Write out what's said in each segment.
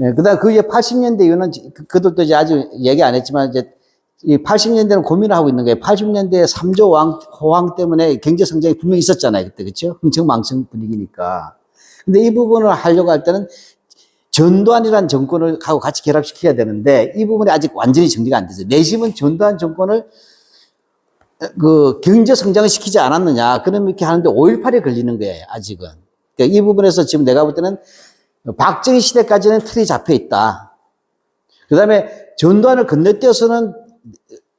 예, 그다음 그 이제 80년대 이후는 그들도 이제 아주 얘기 안 했지만 이제 이 80년대는 고민을 하고 있는 거예요. 80년대 3조 호황 때문에 경제 성장이 분명히 있었잖아요. 그때 그렇죠? 흥청망청 분위기니까. 근데 이 부분을 하려고 할 때는 전두환이라는 정권을 하고 같이 결합시켜야 되는데 이 부분이 아직 완전히 정리가 안 되죠. 내심은 전두환 정권을 그 경제 성장을 시키지 않았느냐. 그럼 이렇게 하는데 5.18에 걸리는 거예요. 아직은. 그러니까 이 부분에서 지금 내가 볼 때는 박정희 시대까지는 틀이 잡혀 있다. 그 다음에 전두환을 건너뛰어서는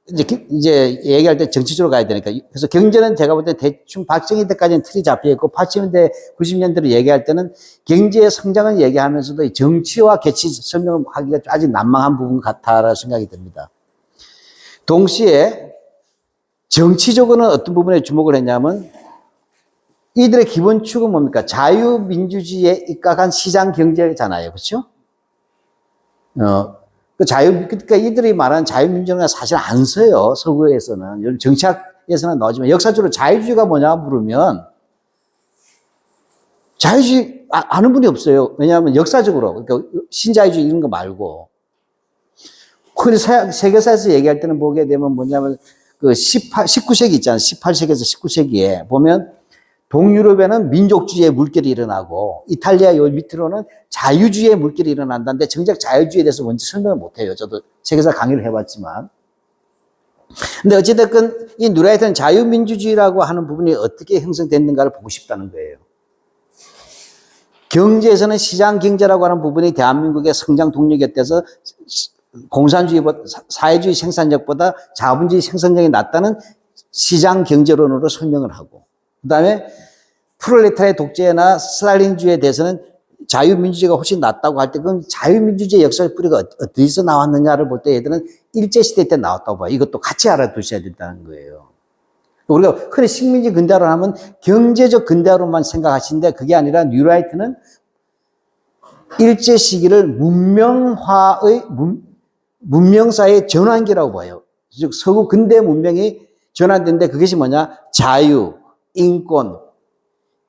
이제 얘기할 때 정치적으로 가야 되니까. 그래서 경제는 제가 볼 때 대충 박정희 때까지는 틀이 잡혀 있고 80년대, 90년대를 얘기할 때는 경제의 성장을 얘기하면서도 정치와 개치 설명을 하기가 아직 난망한 부분 같다라는 생각이 듭니다. 동시에 정치적으로는 어떤 부분에 주목을 했냐면 이들의 기본축은 뭡니까? 자유민주주의에 입각한 시장 경제잖아요. 그렇죠? 그러니까 이들이 말하는 자유민주주의는 사실 안 써요. 서구에서는. 정치학에서는 나오지만 역사적으로 자유주의가 뭐냐 물으면 자유주의 아는 분이 없어요. 왜냐하면 역사적으로 그러니까 신자유주의 이런 거 말고 흔히 세계사에서 얘기할 때는 보게 되면 뭐냐면 그 19세기 있잖아요. 18세기에서 19세기에 보면 동유럽에는 민족주의의 물결이 일어나고 이탈리아 요 밑으로는 자유주의의 물결이 일어난다는데 정작 자유주의에 대해서 뭔지 설명을 못해요. 저도 세계사 강의를 해봤지만. 근데 어찌됐건 이 누라이트는 자유민주주의라고 하는 부분이 어떻게 형성됐는가를 보고 싶다는 거예요. 경제에서는 시장 경제라고 하는 부분이 대한민국의 성장 동력에 대해서 공산주의보다 사회주의 생산력보다 자본주의 생산력이 낮다는 시장 경제론으로 설명을 하고 그 다음에 프롤레타리아 독재나 스탈린주의에 대해서는 자유민주주의가 훨씬 낫다고 할 때 그건 자유민주주의 역사의 뿌리가 어디서 나왔느냐를 볼 때 얘들은 일제시대 때 나왔다고 봐요. 이것도 같이 알아두셔야 된다는 거예요. 우리가 흔히 식민지 근대화를 하면 경제적 근대화로만 생각하시는데 그게 아니라 뉴라이트는 일제 시기를 문명사의 전환기라고 봐요. 즉 서구 근대 문명이 전환된데 그것이 뭐냐? 자유, 인권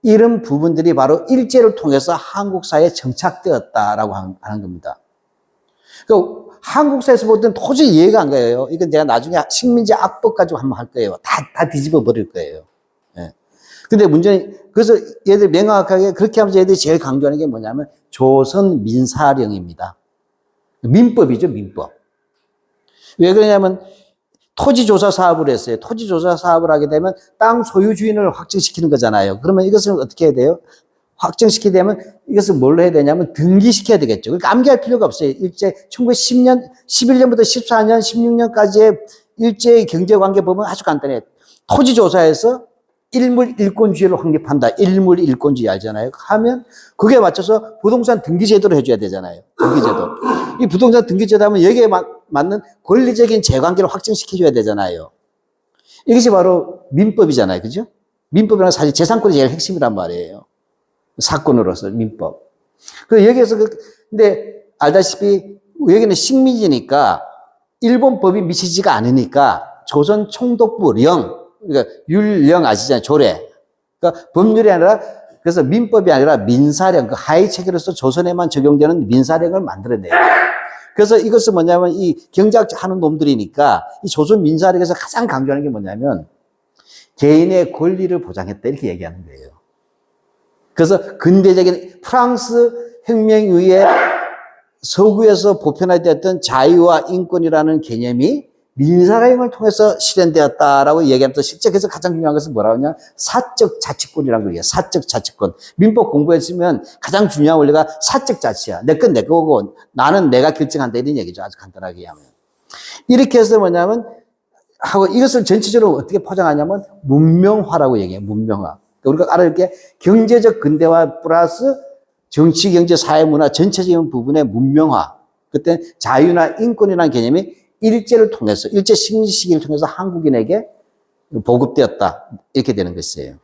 이런 부분들이 바로 일제를 통해서 한국 사회에 정착되었다라고 하는 겁니다. 그러니까 한국 사회에서 볼 때는 도저히 이해가 안 가요. 이건 제가 나중에 식민지 악법 가지고 한번 할 거예요. 다 뒤집어 버릴 거예요. 예. 근데 문제는 그래서 얘들 명확하게 그렇게 하면서 얘들이 제일 강조하는 게 뭐냐면 조선 민사령입니다. 민법이죠, 민법. 왜 그러냐면 토지조사 사업을 했어요. 토지조사 사업을 하게 되면 땅 소유 주인을 확정시키는 거잖아요. 그러면 이것을 어떻게 해야 돼요? 확정시키게 되면 이것을 뭘로 해야 되냐면 등기시켜야 되겠죠. 그러니까 암기할 필요가 없어요. 일제 1910년, 11년부터 14년, 16년까지의 일제의 경제관계 보면 아주 간단해요. 토지조사에서 일물일권주의를 확립한다. 일물일권주의 알잖아요. 하면 그게 맞춰서 부동산 등기제도를 해줘야 되잖아요. 등기제도. 이 부동산 등기제도 하면 여기에 맞는 권리적인 재관계를 확정시켜줘야 되잖아요. 이것이 바로 민법이잖아요. 그죠? 민법이란 사실 재산권이 제일 핵심이란 말이에요. 사건으로서 민법. 그 여기에서 근데 알다시피 여기는 식민지니까 일본 법이 미치지가 않으니까 조선 총독부령 그러니까 율령 아시잖아요. 조례. 그러니까 법률이 아니라 그래서 민법이 아니라 민사령 그 하위 체계로서 조선에만 적용되는 민사령을 만들어내요. 그래서 이것은 뭐냐면 이 경작하는 놈들이니까 이 조선 민사령에서 가장 강조하는 게 뭐냐면 개인의 권리를 보장했다 이렇게 얘기하는 거예요. 그래서 근대적인 프랑스 혁명 이후에 서구에서 보편화되었던 자유와 인권이라는 개념이 민사령을 통해서 실현되었다라고 얘기하면서 실제 그래서 가장 중요한 것은 뭐라고 하냐? 사적 자치권이라는 거예요. 사적 자치권. 민법 공부했으면 가장 중요한 원리가 사적 자치야. 내 건 내 거고 나는 내가 결정한다 이런 얘기죠. 아주 간단하게 하면. 이렇게 해서 뭐냐면 하고 이것을 전체적으로 어떻게 포장하냐면 문명화라고 얘기해요. 문명화. 우리가 알아야 할 게 경제적 근대화 플러스 정치, 경제, 사회, 문화 전체적인 부분의 문명화. 그때 자유나 인권이라는 개념이 일제를 통해서, 일제 식민지 시기를 통해서 한국인에게 보급되었다. 이렇게 되는 것이에요.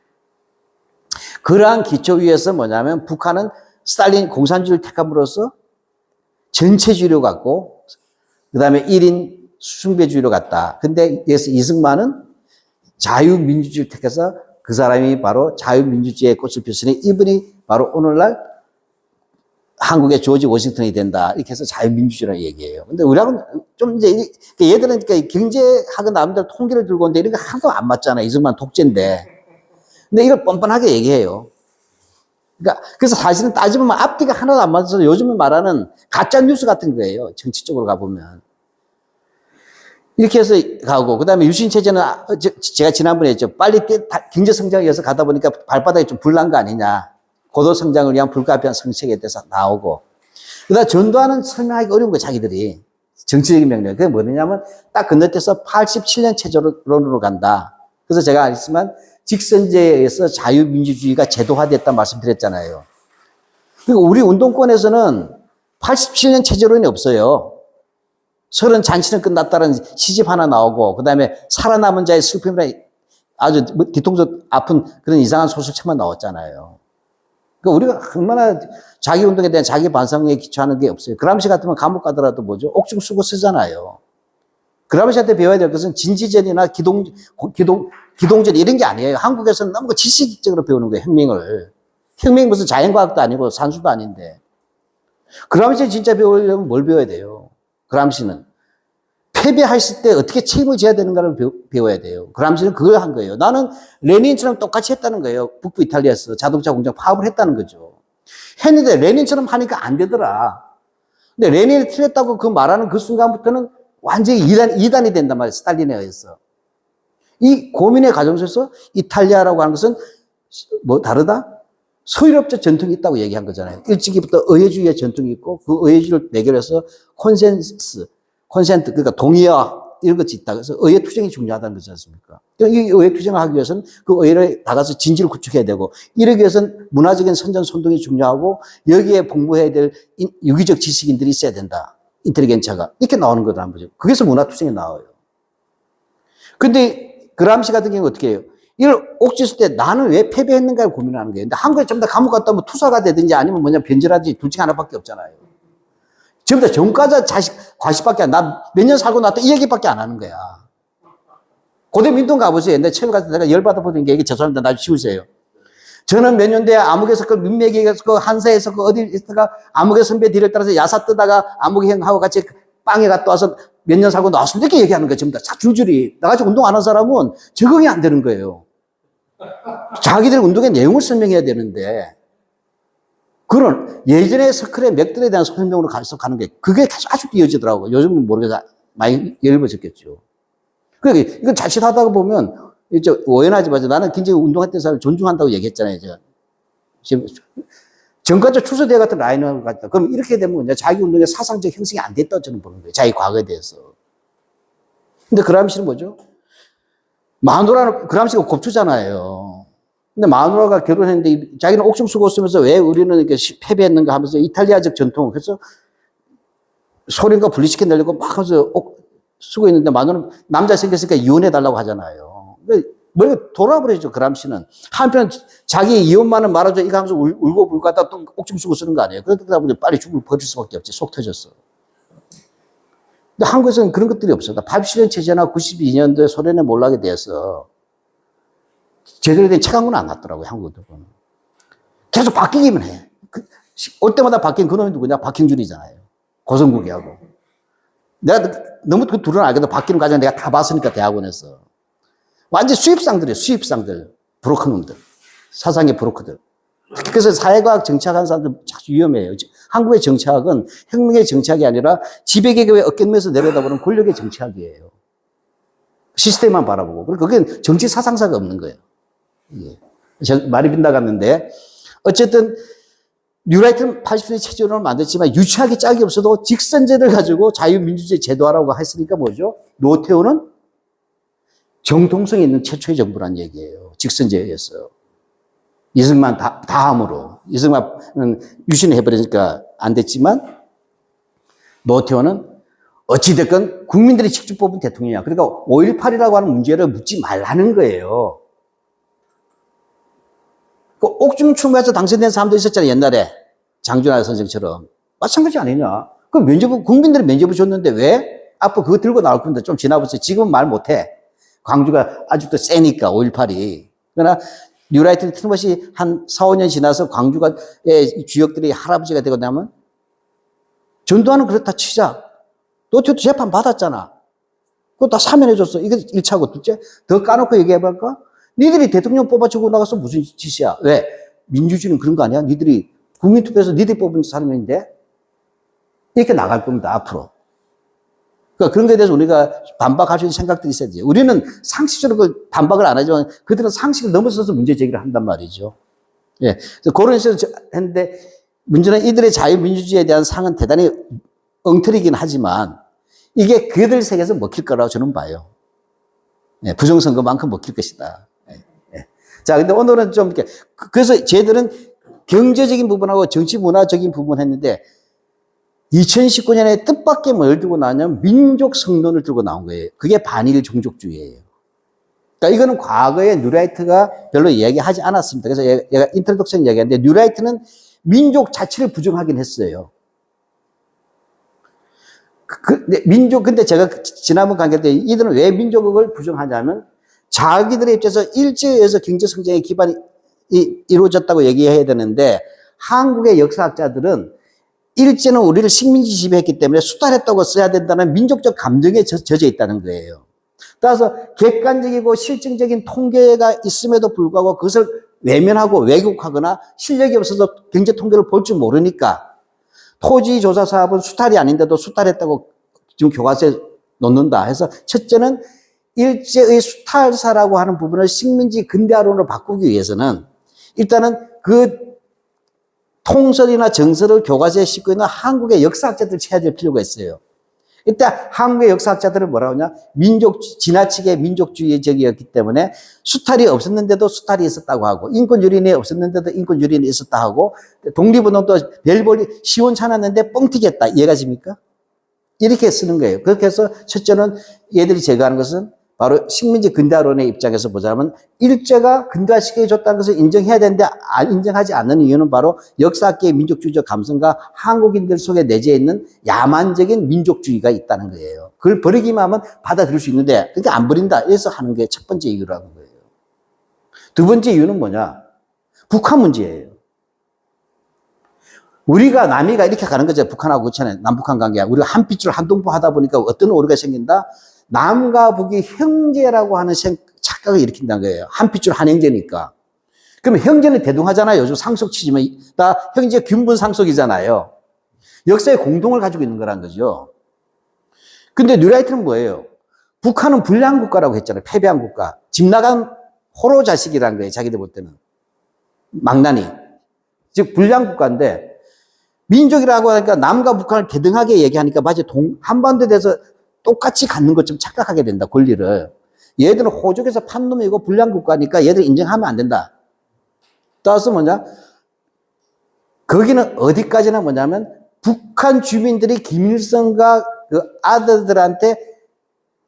그러한 기초 위에서 뭐냐면 북한은 스탈린 공산주의를 택함으로써 전체주의로 갔고, 그 다음에 1인 숭배주의로 갔다. 근데 여기서 이승만은 자유민주주의를 택해서 그 사람이 바로 자유민주주의의 꽃을 피웠으니 이분이 바로 오늘날 한국의 조지 워싱턴이 된다. 이렇게 해서 자유민주주의라는 얘기예요. 근데 우리하고는 좀 이제, 얘들은 경제학은 나름대로 통계를 들고 오는데 이런 게 하나도 안 맞잖아요. 이승만 독재인데. 근데 이걸 뻔뻔하게 얘기해요. 그러니까, 그래서 사실은 따지보면 앞뒤가 하나도 안 맞아서 요즘은 말하는 가짜뉴스 같은 거예요. 정치적으로 가보면. 이렇게 해서 가고, 그 다음에 유신체제는 제가 지난번에 했죠. 빨리 경제성장에 의해서 가다 보니까 발바닥이 좀 불난 거 아니냐. 고도성장을 위한 불가피한 정책에 대해서 나오고. 그 다음에 전두환은 설명하기 어려운 거예요, 자기들이. 정치적인 명령. 그게 뭐냐면 딱 건너뛰어서 87년 체제론으로 간다. 그래서 제가 알지만 직선제에 의해서 자유민주주의가 제도화됐다 말씀드렸잖아요. 그리고 우리 운동권에서는 87년 체제론이 없어요. 30 잔치는 끝났다는 시집 하나 나오고, 그 다음에 살아남은 자의 슬픔이라 아주 뒤통수 아픈 그런 이상한 소설책만 나왔잖아요. 그러니까 우리가 얼마나 자기 운동에 대한 자기 반성에 기초하는 게 없어요. 그람시 같으면 감옥 가더라도 뭐죠? 옥중 수고 쓰잖아요. 그람시한테 배워야 될 것은 진지전이나 기동전 이런 게 아니에요. 한국에서는 너무 지식적으로 배우는 거예요, 혁명을. 혁명이 무슨 자연과학도 아니고 산수도 아닌데. 그람시 진짜 배우려면 뭘 배워야 돼요? 그람시는. 패배했을 때 어떻게 책임을 져야 되는가를 배워야 돼요. 그람시는 그걸 한 거예요. 나는 레닌처럼 똑같이 했다는 거예요. 북부 이탈리아에서 자동차 공장 파업을 했다는 거죠. 했는데 레닌처럼 하니까 안 되더라. 근데 레닌이 틀렸다고 그 말하는 그 순간부터는 완전히 이단이 된단 말이에요. 스탈린에 의해서. 이 고민의 과정 속에서 이탈리아라고 하는 것은 뭐 다르다? 서유럽적 전통이 있다고 얘기한 거잖아요. 일찍이부터 의회주의의 전통이 있고 그 의회주의를 매결해서 콘센트, 그러니까 동의와 이런 것이 있다. 그래서 의회 투쟁이 중요하다는 거지 않습니까? 이 의회 투쟁을 하기 위해서는 그 의회를 나가서 진지를 구축해야 되고, 이러기 위해서는 문화적인 선전선동이 중요하고, 여기에 공부해야 될 유기적 지식인들이 있어야 된다. 인텔리겐처가. 이렇게 나오는 거란 말이죠. 거기서 문화 투쟁이 나와요. 근데 그람시 같은 경우는 어떻게 해요? 이걸 옥죄했을 때 나는 왜 패배했는가를 고민하는 거예요. 근데 한국에 전부 다 감옥 갔다 오면 투사가 되든지 아니면 뭐냐 변절하든지 둘 중에 하나밖에 없잖아요. 전부 다 전과자 과시밖에 나 몇 년 살고 나도 이 얘기밖에 안 하는 거야. 고대 민동 가보세요. 옛날에 처음 갔을 때 내가 열받아보던 게 얘기 죄송합니다. 나좀 치우세요. 저는 몇 년 뒤에 암흑에서 그 민맥에서 그 한사에서 그 어디 있다가 암흑의 선배 뒤를 따라서 야사 뜨다가 암흑의 형하고 같이 빵에 갔다 와서 몇 년 살고 나왔습니다. 이렇게 얘기하는 거예요. 전부 다 줄줄이. 나같이 운동 안 한 사람은 적응이 안 되는 거예요. 자기들 운동의 내용을 설명해야 되는데, 그런 예전의 서클의 맥들에 대한 설명으로 계속 가는 게 그게 계속 아직도 이어지더라고요. 요즘은 모르겠어. 많이 열버졌겠죠. 그러니까 이건 자칫하다가 보면 이제 오해하지 마세요. 나는 굉장히 운동했던 사람을 존중한다고 얘기했잖아요. 제가. 지금 전과적 추세대 같은 라인을 갖다. 그럼 이렇게 되면 이제 자기 운동의 사상적 형성이 안 됐다고 저는 보는 거예요. 자기 과거에 대해서. 근데 그람시는 뭐죠? 마누라는, 그람시가 곱추잖아요. 근데 마누라가 결혼했는데 자기는 옥중 쓰고 쓰면서 왜 우리는 이렇게 패배했는가 하면서 이탈리아적 전통, 그래서 소련과 분리시켜내려고 막 하면서 쓰고 있는데 마누라는 남자 생겼으니까 이혼해달라고 하잖아요. 머리가 돌아버리죠, 그람시는. 한편 자기 이혼만은 말아줘 이거 하면서 울고 불고 하다가 또 옥중 쓰고 쓰는 거 아니에요. 그러다 보니 빨리 죽을 버릴 수밖에 없지. 속 터졌어. 근데 한국에서는 그런 것들이 없어. 87년 체제나 92년도에 소련에 몰락에 대해서 제대로 된 책 한 권은 안 났더라고요, 한국은. 계속 바뀌기만 해. 올 때마다 바뀐 그놈이 누구냐? 박형준이잖아요. 고성국이하고. 내가 너무 그 둘은 알거든. 바뀌는 과정 내가 다 봤으니까, 대학원에서. 완전 수입상들이에요, 수입상들. 브로커놈들. 사상의 브로커들. 그래서 사회과학 정치학하는 사람들 아주 위험해요. 한국의 정치학은 혁명의 정치학이 아니라 지배계급의 어깨면에서 내려다보는 권력의 정치학이에요. 시스템만 바라보고. 그러니까 그게 정치 사상사가 없는 거예요. 예. 말이 빗나갔는데, 어쨌든, 뉴라이트는 80년대 체제론을 만들었지만 유치하게 짝이 없어도 직선제를 가지고 자유민주주의 제도화라고 했으니까 뭐죠? 노태우는 정통성이 있는 최초의 정부란 얘기예요. 직선제에 의해서. 이승만 다음으로. 이승만은 유신해버리니까 안 됐지만, 노태우는 어찌됐건 국민들이 직접 뽑은 대통령이야. 그러니까 5.18이라고 하는 문제를 묻지 말라는 거예요. 그 옥중 출마해서 당선된 사람도 있었잖아요, 옛날에. 장준하 선생처럼. 마찬가지 아니냐. 그 국민들이 면접을 줬는데 왜? 앞으로 그거 들고 나올 건데 좀 지나보세요. 지금은 말 못해. 광주가 아직도 세니까, 5.18이. 그러나 뉴라이트는 틀림없이 한 4, 5년 지나서 광주의 주역들이 할아버지가 되고 나면 전두환은 그렇다 치자. 노태우도 재판 받았잖아. 그거 다 사면해줬어. 이게 1차고 둘째. 더 까놓고 얘기해볼까? 니들이 대통령 뽑아주고 나가서 무슨 짓이야? 왜? 민주주의는 그런 거 아니야? 니들이 국민투표에서 니들이 뽑은 사람인데 이렇게 나갈 겁니다. 앞으로. 그러니까 그런 거에 대해서 우리가 반박할 수 있는 생각들이 있어야 돼요. 우리는 상식적으로 그 반박을 안 하지만 그들은 상식을 넘어서서 문제 제기를 한단 말이죠. 예. 그런 식으로 했는데 문제는 이들의 자유민주주의에 대한 상은 대단히 엉터리긴 하지만 이게 그들 세계에서 먹힐 거라고 저는 봐요. 예. 부정선거만큼 먹힐 것이다. 예. 예. 자, 근데 오늘은 좀 이렇게, 그래서 쟤들은 경제적인 부분하고 정치 문화적인 부분 했는데 2019년에 뜻밖의 뭘 들고 나왔냐면 민족 성론을 들고 나온 거예요. 그게 반일 종족주의예요. 그러니까 이거는 과거에 뉴라이트가 별로 이야기하지 않았습니다. 그래서 얘가 인트로덕션 이야기하는데 뉴라이트는 민족 자체를 부정하긴 했어요. 근데 제가 지난번 강의 때 이들은 왜 민족을 부정하냐면 자기들의 입장에서 일제에 의해서 경제성장의 기반이 이루어졌다고 얘기해야 되는데 한국의 역사학자들은 일제는 우리를 식민지 지배했기 때문에 수탈했다고 써야 된다는 민족적 감정에 젖어 있다는 거예요. 따라서 객관적이고 실증적인 통계가 있음에도 불구하고 그것을 외면하고 왜곡하거나 실력이 없어서 경제 통계를 볼 줄 모르니까 토지조사 사업은 수탈이 아닌데도 수탈했다고 지금 교과서에 놓는다 해서 첫째는 일제의 수탈사라고 하는 부분을 식민지 근대화론으로 바꾸기 위해서는 일단은 그 통설이나 정설을 교과서에 싣고 있는 한국의 역사학자들을 쳐야 될 필요가 있어요. 이때 한국의 역사학자들은 뭐라고 하냐? 지나치게 민족주의적이었기 때문에 수탈이 없었는데도 수탈이 있었다고 하고, 인권유린이 없었는데도 인권유린이 있었다 하고, 독립운동도 별볼이 시원찮았는데 뻥튀기했다. 이해가 됩니까? 이렇게 쓰는 거예요. 그렇게 해서 첫째는 얘들이 제거하는 것은 바로 식민지 근대화론의 입장에서 보자면 일제가 근대화시켜줬다는 것을 인정해야 되는데 인정하지 않는 이유는 바로 역사학계의 민족주의적 감성과 한국인들 속에 내재해 있는 야만적인 민족주의가 있다는 거예요. 그걸 버리기만 하면 받아들일 수 있는데 그러니까 안 버린다. 이래서 하는 게 첫 번째 이유라는 거예요. 두 번째 이유는 뭐냐? 북한 문제예요. 우리가 남이가 이렇게 가는 거죠. 북한하고 그렇잖아요. 남북한 관계가. 우리가 한 핏줄 한 동포 하다 보니까 어떤 오류가 생긴다? 남과 북이 형제라고 하는 착각을 일으킨다는 거예요. 한 핏줄 한 형제니까. 그러면 형제는 대등하잖아요. 요즘 상속 치지만 다 형제 균분 상속이잖아요. 역사의 공동을 가지고 있는 거란 거죠. 근데 뉴라이트는 뭐예요? 북한은 불량 국가라고 했잖아요. 패배한 국가. 집 나간 호로 자식이라는 거예요. 자기들 볼 때는. 망나니. 즉 불량 국가인데 민족이라고 하니까 남과 북한을 대등하게 얘기하니까 마치 한반도에 대해서 똑같이 갖는 것좀 착각하게 된다, 권리를. 얘들은 호족에서 판 놈이고 불량국가니까 얘들 인정하면 안 된다. 따라서 뭐냐? 거기는 어디까지나 뭐냐면 북한 주민들이 김일성과 그 아들들한테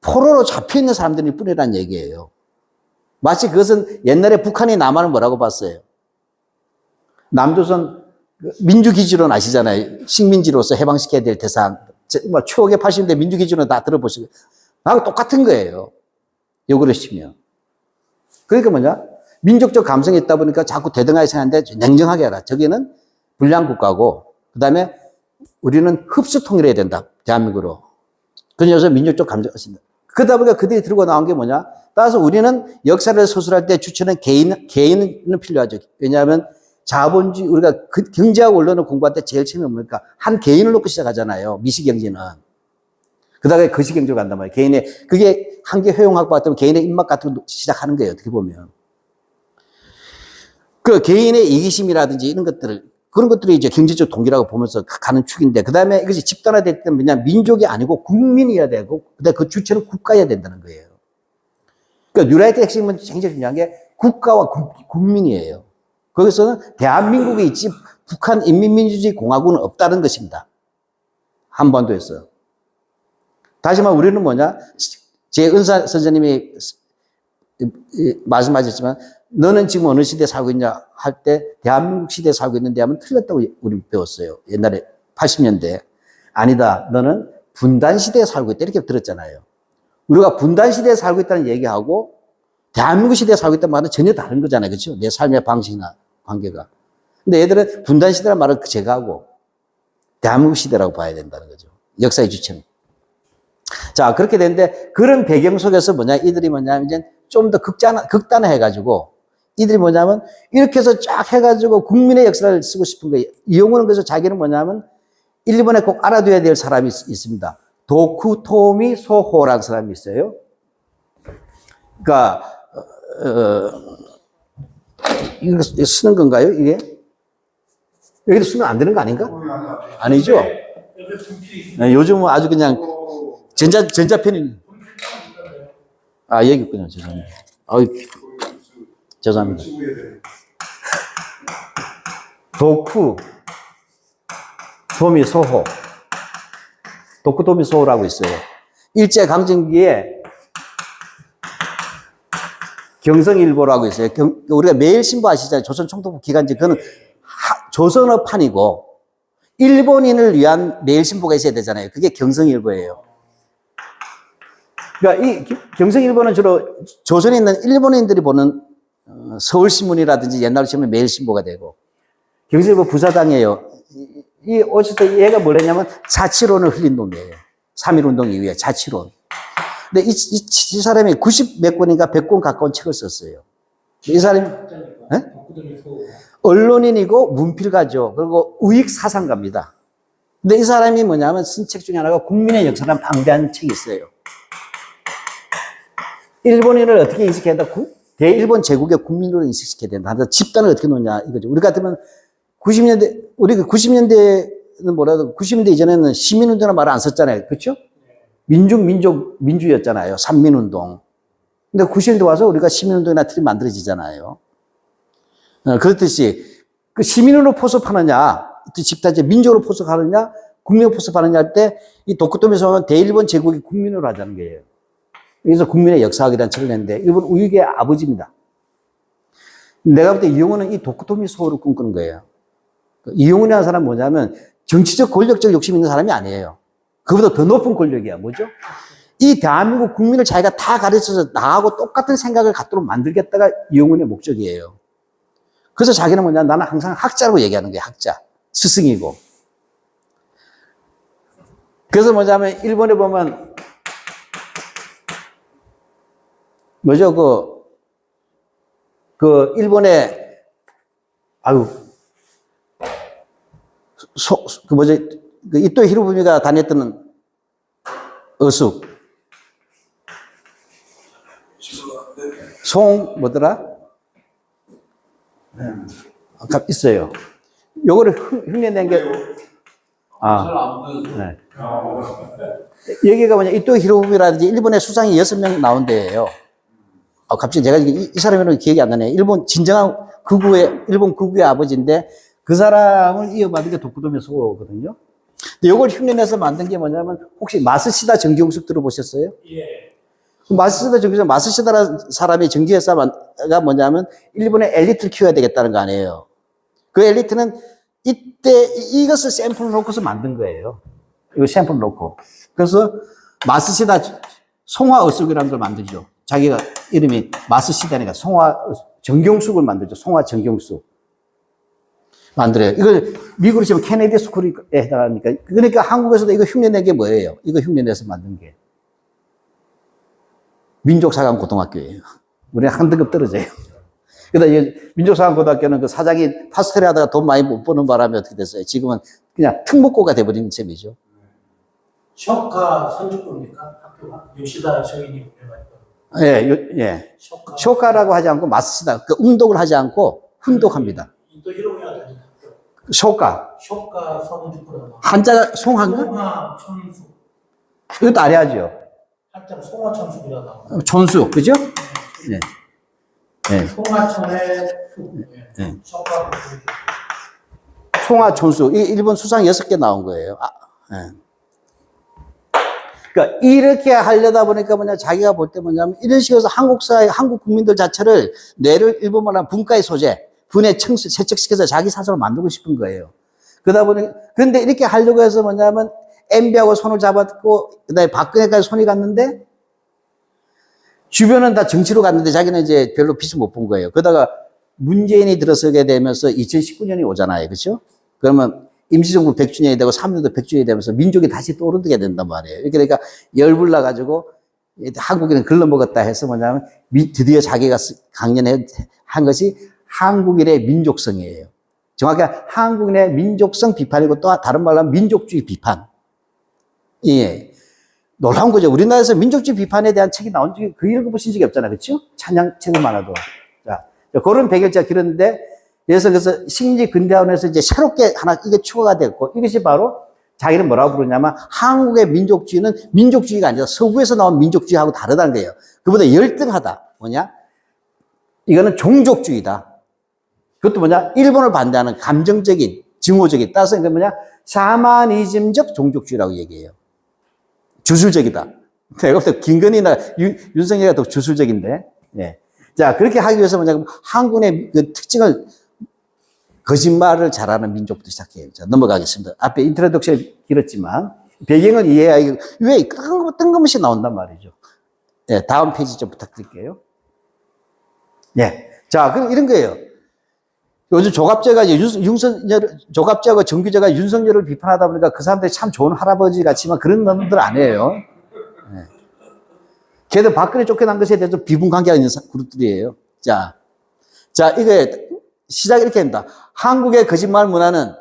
포로로 잡혀있는 사람들일 뿐이라는 얘기예요. 마치 그것은 옛날에 북한이 남한을 뭐라고 봤어요? 남조선 민주기지론 아시잖아요. 식민지로서 해방시켜야 될 대상. 추억의 80년대 민주기준은 다 들어보시고 나하고 똑같은 거예요. 요구를 시키면. 그러니까 뭐냐? 민족적 감성이 있다 보니까 자꾸 대등하게 생각하는데 냉정하게 하라. 저기는 불량국가고 그 다음에 우리는 흡수 통일해야 된다. 대한민국으로. 그래서 민족적 감정을 쓴다. 그러다 보니까 그들이 들고 나온 게 뭐냐? 따라서 우리는 역사를 서술할 때 주체는 개인은 필요하죠. 왜냐하면 자본주의, 우리가 경제학 원론을 공부할 때 제일 처음에 뭡니까? 한 개인을 놓고 시작하잖아요. 미시경제는. 그 다음에 거시경제로 간단 말이에요. 개인의, 그게 한계 효용학 같으면 개인의 입맛 같은 거 시작하는 거예요. 어떻게 보면. 그 개인의 이기심이라든지 이런 것들을, 그런 것들이 이제 경제적 동기라고 보면서 가는 축인데, 그 다음에 이것이 집단화될 때는 뭐냐? 민족이 아니고 국민이어야 되고, 그 다음에 그 주체는 국가여야 된다는 거예요. 그러니까 뉴라이트 핵심은 굉장히 중요한 게 국가와 국민이에요. 거기서는 대한민국이 있지 북한 인민민주주의 공화국은 없다는 것입니다. 한반도에서. 다시 말해 우리는 뭐냐? 제 은사 선생님이 말씀하셨지만 너는 지금 어느 시대에 살고 있냐 할 때 대한민국 시대에 살고 있는데 하면 틀렸다고 우리 배웠어요. 옛날에 80년대. 아니다. 너는 분단 시대에 살고 있다. 이렇게 들었잖아요. 우리가 분단 시대에 살고 있다는 얘기하고 대한민국 시대에 살고 있다는 말은 전혀 다른 거잖아요. 그렇죠? 내 삶의 방식이나 관계가. 근데 얘들은 분단 시대라는 말을 제거하고 대한민국 시대라고 봐야 된다는 거죠. 역사의 주체는. 자, 그렇게 되는데 그런 배경 속에서 이들이 이제 좀 더 극단화해가지고 이들이 이렇게 해서 쫙 해가지고 국민의 역사를 쓰고 싶은 거예요. 이용호는 그래서 자기는 일본에 꼭 알아둬야 될 사람이 있습니다. 도쿠토미 소호라는 사람이 있어요. 그러니까 이거 쓰는 건가요? 이게 여기도 쓰면 안 되는 거 아닌가? 아니죠. 네, 요즘은 아주 그냥 전자편이 여기 있군요. 죄송합니다. 죄송합니다. 도쿠토미 소호. 도쿠토미 소호라고 있어요. 일제강점기에 경성일보라고 있어요. 우리가 매일신보 아시잖아요. 조선총독부 기간제. 그거는 조선어판이고 일본인을 위한 매일신보가 있어야 되잖아요. 그게 경성일보예요. 그러니까 이 경성일보는 주로 조선에 있는 일본인들이 보는 서울신문이라든지 옛날 신문 매일신보가 되고, 경성일보 부사장이에요. 어쨌든 얘가 뭘 했냐면 자치론을 흘린 놈이에요. 3.1운동 이후에 자치론. 근데 이 사람이 90몇 권인가 100권 가까운 책을 썼어요. 이 사람이 언론인이고 문필가죠. 그리고 우익사상가입니다. 근데 이 사람이 쓴 책 중에 하나가 국민의 역사라는 방대한 책이 있어요. 일본인을 어떻게 인식해야 된다? 대일본 제국의 국민으로 인식시켜야 된다. 집단을 어떻게 놓냐 이거죠. 우리 같으면 90년대는 뭐라도 90년대 이전에는 시민운동이라는 말을 안 썼잖아요. 그렇죠? 민주였잖아요. 삼민운동. 근데 90년대 와서 우리가 시민운동이나 틀이 만들어지잖아요. 그렇듯이 그 시민으로 포섭하느냐, 집단제 민족으로 포섭하느냐, 국민으로 포섭하느냐 할 때 이 도쿠토미소는 대일본 제국이 국민으로 하자는 거예요. 그래서 국민의 역사학이라는 책을 냈는데 일본 우익의 아버지입니다. 내가 볼 때 이용호는 이 도쿠토미소를 꿈꾸는 거예요. 이용훈이라는 사람은 뭐냐면 정치적 권력적 욕심 있는 사람이 아니에요. 그보다 더 높은 권력이야. 뭐죠? 이 대한민국 국민을 자기가 다 가르쳐서 나하고 똑같은 생각을 갖도록 만들겠다가 이용훈의 목적이에요. 그래서 자기는 나는 항상 학자라고 얘기하는 거예요. 학자. 스승이고. 그래서 뭐냐면 일본에 보면 일본에 이토 히로부미가 다녔던 어숙. 있어요. 요거를 흉내낸 게, 네. 여기가 이토 히로부미라든지 일본의 수상이 6명 나온 데예요. 갑자기 제가 이 사람이랑 기억이 안 나네. 진정한 일본 극우의 아버지인데, 그 사람을 이어받은 게 도쿠토미 소호거든요. 근데 이걸 흉내내서 만든 게 뭐냐면, 혹시 마스시다 정기용숙 들어보셨어요? 예. 마스시다 정기용숙, 마스시다라는 사람이 정기회사가 뭐냐면, 일본의 엘리트를 키워야 되겠다는 거 아니에요. 그 엘리트는 이것을 샘플을 놓고서 만든 거예요. 이거 샘플을 놓고. 그래서 마스시다 송화어숙이라는 걸 만들죠. 자기가 이름이 마스시다니까 정경숙을 만들죠. 송화 정경숙. 만들어요. 이걸 미국으로 치면 케네디 스쿨에 해당하니까. 그러니까 한국에서도 이거 흉내낸 게 뭐예요? 이거 흉내내서 만든 게. 민족사관고등학교예요. 우리는 한 등급 떨어져요. 그러다 민족사관고등학교는 그 사장이 파스텔 하다가 돈 많이 못 버는 바람에 어떻게 됐어요? 지금은 그냥 특목고가 돼버린 셈이죠. 쇼카 선주권입니까? 학교가? 요시다 쇼인이 운영했던. 예. 쇼카라고 하지 않고 마스시다. 그 응독을 하지 않고 훈독합니다. 또 히로미가 다닌 학교. 쇼카 선주권. 한자가 송한가? 송화천수. 이것도 알아야죠. 한자 송화천수이라고. 촌수, 그죠? 네. 네. 송화천의 네. 쇼카. 송화촌수. 일본 수상 6개 나온 거예요. 네. 그러니까 이렇게 하려다 보니까 자기가 볼 때 이런 식으로 해서 한국 사회, 한국 국민들 자체를 뇌를 일본말로 하면 분과의 소재, 분해 세척시켜서 자기 사상을 만들고 싶은 거예요. 그러다 보니, 그런데 이렇게 하려고 해서 MB하고 손을 잡았고, 그 다음에 박근혜까지 손이 갔는데, 주변은 다 정치로 갔는데 자기는 이제 별로 빛을 못 본 거예요. 그러다가 문재인이 들어서게 되면서 2019년이 오잖아요. 그렇죠? 그러면 임시정부 100주년이 되고 3년도 100주년이 되면서 민족이 다시 떠오르게 된단 말이에요. 그러니까 열불 나가지고 한국인은 글러먹었다 해서 뭐냐면 드디어 자기가 강연한 것이 한국인의 민족성이에요. 정확히 한국인의 민족성 비판이고 또 다른 말로 하면 민족주의 비판. 예. 놀라운 거죠. 우리나라에서 민족주의 비판에 대한 책이 나온 적이 거의 읽어보신 적이 없잖아요. 그렇죠? 찬양 책을만 해도. 자, 그런 배경자가 길었는데, 그래서 식민지 근대화론에서 이제 새롭게 하나 이게 추가가 됐고, 이것이 바로 자기는 뭐라고 부르냐면 한국의 민족주의는 민족주의가 아니라 서구에서 나온 민족주의하고 다르다는 거예요. 그보다 열등하다. 뭐냐? 이거는 종족주의다. 그것도 뭐냐? 일본을 반대하는 감정적인, 증오적인, 따라서 이게 뭐냐? 샤머니즘적 종족주의라고 얘기해요. 주술적이다. 내가 볼 때 김건희나 윤석열이가 더 주술적인데. 예. 자, 그렇게 하기 위해서 뭐냐? 한국의 그 특징을 거짓말을 잘하는 민족부터 시작해요. 자, 넘어가겠습니다. 앞에 인트로덕션이 길었지만 배경을 이해하기 왜 뜬금없이 나온단 말이죠. 예, 다음 페이지 좀 부탁드릴게요. 예. 자, 그럼 이런 거예요. 요즘 조갑제가 조갑제하고 정규제가 윤석열을 비판하다 보니까 그 사람들이 참 좋은 할아버지 같지만 그런 놈들 아니에요. 네. 걔들 박근혜 쫓겨난 것에 대해서 비분관계가 있는 그룹들이에요. 자, 이게 시작 이렇게 합니다. 한국의 거짓말 문화는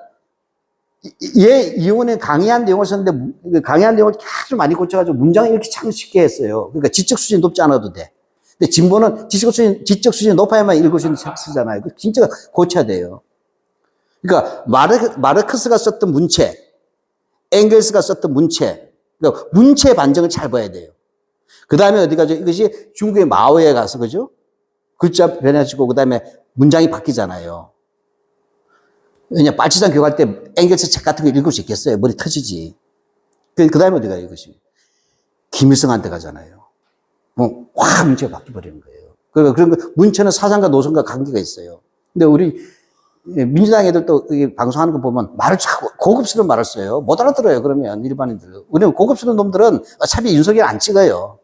이혼에 강의한 내용을 썼는데 강의한 내용을 아주 많이 고쳐가지고 문장을 이렇게 참 쉽게 했어요. 그러니까 지적 수준이 높지 않아도 돼. 근데 진보는 지적 수준이 높아야만 읽을 수 있는 책 쓰잖아요. 진짜 고쳐야 돼요. 그러니까 마르크스가 썼던 문체, 앵겔스가 썼던 문체, 그러니까 문체 반정을 잘 봐야 돼요. 그 다음에 어디 가죠? 이것이 중국의 마오에 가서, 그죠? 글자 변해지고, 그 다음에 문장이 바뀌잖아요. 왜냐, 빨치산 교육할 때 앵겔스 책 같은 거 읽을 수 있겠어요? 머리 터지지. 그 다음에 어디 가요, 이것이? 김일성한테 가잖아요. 확 문체가 바뀌어버리는 거예요. 그런 거, 문체는 사상과 노선과 관계가 있어요. 근데 우리 민주당 애들도 방송하는 거 보면 말을 자꾸 고급스러운 말을 써요. 못 알아들어요, 그러면 일반인들. 우리는 고급스러운 놈들은 어차피 윤석열 안 찍어요.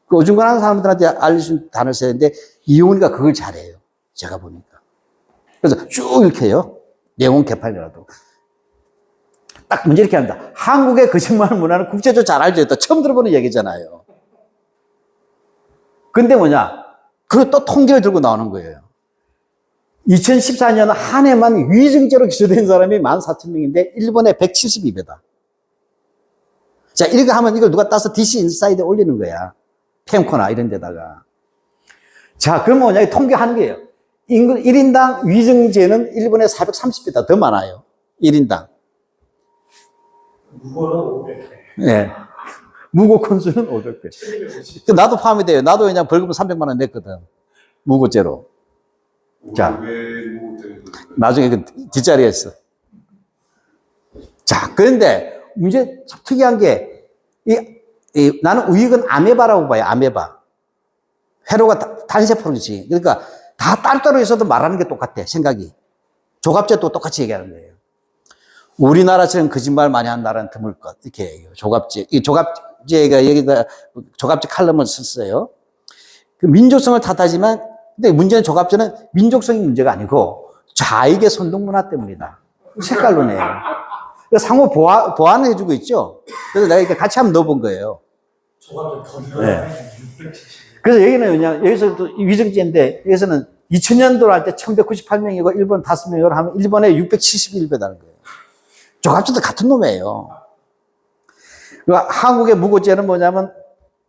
그 어중간한 사람들한테 알려준 단어를 써야 되는데 이용훈이가 그걸 잘해요. 제가 보니까. 그래서 쭉 이렇게 해요. 내용은 개판이라도. 딱 문제 이렇게 합니다. 한국의 거짓말 문화는 국제적으로 잘 알죠. 또 처음 들어보는 얘기잖아요. 근데 뭐냐? 그걸 또 통계를 들고 나오는 거예요. 2014년 한 해만 위증죄로 기소된 사람이 14,000명인데 일본에 172배다. 자, 이렇게 하면 이걸 누가 따서 DC 인사이드에 올리는 거야. 펜코나 이런 데다가. 자, 그러면 뭐냐? 통계하는 거예요. 인근 1인당 위증죄는 일본에 430배다. 더 많아요. 1인당. 무고는 500회. 네. 무고 건수는 500배. 나도 포함이 돼요. 나도 그냥 벌금 300만 원 냈거든. 무고죄로. 자, 나중에 그 뒷자리에 있어. 자, 그런데 문제 참 특이한 게, 나는 우익은 아메바라고 봐요. 아메바. 회로가 단세포로지. 그러니까 다 따로따로 있어도 말하는 게 똑같아. 생각이. 조갑제도 똑같이 얘기하는 거예요. 우리나라처럼 거짓말 많이 하는 나라는 드물 것. 이렇게 얘기해요. 조갑제. 이 조갑제가 여기다 조갑제 칼럼을 썼어요. 그 민족성을 탓하지만, 근데 문제는 조갑제는 민족성이 문제가 아니고 좌익의 선동문화 때문이다. 색깔론이에요. 상호 보완을 해주고 있죠. 그래서 내가 이렇게 같이 한번 넣어본 거예요. 조갑제 더 네. 그래서 여기는 그냥, 여기서 또 위증죄인데, 여기서는 2000년도로 할 때 1198명이고, 일본 5명으로 하면 일본에 671배다는 거예요. 조갑제도 같은 놈이에요. 그러니까 한국의 무고죄는 뭐냐면,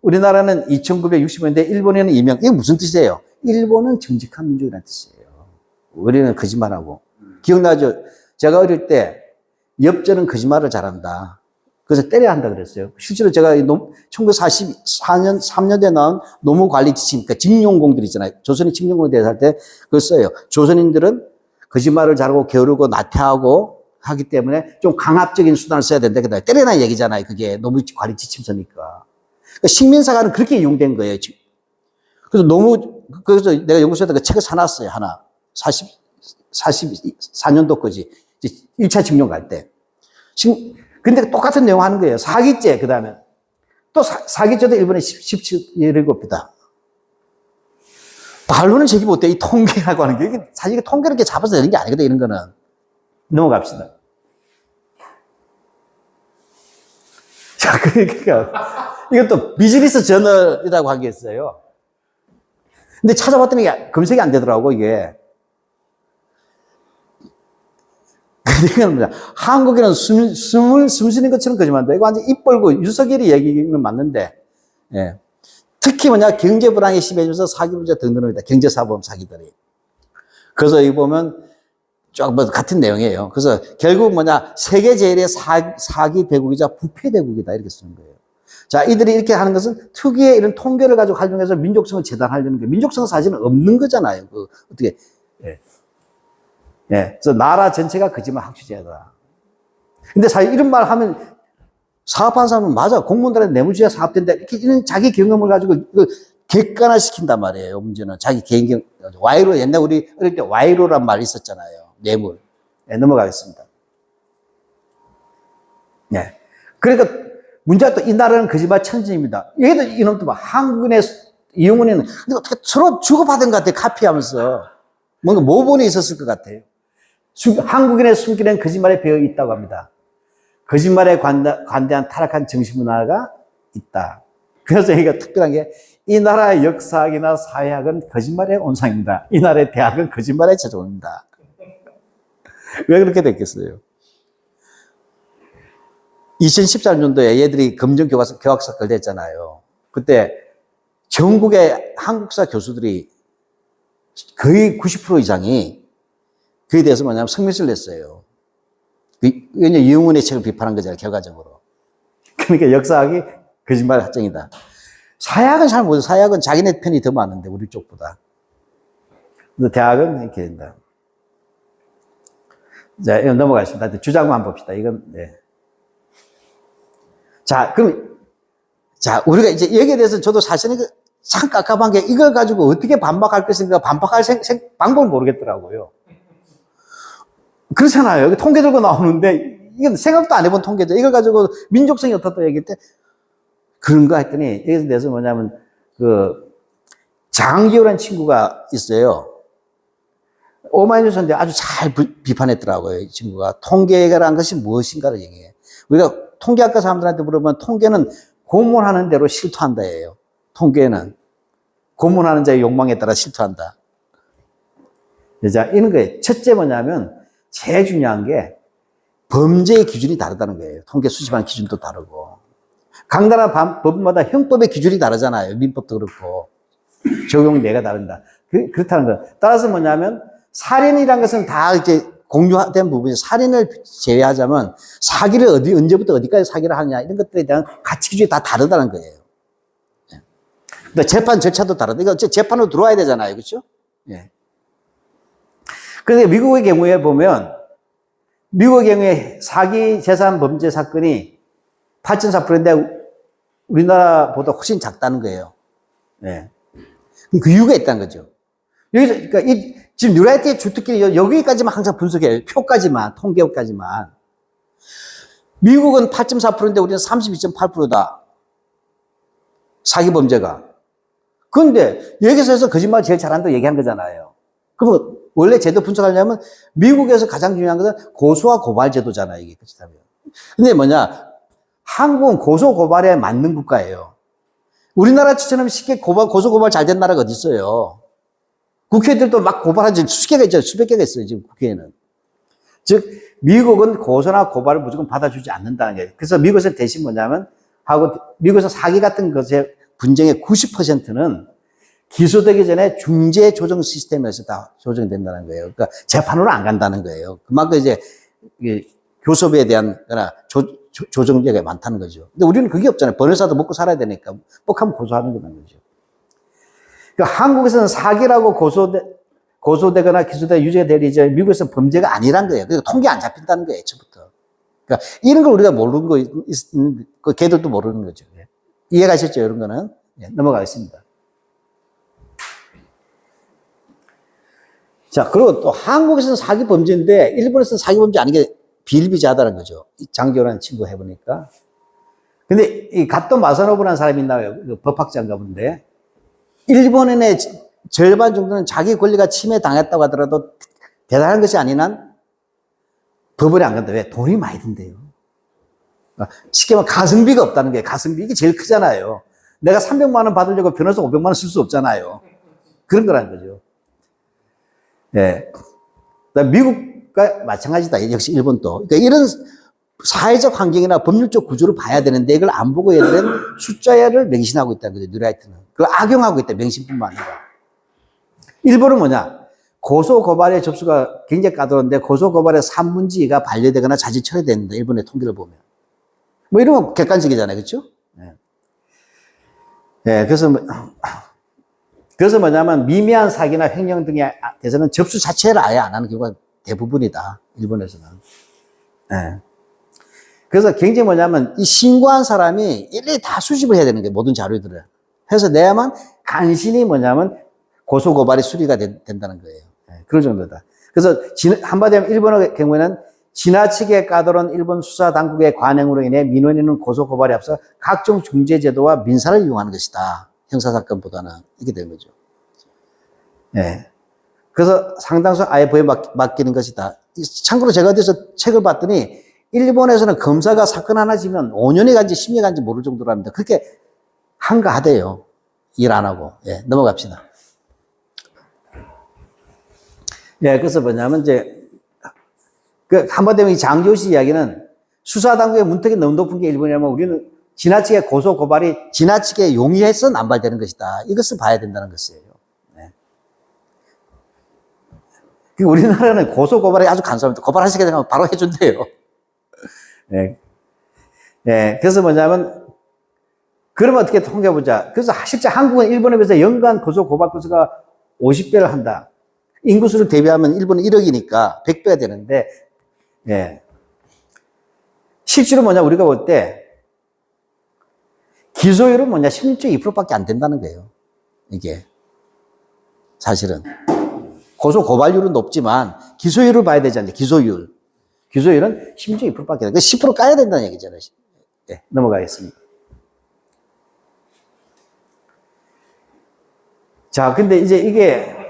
우리나라는 2960년대, 일본에는 2명. 이게 무슨 뜻이에요? 일본은 정직한 민족이라는 뜻이에요. 우리는 거짓말하고. 기억나죠? 제가 어릴 때, 엽전은 거짓말을 잘한다. 그래서 때려야 한다 그랬어요. 실제로 제가 1944년, 3년대에 나온 노무관리 지침, 그러니까 징용공들 있잖아요. 조선인 징용공에 대해서 할 때 그걸 써요. 조선인들은 거짓말을 잘하고 게으르고 나태하고 하기 때문에 좀 강압적인 수단을 써야 된다. 그다음에 때려라 얘기잖아요. 그게 노무관리 지침서니까. 그러니까 식민사관은 그렇게 이용된 거예요. 그래서 내가 연구소에다 그 책을 사놨어요. 하나. 44년도 거지. 1차 징용 갈 때. 근데 똑같은 내용 하는 거예요. 사기죄, 그 다음에. 또 사기죄도 일본에 17이다. 반론은 제기 못해. 이 통계라고 하는 게, 이게 사실 통계를 이렇게 잡아서 되는 게 아니거든, 이런 거는. 넘어갑시다. 자, 그러니까, 이것도 비즈니스 저널이라고 한 게 있어요. 근데 찾아봤더니 검색이 안 되더라고, 이게. 이건 뭐냐. 한국에는 숨을 쉬는 것처럼 거짓말한다. 이거 완전 입 벌고 윤석열이 얘기는 맞는데, 예. 특히 뭐냐, 경제 불황이 심해지면서 사기 문제가 더 늘어납니다. 경제사범 사기들이. 그래서 여기 보면 쫙 뭐 같은 내용이에요. 그래서 결국 뭐냐, 세계 제일의 사기 대국이자 부패 대국이다. 이렇게 쓰는 거예요. 자, 이들이 이렇게 하는 것은 특유의 이런 통계를 가지고 활용해서 민족성을 재단하려는 거예요. 민족성은 사실은 없는 거잖아요. 그, 어떻게, 예. 예. 그래서 나라 전체가 거짓말 학주제다. 근데 사실 이런 말 하면 사업하는 사람은 맞아. 공무원들한테 뇌물주의가 사업된다. 이렇게 이런 자기 경험을 가지고 이걸 객관화시킨단 말이에요. 문제는 자기 개인 경험. 와이로, 옛날 우리 어릴 때 와이로란 말이 있었잖아요. 뇌물. 네, 넘어가겠습니다. 네. 그러니까 문제가 또 이 나라는 거짓말 천지입니다. 얘도 이놈도 봐. 한국인의 이용은에는 근데 어떻게 서로 주고받은 것 같아요. 카피하면서. 뭔가 모본이 있었을 것 같아요. 한국인의 숨기는 거짓말에 배어 있다고 합니다. 거짓말에 관대한 타락한 정신문화가 있다. 그래서 여기가 특별한 게 이 나라의 역사학이나 사회학은 거짓말의 온상입니다. 이 나라의 대학은 거짓말의 제조입니다. 왜 그렇게 됐겠어요? 2014년도에 얘들이 검정 교학사 걸렸잖아요. 그때 전국의 한국사 교수들이 거의 90% 이상이 그에 대해서 뭐냐면 성명서를 냈어요. 왜냐면 이용훈의 책을 비판한 거잖아요, 결과적으로. 그러니까 역사학이 거짓말 학정이다. 사회학은 잘 모르죠. 사회학은 자기네 편이 더 많은데, 우리 쪽보다. 그래서 대학은 이렇게 된다. 자, 이건 넘어가겠습니다. 주장만 봅시다. 이건, 네. 자, 그럼, 자, 우리가 이제 여기에 대해서 저도 사실은 참 깝깝한 게 이걸 가지고 어떻게 반박할 것인가 반박할 방법을 모르겠더라고요. 그렇잖아요. 통계 들고 나오는데, 이건 생각도 안 해본 통계죠. 이걸 가지고 민족성이 어떻다 얘기할 때, 그런가 했더니, 여기서 대해서 뭐냐면, 장기호라는 친구가 있어요. 오마이뉴스인데 아주 잘 비판했더라고요. 이 친구가. 통계라는 것이 무엇인가를 얘기해요. 우리가 통계학과 사람들한테 물어보면 통계는 고문하는 대로 실토한다예요. 통계는. 고문하는 자의 욕망에 따라 실토한다. 자, 이런 거예요. 첫째 뭐냐면, 제일 중요한 게 범죄의 기준이 다르다는 거예요. 통계 수집하는 기준도 다르고. 각 나라 법마다 형법의 기준이 다르잖아요. 민법도 그렇고. 적용 내가 다른다. 그렇다는 거예요. 따라서 뭐냐면, 살인이라는 것은 다 이렇게 공유된 부분이 살인을 제외하자면 사기를 언제부터 어디까지 사기를 하느냐 이런 것들에 대한 가치 기준이 다 다르다는 거예요. 근데 재판 절차도 다르다. 이거 재판으로 들어와야 되잖아요. 그렇죠? 예. 그런데 미국의 경우에 보면 미국의 경우에 사기 재산 범죄 사건이 8.4%인데 우리나라보다 훨씬 작다는 거예요. 예. 그 이유가 있다는 거죠. 여기서, 그러니까 지금 뉴라이트의 주특기는 여기까지만 항상 분석해요. 표까지만, 통계까지만. 미국은 8.4%인데 우리는 32.8%다. 사기 범죄가. 그런데 여기서 해서 거짓말 제일 잘한다고 얘기한 거잖아요. 그러면 원래 제도 분석하려면 미국에서 가장 중요한 것은 고소와 고발 제도잖아요. 이게 그렇다면. 근데 뭐냐. 한국은 고소 고발에 맞는 국가예요. 우리나라처럼 쉽게 고소 고발 잘 된 나라가 어디 있어요. 국회의원들도 막 고발하지 수십 개가 있죠. 수백 개가 있어요. 지금 국회에는. 즉 미국은 고소나 고발을 무조건 받아주지 않는다는 거예요. 그래서 미국에서 대신 뭐냐면 미국에서 사기 같은 것의 분쟁의 90%는 기소되기 전에 중재 조정 시스템에서 다 조정된다는 거예요. 그러니까 재판으로 안 간다는 거예요. 그만큼 이제 교섭에 대한 조정제가 많다는 거죠. 근데 우리는 그게 없잖아요. 변호사도 먹고 살아야 되니까 뻑하면 고소하는 거라는 거죠. 그러니까 한국에서는 사기라고 고소되거나 기소되거나 유죄가 되리지 미국에서는 범죄가 아니란 거예요. 그러니까 통계 안 잡힌다는 거예요. 애초부터. 그러니까 이런 걸 우리가 모르는 거, 걔들도 모르는 거죠. 이해가셨죠? 이런 거는. 넘어가겠습니다. 자, 그리고 또 한국에서는 사기 범죄인데 일본에서는 사기 범죄 아닌 게 비일비재하다는 거죠. 장기호라는 친구 해보니까. 근데 이 갓도 마사노부라는 사람이 있나요? 그 법학자인가 본데. 일본인의 절반 정도는 자기 권리가 침해당했다고 하더라도 대단한 것이 아닌 한 법원에 안 간다. 왜? 돈이 많이 든대요. 쉽게 말하면 가성비가 없다는 거예요. 가성비. 이게 제일 크잖아요. 내가 300만 원 받으려고 변호사 500만 원 쓸 수 없잖아요. 그런 거라는 거죠. 예. 미국과 마찬가지다. 역시 일본도. 그러니까 이런 사회적 환경이나 법률적 구조를 봐야 되는데 이걸 안 보고 얘들은 숫자를 맹신하고 있다는 거죠. 뉴라이트는. 그걸 악용하고 있다. 맹신뿐만 아니라. 일본은 뭐냐? 고소고발의 접수가 굉장히 까다로운데 고소고발의 3분지가 반려되거나 자진 철회된다. 일본의 통계를 보면. 뭐 이런 건 객관적이잖아요. 그렇죠? 네. 네, 그래서 뭐냐면 미미한 사기나 횡령 등에 대해서는 접수 자체를 아예 안 하는 경우가 대부분이다. 일본에서는. 네. 그래서 굉장히 뭐냐면 이 신고한 사람이 일일이 다 수집을 해야 되는 거예요. 모든 자료들을. 해서 내야만 간신히 뭐냐면 고소고발이 수리가 된다는 거예요. 네, 그런 정도다. 그래서 한마디로 하면 일본의 경우에는 지나치게 까다로운 일본 수사 당국의 관행으로 인해 민원인은 고소고발에 앞서 각종 중재제도와 민사를 이용하는 것이다. 형사사건보다는. 이렇게 된 거죠. 예. 그래서 상당수 아예 법에 맡기는 것이다. 참고로 제가 어디서 책을 봤더니 일본에서는 검사가 사건 하나 지면 5년이 간지 10년이 간지 모를 정도로 합니다. 그렇게 한가하대요. 일 안 하고. 예, 넘어갑시다. 예, 그래서 뭐냐면 한마디로 이 장교시 이야기는 수사당국의 문턱이 너무 높은 게 일본이라면 우리는 지나치게 고소고발이 지나치게 용이해서 남발되는 것이다. 이것을 봐야 된다는 것이에요. 네. 우리나라는 고소고발이 아주 간소합니다. 고발하시게 되면 바로 해준대요. 네. 네. 그래서 뭐냐면, 그러면 어떻게 통계해보자. 그래서 실제 한국은 일본에 비해서 연간 고소고발 건수가 50배를 한다. 인구수를 대비하면 일본은 1억이니까 100배가 되는데, 예. 실제로 뭐냐, 우리가 볼 때, 기소율은 뭐냐, 16.2%밖에 안 된다는 거예요. 이게. 사실은. 고소고발률은 높지만, 기소율을 봐야 되지 않나요? 기소율. 기소율은 16.2%밖에 안 돼. 10% 까야 된다는 얘기잖아요. 네, 넘어가겠습니다. 자, 근데 이제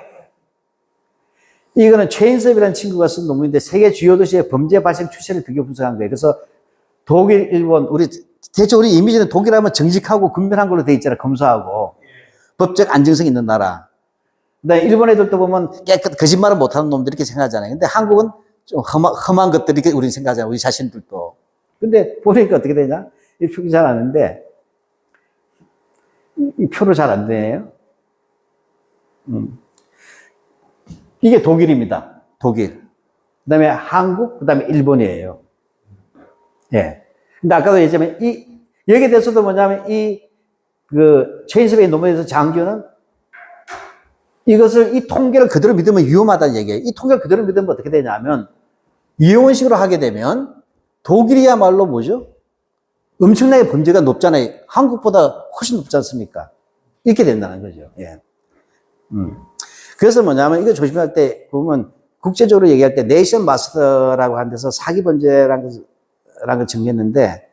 이거는 최인섭이라는 친구가 쓴 논문인데 세계 주요 도시의 범죄 발생 추세를 비교 분석한 거예요. 그래서 독일, 일본, 대체 우리 이미지는 독일하면 정직하고 근면한 걸로 돼 있잖아요. 검소하고. 법적 안정성 있는 나라. 근데 일본 애들도 보면 거짓말을 못하는 놈들 이렇게 생각하잖아요. 근데 한국은 좀 험한 것들 이렇게 우리는 생각하잖아요. 우리 자신들도. 근데 보니까 어떻게 되냐? 이 표기 잘 안 하는데, 이 표로 잘 안 되네요. 이게 독일입니다. 독일. 그 다음에 한국, 그 다음에 일본이에요. 예. 근데 아까도 얘기했지만, 여기에 대해서도 뭐냐면, 최인섭의 논문에서 장교는 이 통계를 그대로 믿으면 위험하다는 얘기예요. 이 통계를 그대로 믿으면 어떻게 되냐면, 이용식으로 하게 되면, 독일이야말로 뭐죠? 엄청나게 범죄가 높잖아요. 한국보다 훨씬 높지 않습니까? 이렇게 된다는 거죠. 예. 그래서 뭐냐면, 이거 조심할 때 보면, 국제적으로 얘기할 때 네이션 마스터라고 하는 데서 사기 범죄라는 걸 정리했는데,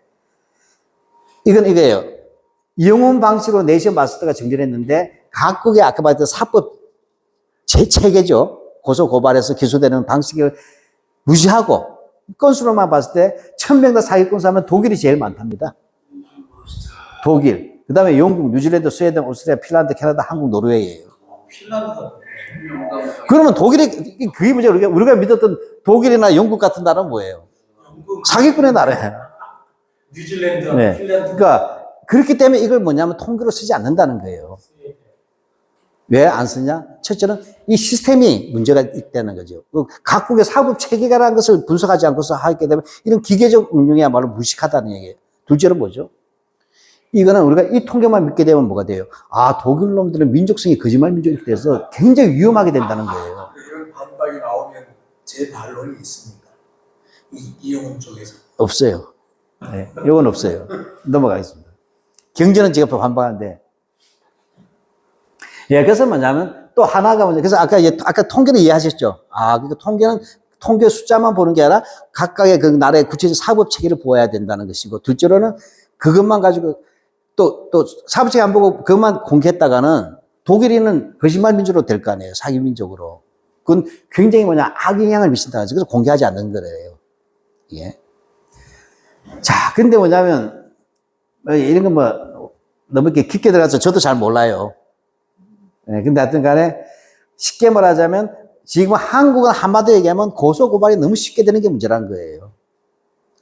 이건 이거예요. 영혼 방식으로 네이션 마스터가 정리했는데, 각국의 아까 말했던 사법 체계죠. 고소고발해서 기소되는 방식을 무시하고, 건수로만 봤을 때, 1000명 다 사기 건수 하면 독일이 제일 많답니다. 독일. 그 다음에 영국, 뉴질랜드, 스웨덴, 오스트리아, 핀란드, 캐나다, 한국, 노르웨이예요. 핀란드가 그러면 그게 문제. 우리가 믿었던 독일이나 영국 같은 나라는 뭐예요? 사기꾼의 나라예요. 뉴질랜드, 네. 핀란드. 그러니까 그렇기 때문에 이걸 뭐냐면 통계로 쓰지 않는다는 거예요. 왜 안 쓰냐? 첫째는 이 시스템이 문제가 있다는 거죠. 각국의 사법 체계라는 것을 분석하지 않고서 하게 되면 이런 기계적 응용이야말로 무식하다는 얘기예요. 둘째는 뭐죠? 이거는 우리가 이 통계만 믿게 되면 뭐가 돼요? 아, 독일 놈들은 민족성이 거짓말 민족이 돼서 굉장히 위험하게 된다는 거예요. 이런 반박이 나오면 제 반론이 있습니까? 이용훈 쪽에서. 없어요. 네, 이건 없어요. 넘어가겠습니다. 경제는 제가 반박하는데. 예, 그래서 뭐냐면 또 하나가 뭐냐. 그래서 아까 통계는 이해하셨죠? 아, 그러니까 통계 숫자만 보는 게 아니라 각각의 그 나라의 구체적 사법 체계를 보아야 된다는 것이고, 둘째로는 그것만 가지고 또 사법체계 안 보고 그것만 공개했다가는 독일인은 거짓말 민족으로 될 거 아니에요. 사기 민족으로. 그건 굉장히 악영향을 미친다. 그래서 공개하지 않는 거래요. 예. 자, 근데 뭐냐면, 이런 건 너무 이렇게 깊게 들어가서 저도 잘 몰라요. 예, 근데 하여튼 간에 쉽게 말하자면 지금 한국은 한마디로 얘기하면 고소고발이 너무 쉽게 되는 게 문제라는 거예요.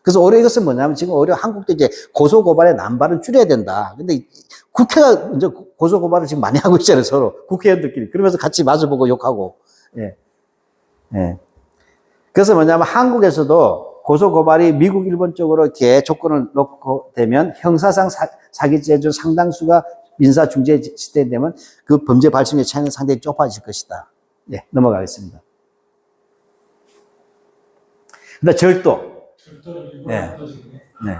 그래서 오히려 이것은 뭐냐면 지금 오히려 한국도 이제 고소고발의 남발을 줄여야 된다. 근데 국회가 이제 고소고발을 지금 많이 하고 있잖아요, 서로. 국회의원들끼리. 그러면서 같이 마주보고 욕하고. 예. 예. 그래서 뭐냐면 한국에서도 고소고발이 미국, 일본 쪽으로 이렇게 조건을 놓고 되면 형사상 사기죄 중 상당수가 민사중재 시대에 되면 그 범죄 발생의 차이는 상당히 좁아질 것이다. 예, 넘어가겠습니다. 그다음 절도. 네. 네.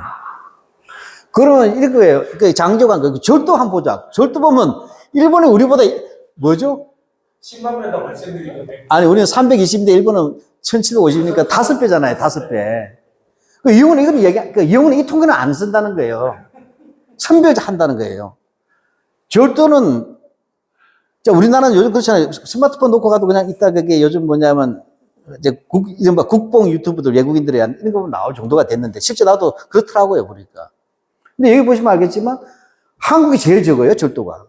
그러면 이거예요. 그 장조관, 절도 한번 보자. 절도 보면, 일본이 우리보다, 뭐죠? 10만 명 더 발생들이거든요. 아니, 우리는 320인데 일본은 1750이니까 5배잖아요, 5배. 그 이용은 이걸 그 이용은 이 통계는 안 쓴다는 거예요. 선별한다는 거예요. 절도는, 우리나라는 요즘 그렇잖아요. 스마트폰 놓고 가도 그냥 있다, 그게 요즘 뭐냐면, 이제 이른바 국뽕 유튜브들 외국인들이 이런 거 나올 정도가 됐는데 실제 나도 그렇더라고요 보니까. 근데 여기 보시면 알겠지만 한국이 제일 적어요 절도가.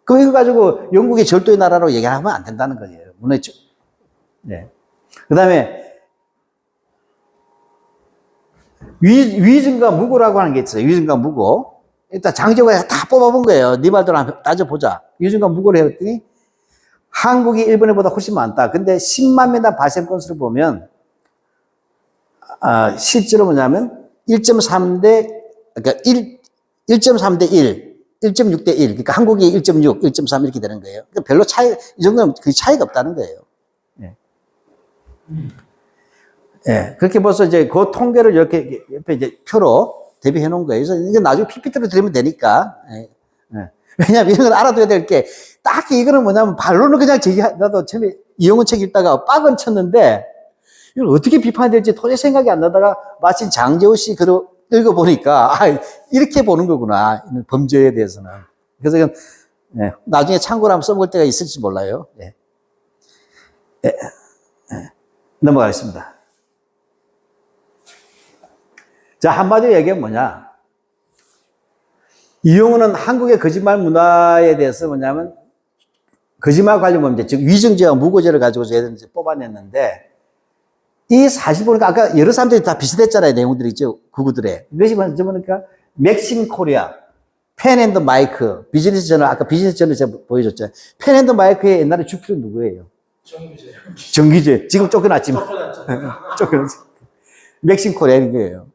그럼 이거 가지고 영국이 절도의 나라로 얘기하면 안 된다는 거예요. 문화죠. 네. 그다음에 위증과 무고라고 하는 게 있어요. 위증과 무고. 일단 장제가 다 뽑아본 거예요. 네 말대로 한번 따져보자. 위증과 무고를 했더니 한국이 일본보다 훨씬 많다. 근데 10만 명당 발생 건수를 보면, 실제로 뭐냐면, 1.3대, 그러니까 1.3대 1, 1.6대 1. 그러니까 한국이 1.6, 1.3 이렇게 되는 거예요. 그러니까 별로 이 정도는 그 차이가 없다는 거예요. 예. 예. 그렇게 벌써 이제 그 통계를 이렇게 옆에 이제 표로 대비해 놓은 거예요. 그래서 이거 나중에 PPT로 드리면 되니까. 예. 예. 왜냐면 이런 걸 알아둬야 될 게, 딱히 이거는 뭐냐면 반론을 그냥 나도 처음에 이용훈 책 읽다가 빡은 쳤는데, 이걸 어떻게 비판해야 될지 도저히 생각이 안 나다가 마침 장제호 씨 글을 읽어보니까, 이렇게 보는 거구나. 범죄에 대해서는. 그래서 이건, 예, 나중에 참고로 한번 써볼 때가 있을지 몰라요. 예. 예. 예. 넘어가겠습니다. 자, 한마디로 얘기하면 뭐냐. 이용우는 한국의 거짓말 문화에 대해서 뭐냐면, 거짓말 관련 범죄, 즉, 위증죄와 무고죄를 가지고서 얘들 뽑아냈는데, 이 사실 보니까 아까 여러 사람들이 다 비슷했잖아요. 내용들이 있죠. 구구들에. 이것이 먼저 보니까, 맥심 코리아, 펜 앤더 마이크, 비즈니스 저널, 아까 비즈니스 저널 제가 보여줬죠. 펜 앤더 마이크의 옛날에 주필은 누구예요? 정규제. 정기제. 지금 쫓겨났지만. 쫓겨났지. 맥심 코리아 이런 거예요.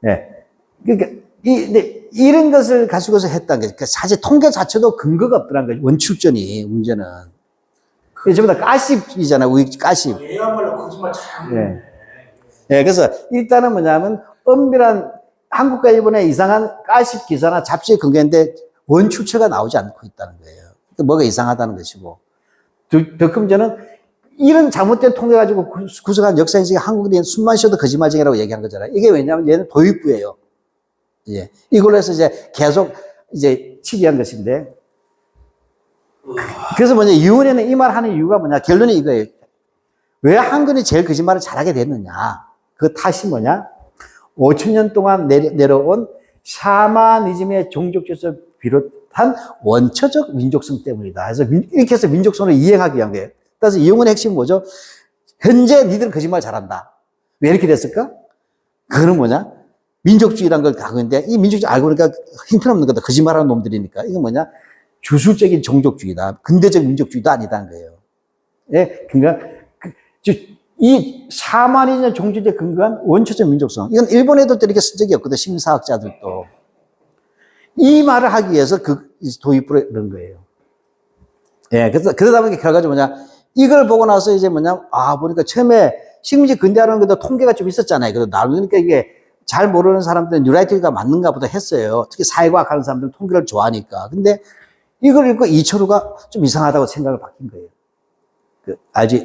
예. 네. 그러니까, 이런 것을 가지고서 했다는 거죠. 그러니까 사실 통계 자체도 근거가 없더라는 거죠. 원출전이, 문제는. 전부 다 가십이잖아요. 가십. 얘야말로 거짓말 참. 예. 예, 그래서 일단은 뭐냐면, 엄밀한 한국과 일본의 이상한 가십 기사나 잡지의 근거인데 원출처가 나오지 않고 있다는 거예요. 그러니까 뭐가 이상하다는 것이고. 더 큰 문제는 이런 잘못된 통계 가지고 구성한 역사인식이 한국인이 숨만 쉬어도 거짓말쟁이라고 얘기하는 거잖아요. 이게 왜냐면 얘는 도입부예요. 예. 이걸로 해서 이제 계속 이제 치기한 것인데. 그래서 뭐냐, 이혼에는 이 말 하는 이유가 뭐냐, 결론이 이거예요. 왜 한국인이 제일 거짓말을 잘하게 됐느냐. 그 탓이 뭐냐? 5,000년 동안 내려온 샤머니즘의 종족주에서 비롯한 원초적 민족성 때문이다. 그래서 이렇게 해서 민족성을 이행하기 위한 거예요. 그래서 이용의 핵심은 뭐죠? 현재 니들은 거짓말 잘한다. 왜 이렇게 됐을까? 그거는 뭐냐? 민족주의라는 걸 가고 있는데, 이 민족주의 알고 보니까 형편없는 거다. 거짓말하는 놈들이니까. 이건 뭐냐? 주술적인 종족주의다. 근대적 민족주의도 아니다는 거예요. 예, 그러니까, 이 샤머니즘 종주제에 근거한 원초적 민족성. 이건 일본 애들도 이렇게 쓴 적이 없거든. 심사학자들도. 이 말을 하기 위해서 도입부를 넣은 거예요. 예, 그래서, 그러다 보니까 결과적으로 뭐냐? 이걸 보고 나서 이제 뭐냐? 보니까 처음에 식민지 근대화라는 것도 통계가 좀 있었잖아요. 그래서 그러니까 이게 잘 모르는 사람들은 뉴라이트가 맞는가 보다 했어요. 특히 사회과학 하는 사람들은 통계를 좋아하니까. 근데 이걸 읽고 이철우가 좀 이상하다고 생각을 바뀐 거예요.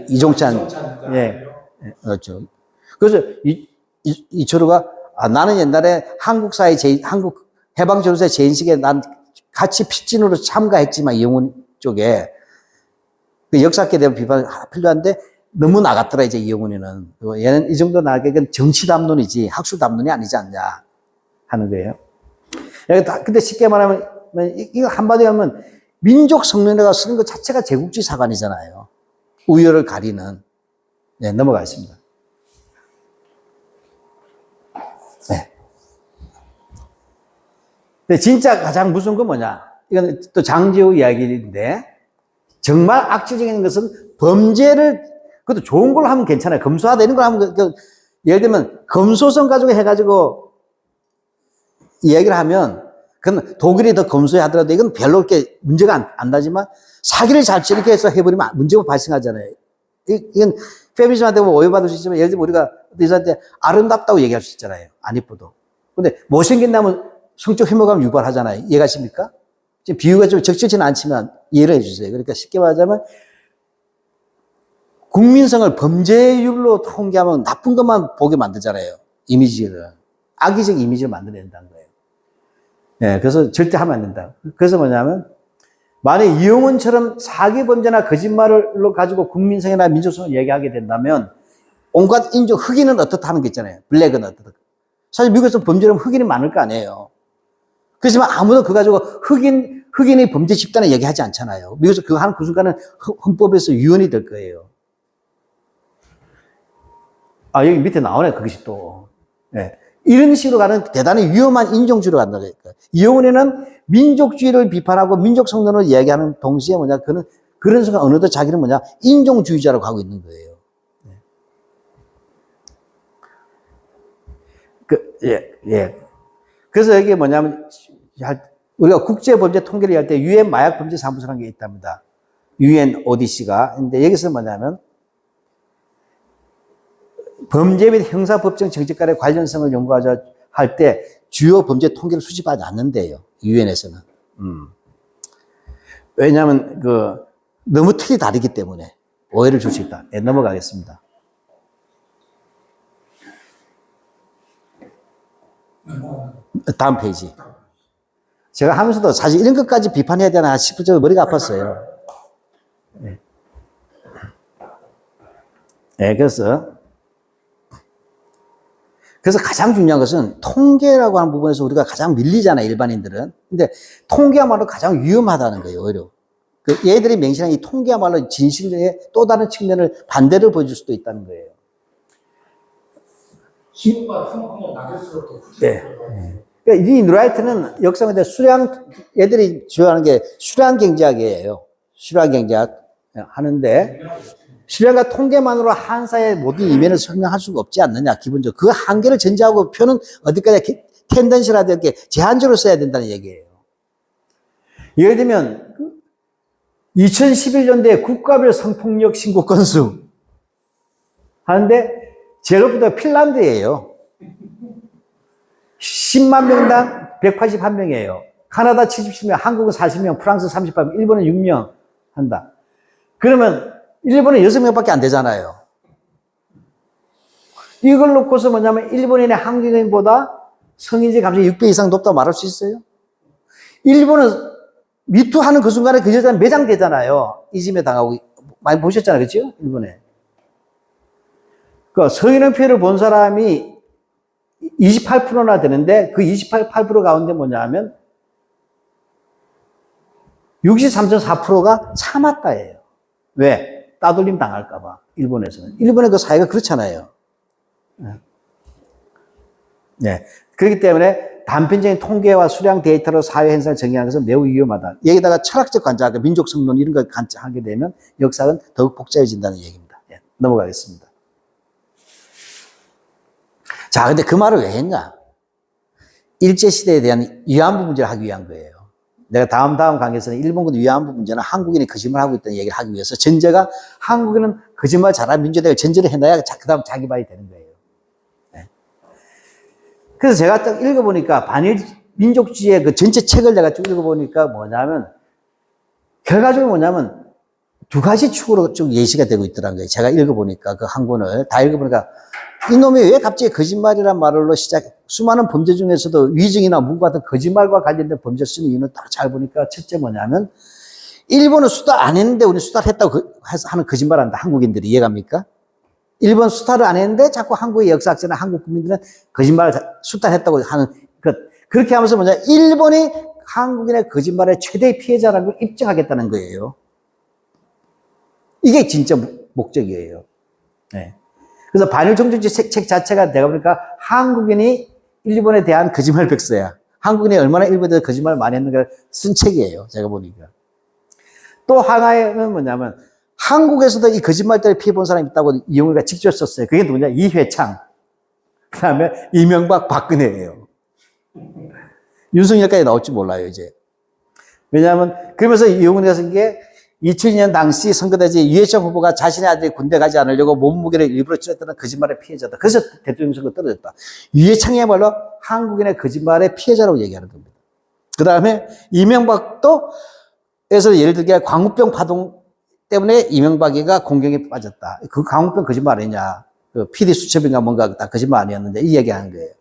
이종찬. 예. 그렇죠. 그래서 이철우가, 나는 옛날에 한국 해방전후세 재인식에 난 같이 필진으로 참가했지만 이영훈 쪽에 그 역사학계 대한 비판 필요한데 너무 나갔더라 이제 이영훈이는. 얘는 이 정도 나가기엔 정치 담론이지 학술 담론이 아니지 않냐 하는 거예요. 근데 쉽게 말하면 이거 한마디 하면 민족 성년회가 쓰는 것 자체가 제국주의 사관이잖아요. 우열을 가리는. 네, 넘어가겠습니다. 네. 근데 진짜 가장 무서운 건 뭐냐? 이건 또 장제우 이야기인데, 정말 악질적인 것은 범죄를, 그것도 좋은 걸 하면 괜찮아요. 검소화되는 걸 하면, 예를 들면, 검소성 가지고 해가지고 이야기를 하면, 그건 독일이 더 검소해 하더라도 이건 별로 그렇게 문제가 안 나지만, 사기를 잘 치르게 해서 해버리면 문제가 발생하잖아요. 이건 페미니즘한테 오해받을 수 있지만, 예를 들면 우리가 여자한테 아름답다고 얘기할 수 있잖아요. 안 이뻐도. 근데 못생긴다면 성적 혐오감 유발하잖아요. 이해가십니까? 지금 비유가 좀 적절치는 않지만 이해를 해주세요. 그러니까 쉽게 말하자면 국민성을 범죄율로 통계하면 나쁜 것만 보게 만들잖아요. 이미지를. 악의적 이미지를 만들어낸다는 거예요. 예, 그래서 절대 하면 안 된다. 그래서 뭐냐면 만약 이용훈처럼 사기범죄나 거짓말로 가지고 국민성이나 민족성을 얘기하게 된다면 온갖 인종, 흑인은 어떻다는 게 있잖아요. 블랙은 어떻다. 사실 미국에서 범죄는 흑인이 많을 거 아니에요. 그렇지만 아무도 그거 가지고 흑인이 범죄 집단을 얘기하지 않잖아요. 미국에서 그거 하는 그 순간은 헌법에서 유언이 될 거예요. 여기 밑에 나오네, 그것이 또. 네. 이런 식으로 가는 대단히 위험한 인종주의로 간다고 했어요. 이용훈에는 민족주의를 비판하고 민족 성론을 이야기하는 동시에 뭐냐, 그런 순간 어느덧 자기는 뭐냐, 인종주의자라고 하고 있는 거예요. 예. 그래서 이게 뭐냐면, 우리가 국제범죄 통계를 할 때 유엔 마약범죄 사무소라는 게 있답니다. 유엔 ODC가. 근데 여기서 뭐냐면, 범죄 및 형사법정 정책간의 관련성을 연구하자 할 때 주요 범죄 통계를 수집하지 않는데요. 유엔에서는. 왜냐하면 너무 틀이 다르기 때문에 오해를 줄 수 있다. 네, 넘어가겠습니다. 다음 페이지. 제가 하면서도 사실 이런 것까지 비판해야 되나 싶을 정도로 머리가 아팠어요. 네, 그래서 가장 중요한 것은 통계라고 하는 부분에서 우리가 가장 밀리잖아요, 일반인들은. 근데 통계야말로 가장 위험하다는 거예요, 오히려. 얘들이 맹신한 이 통계야말로 진실의 또 다른 측면을 반대를 보여줄 수도 있다는 거예요. 기호가 한번 나갈수록 더 네. 그러니까 이 누라이트는 역사인데 얘들이 주요하는 게 수량 경제학이에요. 수량 경제학 하는데, 수량과 통계만으로 한 사회의 모든 이면을 설명할 수가 없지 않느냐, 기본적으로. 그 한계를 전제하고 표는 어디까지 텐던시라도 이렇게 제한적으로 써야 된다는 얘기예요. 예를 들면, 2011년도에 국가별 성폭력 신고 건수 하는데, 제로부터 핀란드예요. 10만 명당 181명이에요. 카나다 77명, 한국은 40명, 프랑스 38명, 일본은 6명 한다. 그러면 일본은 6명밖에 안 되잖아요. 이걸 놓고서 뭐냐면 일본인의 한국인보다 성인지 감정이 6배 이상 높다고 말할 수 있어요? 일본은 미투 하는 그 순간에 그 여자는 매장되잖아요. 이심에 당하고. 많이 보셨잖아요. 그렇죠? 일본에. 성인의 본 사람이 28%나 되는데 그 28% 가운데 뭐냐 하면 63.4%가 참았다예요. 왜? 따돌림 당할까봐. 일본에서는. 일본의 그 사회가 그렇잖아요. 네. 그렇기 때문에 단편적인 통계와 수량 데이터로 사회 현상을 정의하는 것은 매우 위험하다. 여기다가 철학적 관점, 민족 성론 이런 걸 관찰하게 되면 역사는 더욱 복잡해진다는 얘기입니다. 네. 넘어가겠습니다. 자, 근데 그 말을 왜 했냐? 일제시대에 대한 위안부 문제를 하기 위한 거예요. 내가 다음 강의에서는 일본군 위안부 문제는 한국인이 거짓말 하고 있다는 얘기를 하기 위해서 전제가 한국인은 거짓말 잘하는 민주대를 전제를 해놔야 그 다음 자기 말이 되는 거예요. 네. 그래서 제가 딱 읽어보니까 반일 민족주의의 그 전체 책을 내가 쭉 읽어보니까 뭐냐면 결과적으로 뭐냐면 두 가지 축으로 좀 예시가 되고 있더라는 거예요. 제가 읽어보니까 그 한 권을 다 읽어보니까 이놈이 왜 갑자기 거짓말이란 말로 수많은 범죄 중에서도 위증이나 무고 같은 거짓말과 관련된 범죄를 쓰는 이유는 딱 잘 보니까 첫째 뭐냐면 일본은 수달 안 했는데 우리 수달했다고 하는 거짓말 한다. 한국인들이 이해갑니까? 일본 수달을 안 했는데 자꾸 한국의 역사학자나 한국 국민들은 거짓말을 수달했다고 하는 그렇게 하면서 뭐냐 일본이 한국인의 거짓말의 최대 피해자라는 걸 입증하겠다는 거예요. 이게 진짜 목적이에요. 네. 그래서 반일 종족주의 책 자체가 내가 보니까 한국인이 일본에 대한 거짓말 백서야. 한국인이 얼마나 일본에 대해서 거짓말을 많이 했는가를 쓴 책이에요. 제가 보니까. 또 하나는 뭐냐면 한국에서도 이 거짓말 때문에 피해본 사람이 있다고 이용우가 직접 썼어요. 그게 누구냐? 이회창. 그 다음에 이명박 박근혜예요. 윤석열까지 나올지 몰라요, 이제. 왜냐하면, 그러면서 이용우가 쓴 게 2002년 당시 선거대지 이회창 후보가 자신의 아들이 군대 가지 않으려고 몸무게를 일부러 찔렀다는 거짓말의 피해자다. 그래서 대통령 선거 떨어졌다. 이회창이야말로 한국인의 거짓말의 피해자라고 얘기하는 겁니다. 그 다음에 이명박도, 그래서 예를 들게 광우병 파동 때문에 이명박이가 공경에 빠졌다. 그 광우병 거짓말 아니냐. 그 PD 수첩인가 뭔가 다 거짓말 아니었는데 이 얘기 하는 거예요.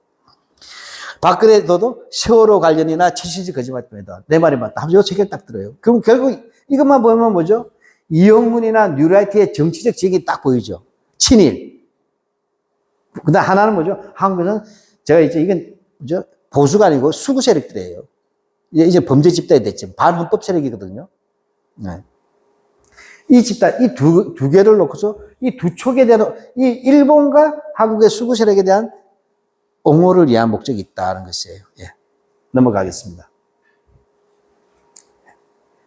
박근혜도 세월호 관련이나 최신지 거짓말 때문이다. 내 말이 맞다. 하면서 이 책을 딱 들어요. 그럼 결국 이것만 보면 뭐죠? 이영문이나 뉴라이트의 정치적 지형이 딱 보이죠. 친일. 그 다음 하나는 뭐죠? 한국에서는 제가 이제 이건 뭐죠? 보수가 아니고 수구 세력들이에요. 이제 범죄 집단이 됐죠. 반헌법 세력이거든요. 네. 이 집단, 이 두 개를 놓고서 이 두 촉에 대한, 이 일본과 한국의 수구 세력에 대한 옹호를 위한 목적이 있다는 것이에요. 예. 넘어가겠습니다.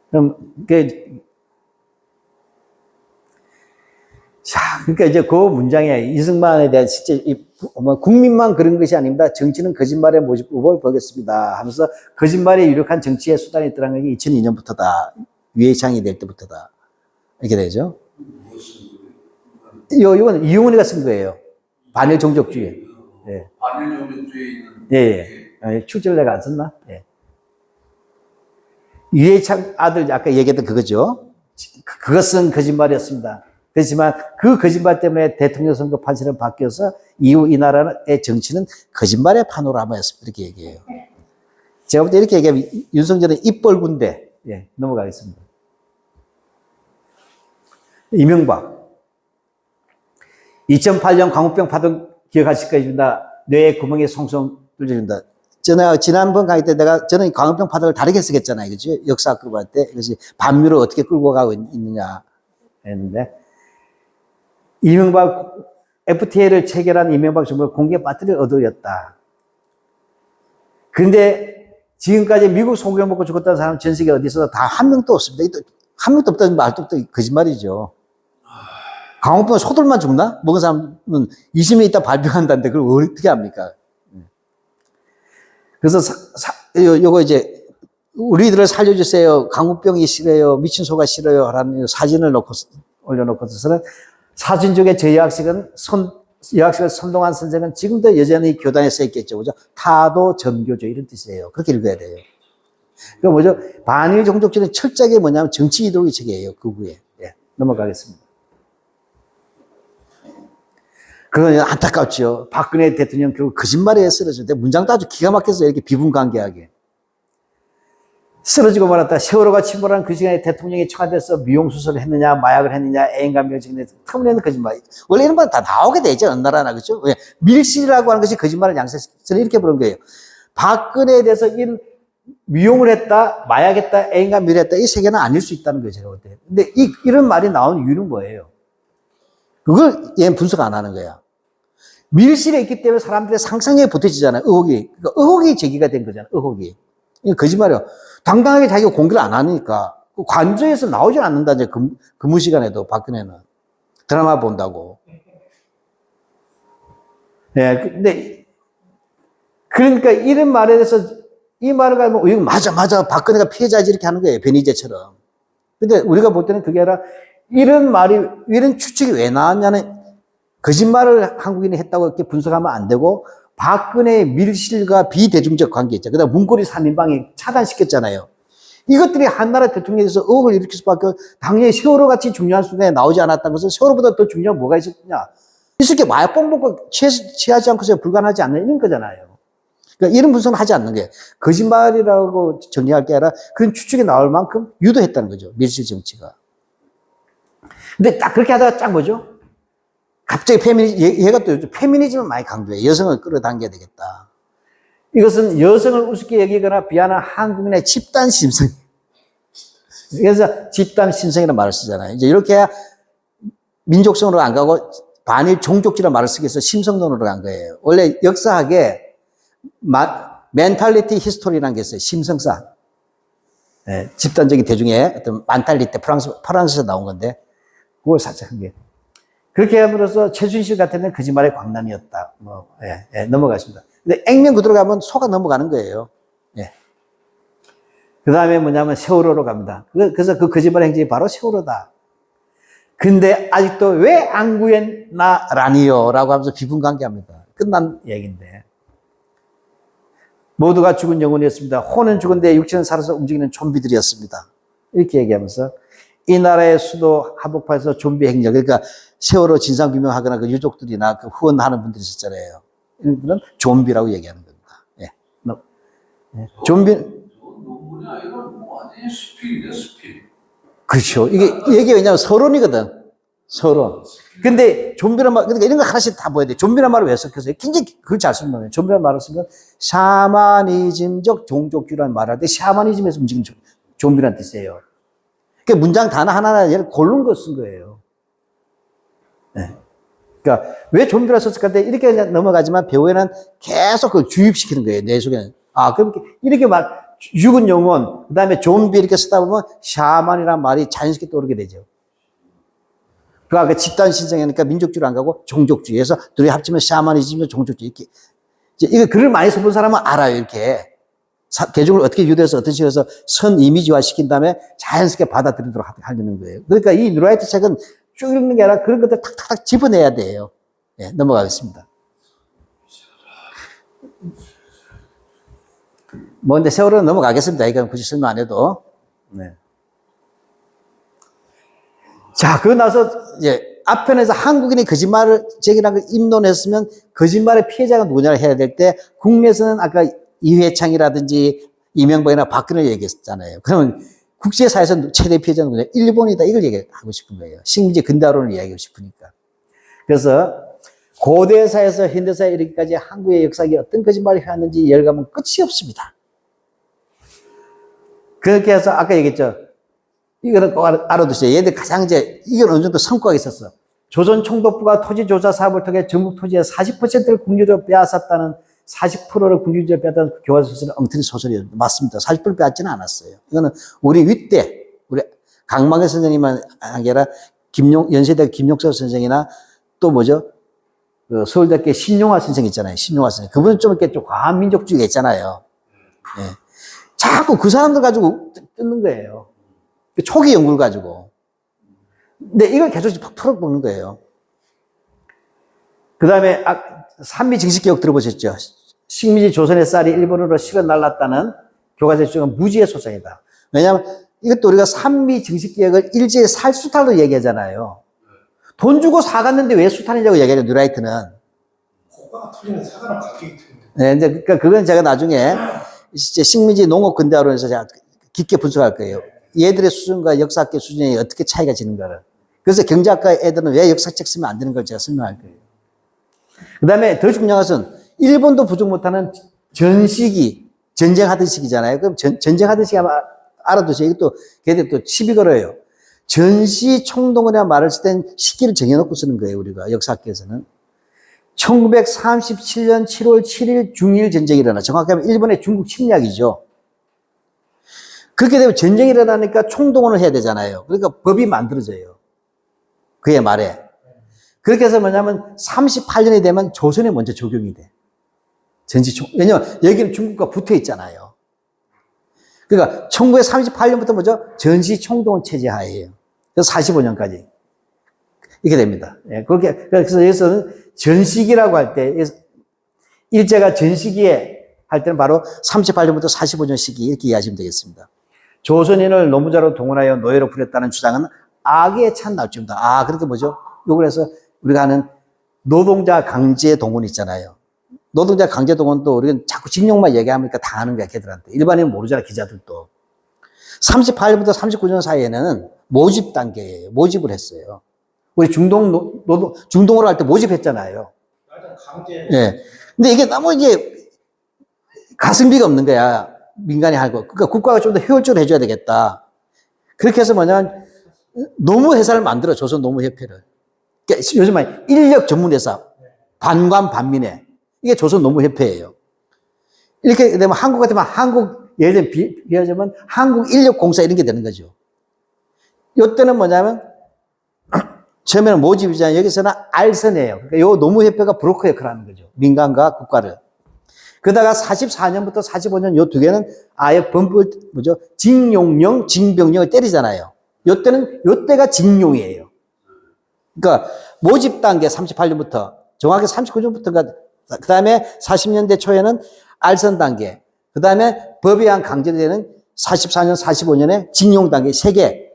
그럼, 그러니까 이제 그 문장에 이승만에 대한 실제, 국민만 그런 것이 아닙니다. 정치는 거짓말의 모집법을 보겠습니다. 하면서 거짓말이 유력한 정치의 수단이 있더라는 게 2002년부터다. 유해창이 될 때부터다. 이렇게 되죠. 이건 이용훈이가 쓴 거예요. 반일 종족주의. 예. 반일 종족주의는 예. 출제를 내가 안 썼나? 예. 유해창 아들 아까 얘기했던 그거죠. 그것은 거짓말이었습니다. 그렇지만 그 거짓말 때문에 대통령 선거 판세는 바뀌어서 이후 이 나라의 정치는 거짓말의 파노라마였습니다. 이렇게 얘기해요. 제가 볼 때 이렇게 얘기하면 윤석열은 입벌군대. 예, 넘어가겠습니다. 이명박. 2008년 광우병 파동 기억하실 것입니다. 뇌에 구멍이 송송 뚫려준다. 지난번 강의 때 저는 광우병 파동을 다르게 쓰겠잖아요. 그죠? 역사학으로 할 때. 그것이 반미로 어떻게 끌고 가고 있느냐 했는데, 이명박, FTA를 체결한 이명박 정부가 공개 배터리를 얻어였다. 그런데 지금까지 미국 소고기 먹고 죽었다는 사람 전 세계 어디서도 다 한 명도 없습니다. 한 명도 없다는 말도 없다. 거짓말이죠. 광우병 소들만 죽나? 먹은 사람은 20년 있다 발병한다는데 그걸 어떻게 합니까? 그래서 요거 이제 우리들을 살려주세요. 광우병이 싫어요. 미친 소가 싫어요. 라는 사진을 올려놓고서는 사진 중에 저 여학생을 선동한 선생은 지금도 여전히 교단에 써 있겠죠. 그죠? 타도 전교조 이런 뜻이에요. 그렇게 읽어야 돼요. 그 뭐죠? 반일 종족주의는 철저하게 뭐냐면 정치 이데올로기 책이에요. 그 후에. 예, 넘어가겠습니다. 그건 안타깝죠. 박근혜 대통령 결국 거짓말에 쓰러졌는데 문장도 아주 기가 막혀서 이렇게 비분관계하게. 쓰러지고 말았다. 세월호가 침몰한 그 시간에 대통령이 청와대에서 미용수술을 했느냐, 마약을 했느냐, 애인간 명칭을 터무니없는 거짓말. 원래 이런 건 다 나오게 되죠. 어느 나라나, 그죠? 왜? 밀실이라고 하는 것이 거짓말을 양식해서 이렇게 부른 거예요. 박근혜에 대해서 미용을 했다, 마약했다, 애인간 미래했다, 이 세 개는 아닐 수 있다는 거예요, 제가 볼 때. 근데 이런 말이 나오는 이유는 뭐예요? 그걸 얘는 분석 안 하는 거야. 밀실에 있기 때문에 사람들의 상상력이 보태지잖아요. 의혹이. 그러니까 의혹이 제기가 된 거잖아요. 의혹이. 이거 거짓말이야. 당당하게 자기가 공개를 안 하니까. 관저에서 나오질 않는다. 이제 근무 시간에도 박근혜는. 드라마 본다고. 예, 근데, 그러니까 이런 말에 대해서 이 말을 가지고, 이거 맞아. 박근혜가 피해자지 이렇게 하는 거예요. 변희재처럼. 근데 우리가 볼 때는 그게 아니라 이런 추측이 왜 나왔냐는 거짓말을 한국인이 했다고 이렇게 분석하면 안 되고 박근혜의 밀실과 비대중적 관계 있죠. 그다음 문고리 3인방이 차단시켰잖아요. 이것들이 한나라 대통령에서 의혹을 일으킬 수밖에 당연히 세월호 같이 중요한 순간에 나오지 않았다는 것은 세월호보다 더 중요한 뭐가 있었냐. 이렇게 마약뽕 먹고 취하지 않고서 불가능하지 않는 이런 거잖아요. 그러니까 이런 분석은 하지 않는 게 거짓말이라고 정리할 게 아니라 그런 추측이 나올 만큼 유도했다는 거죠. 밀실 정치가. 근데 딱 그렇게 하다가 딱 뭐죠? 갑자기 얘가 또 페미니즘을 많이 강조해. 여성을 끌어당겨야 되겠다. 이것은 여성을 우습게 여기거나 비하하는 한국인의 집단 심성. 그래서 집단 심성이라는 말을 쓰잖아요. 이제 이렇게 해야 민족성으로 안 가고 반일 종족지라는 말을 쓰기 위해서 심성론으로 간 거예요. 원래 역사학에 멘탈리티 히스토리라는 게 있어요. 심성사. 네, 집단적인 대중의 어떤 멘탈리티, 프랑스에서 나온 건데, 그걸 살짝 한 게. 그렇게 함으로써 최순실 같은 데는 거짓말의 광란이었다. 넘어가십니다. 근데 액면 그대로 가면 속아 넘어가는 거예요. 예. 그 다음에 뭐냐면 세월호로 갑니다. 그래서 그 거짓말 행적이 바로 세월호다. 근데 아직도 왜 안 구했나라니요? 라고 하면서 비분관계합니다. 끝난 얘기인데. 모두가 죽은 영혼이었습니다. 혼은 죽은데 육체는 살아서 움직이는 좀비들이었습니다. 이렇게 얘기하면서 이 나라의 수도 한복판에서 좀비 행적, 그러니까 세월호 진상규명하거나 그 유족들이나 그 후원하는 분들이 있었잖아요. 이런 분은 좀비라고 얘기하는 겁니다. 예. 좀비. 논문이 아니라 뭐 완전히 수필이네, 수필. 그렇죠. 이게 왜냐면 서론이거든. 서론. 근데 좀비란 말, 그러니까 이런 거 하나씩 다 보여야 돼. 좀비란 말을 왜 섞였어요? 굉장히 그걸 잘 쓰는 거예요. 좀비란 말을 쓰면 샤머니즘적 종족주의라는 말을 할 때 샤머니즘에서 움직이는 좀비란 뜻이에요. 그 문장 단어 하나하나 얘를 고른 거 쓴 거예요. 네. 그러니까 왜 좀비라 썼을까 때 이렇게 그냥 넘어가지만 배우에는 계속 그걸 주입시키는 거예요. 내 속에는. 그럼 이렇게 죽은 영혼, 그 다음에 좀비 이렇게 쓰다 보면 샤만이라는 말이 자연스럽게 떠오르게 되죠. 그러니까 집단 신성이니까 민족주의로 안 가고 종족주의에서 둘이 합치면 샤머니즘과 종족주의 이렇게. 이거 글을 많이 써본 사람은 알아요. 이렇게. 대중을 어떻게 유도해서 어떤 식으로 해서 선 이미지화 시킨 다음에 자연스럽게 받아들이도록 하려는 거예요. 그러니까 이 뉴라이트 책은 쭉 읽는 게 아니라 그런 것들 탁탁탁 집어내야 돼요. 네, 넘어가겠습니다. 근데 세월호는 넘어가겠습니다. 이건 굳이 설명 안 해도. 네. 자, 그러고 나서 이제 앞편에서 한국인이 거짓말을 제기라는 걸 입론했으면 거짓말의 피해자가 누구냐를 해야 될 때 국내에서는 아까 이회창이라든지 이명박이나 박근혜를 얘기했잖아요. 그러면 국제사회에서 최대 피해자는 누구냐? 일본이다. 이걸 얘기하고 싶은 거예요. 식민지 근대화론을 이야기하고 싶으니까. 그래서 고대사에서 현대사에 이르기까지 한국의 역사에 어떤 거짓말이 해왔는지 열가면 끝이 없습니다. 그렇게 해서 아까 얘기했죠. 이거는 꼭 알아두세요. 얘들 가장 이건 어느 정도 성과가 있었어. 조선 총독부가 토지조사 사업을 통해 전국 토지의 40%를 국유적으로 빼앗았다는 40%를 국유적으로 빼앗았다는 교과서에서는 엉터리 소설이에요. 맞습니다. 40% 빼앗지는 않았어요. 이거는 우리 윗대, 우리 강만일 선생님만 아니라 연세대 김용석 선생이나 또 뭐죠? 그 서울대학교 신용화 선생 있잖아요. 신용화 선생. 그분은 좀 이렇게 좀 과한 민족주의가 있잖아요. 예. 자꾸 그 사람들 가지고 뜯는 거예요. 초기 연구를 가지고. 근데 이걸 계속 풀어보는 거예요. 그 다음에, 산미 증식개혁 들어보셨죠? 식민지 조선의 쌀이 일본으로 실어 날랐다는 교과서에 주장한 무지의 소장이다. 왜냐하면 이것도 우리가 산미 증식개혁을 일제히 살수탈로 얘기하잖아요. 돈 주고 사갔는데 왜 수탈이냐고 얘기해요, 뉴라이트는. 고가가 틀리면 사과는 가격이 틀린다. 네, 이제 그러니까 그건 제가 나중에 이제 식민지 농업 근대화론에서 제가 깊게 분석할 거예요. 얘들의 수준과 역사학계 수준이 어떻게 차이가 지는가를. 그래서 경제학과 애들은 왜 역사책 쓰면 안 되는 걸 제가 설명할 거예요. 그 다음에 더 중요한 것은 일본도 부족 못하는 전시기, 전쟁하던 시기잖아요. 그럼 전쟁하던 시기 아마 알아두세요. 이것도 걔들 또 시비 걸어요. 전시 총동원이라는 말을 쓸 땐 시기를 정해놓고 쓰는 거예요. 우리가 역사학계에서는. 1937년 7월 7일 중일 전쟁이 일어나. 정확히 하면 일본의 중국 침략이죠. 그렇게 되면 전쟁이 일어나니까 총동원을 해야 되잖아요. 그러니까 법이 만들어져요. 그의 말에. 그렇게 해서 뭐냐면 38년이 되면 조선에 먼저 적용이 돼. 왜냐면 여기는 중국과 붙어 있잖아요. 그러니까 1938년부터 뭐죠? 전시 총동원 체제 하에요. 그래서 45년까지. 이렇게 됩니다. 예, 그래서 여기서는 전시기라고 할 때, 일제가 전시기에 할 때는 바로 38년부터 45년 시기 이렇게 이해하시면 되겠습니다. 조선인을 노무자로 동원하여 노예로 부렸다는 주장은 악에 찬 날쯤이다. 아, 그렇게 뭐죠? 요걸 해서 우리가 하는 노동자 강제 동원 있잖아요. 노동자 강제 동원도 우리는 자꾸 징용만 얘기하니까 당하는 거야, 걔들한테. 일반인은 모르잖아, 기자들도. 38년부터 39년 사이에는 모집 단계예요. 모집을 했어요. 우리 중동으로 할 때 모집했잖아요. 강제. 예. 근데 이게 너무 이게 가성비가 없는 거야. 민간이 하고. 그러니까 국가가 좀 더 효율적으로 해줘야 되겠다. 그렇게 해서 뭐냐면 노무회사를 만들어, 조선 노무협회를. 그러니까 요즘 말 인력 전문회사. 반관 반민회. 이게 조선 노무협회예요. 이렇게 되면 한국 같으면 한국, 예를 들면 비하자면 한국인력공사 이런 게 되는 거죠. 이때는 뭐냐면 처음에는 모집이잖아요. 여기서는 알선이에요. 그러니까 요 노무협회가 브로커 역할을 하는 거죠. 민간과 국가를. 그러다가 44년부터 45년 요 두 개는 아예 징용령, 징병령을 때리잖아요. 요때가 징용이에요. 그러니까 모집 단계 38년부터, 정확히 39년부터가, 그 다음에 40년대 초에는 알선 단계, 그 다음에 법에 의한 강제되는 44년, 45년에 징용 단계 세 개,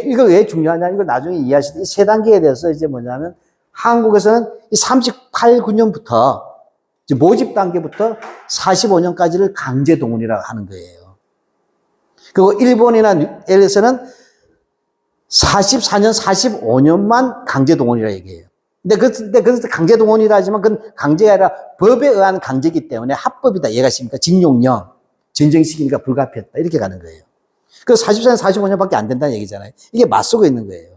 이거 왜 중요하냐? 이거 나중에 이해하실 때 이 세 단계에 대해서 이제 뭐냐면 한국에서는 이 38, 9년부터 모집 단계부터 45년까지를 강제 동원이라고 하는 거예요. 그리고 일본이나 LS는 44년, 45년만 강제 동원이라 얘기해요. 근데 그래서 강제 동원이라 하지만 그건 강제가 아니라 법에 의한 강제이기 때문에 합법이다. 이해가십니까? 징용령, 전쟁시키니까 불가피했다. 이렇게 가는 거예요. 그래서 44년, 45년밖에 안 된다는 얘기잖아요. 이게 맞서고 있는 거예요.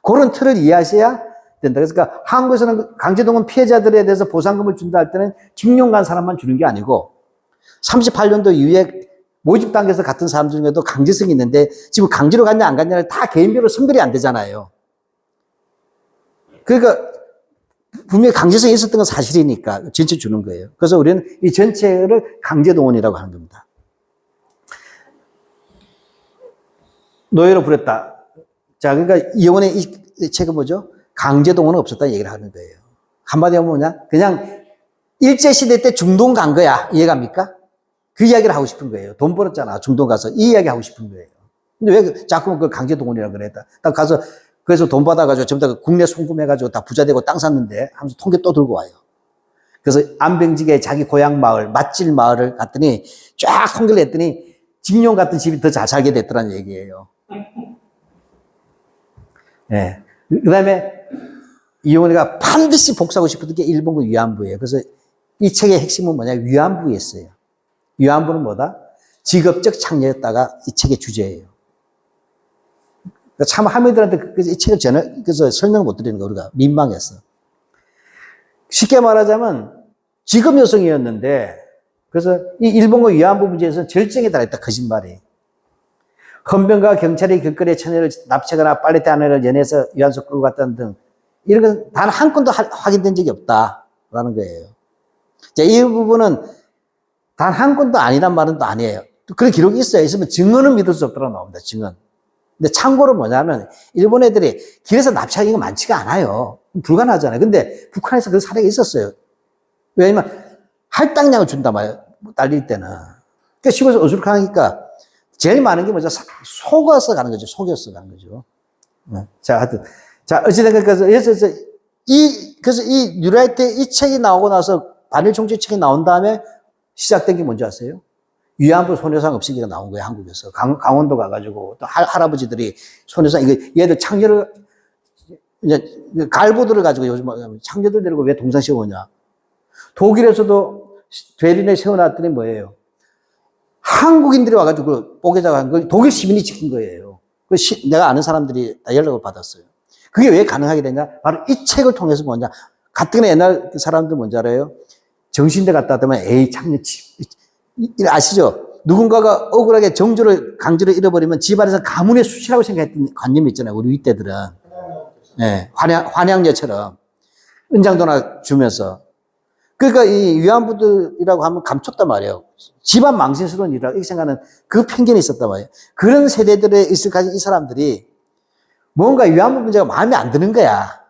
그런 틀을 이해하셔야 된다. 그러니까 한국에서는 강제동원 피해자들에 대해서 보상금을 준다 할 때는 징용 간 사람만 주는 게 아니고 38년도 이후에 모집 단계에서 같은 사람 중에도 강제성이 있는데 지금 강제로 갔냐 안 갔냐를 다 개인별로 선별이 안 되잖아요. 그러니까 분명히 강제성이 있었던 건 사실이니까 전체 주는 거예요. 그래서 우리는 이 전체를 강제동원이라고 하는 겁니다. 노예로 부렸다. 자, 그러니까 이혼의 이 책은 뭐죠? 강제동원은 없었다 얘기를 하는 거예요. 한마디 하면 뭐냐? 그냥 일제시대 때 중동 간 거야. 이해갑니까? 그 이야기를 하고 싶은 거예요. 돈 벌었잖아. 중동 가서. 이 이야기 하고 싶은 거예요. 근데 왜 자꾸 그걸 강제동원이라고 그랬다. 딱 가서, 그래서 돈 받아가지고 전부 다 국내 송금해가지고 다 부자 되고 땅 샀는데 하면서 통계 또 들고 와요. 그래서 안병직에 자기 고향 마을, 맛질 마을을 갔더니 쫙 통계를 했더니 징용 같은 집이 더 잘 살게 됐더라는 얘기예요. 예. 그 다음에 이용훈이가 반드시 복수하고 싶었던 게 일본군 위안부예요. 그래서 이 책의 핵심은 뭐냐? 위안부였어요. 위안부는 뭐다? 직업적 창녀였다가 이 책의 주제예요. 그러니까 참 할머니들한테 이 책을 그래서 설명 못 드리는 거 우리가 민망했어. 쉽게 말하자면 직업 여성이었는데 그래서 이 일본군 위안부 문제에서는 절정에 달했다. 거짓말이. 헌병과 경찰이 길거리에 처녀를 납치하거나 빨래대 안을 연해서 위안소 끌고 갔다는 등 이런 건 단 한 건도 확인된 적이 없다라는 거예요. 자, 이 부분은 단 한 건도 아니란 말은 또 아니에요. 그런 기록이 있으면 증언은 믿을 수 없다고 나옵니다. 증언. 근데 참고로 뭐냐면 일본 애들이 길에서 납치하는 게 많지가 않아요. 불가능하잖아요. 근데 북한에서 그 사례가 있었어요. 왜냐면 할당량을 준단 말이에요. 딸릴 때는. 그러니까 시골에서 어수룩하니까 제일 많은 게 뭐죠? 속아서 가는 거죠. 속여서 가는 거죠. 자, 하여튼. 자, 어찌됐든, 그래서 이 뉴라이트 이 책이 나오고 나서 반일 총재 책이 나온 다음에 시작된 게 뭔지 아세요? 위안부 소녀상 없이기가 나온 거예요, 한국에서. 강원도 가가지고, 또 할아버지들이 소녀상, 얘들 창녀를, 이제, 갈보들을 가지고 요즘 창녀들 데리고 왜 동상 세우냐. 독일에서도 베린에 세워놨더니 뭐예요? 한국인들이 와가지고 뽀개자고 한 걸 독일 시민이 지킨 거예요. 내가 아는 사람들이 다 연락을 받았어요. 그게 왜 가능하게 됐냐? 바로 이 책을 통해서 뭐냐? 가뜩이나 옛날 사람들 뭔지 알아요? 정신대 갔다 왔다면 에이 창녀 아시죠? 누군가가 억울하게 정조를 강제로 잃어버리면 집안에서 가문의 수치라고 생각했던 관념이 있잖아요. 우리 윗대들은. 네, 환양녀처럼 은장도나 주면서. 그러니까 이 위안부들이라고 하면 감췄단 말이에요. 집안 망신스러운 일이라고 이렇게 생각하는 그 편견이 있었단 말이에요. 그런 세대들에 있을 가진 이 사람들이 뭔가 위안부 문제가 마음에 안 드는 거야.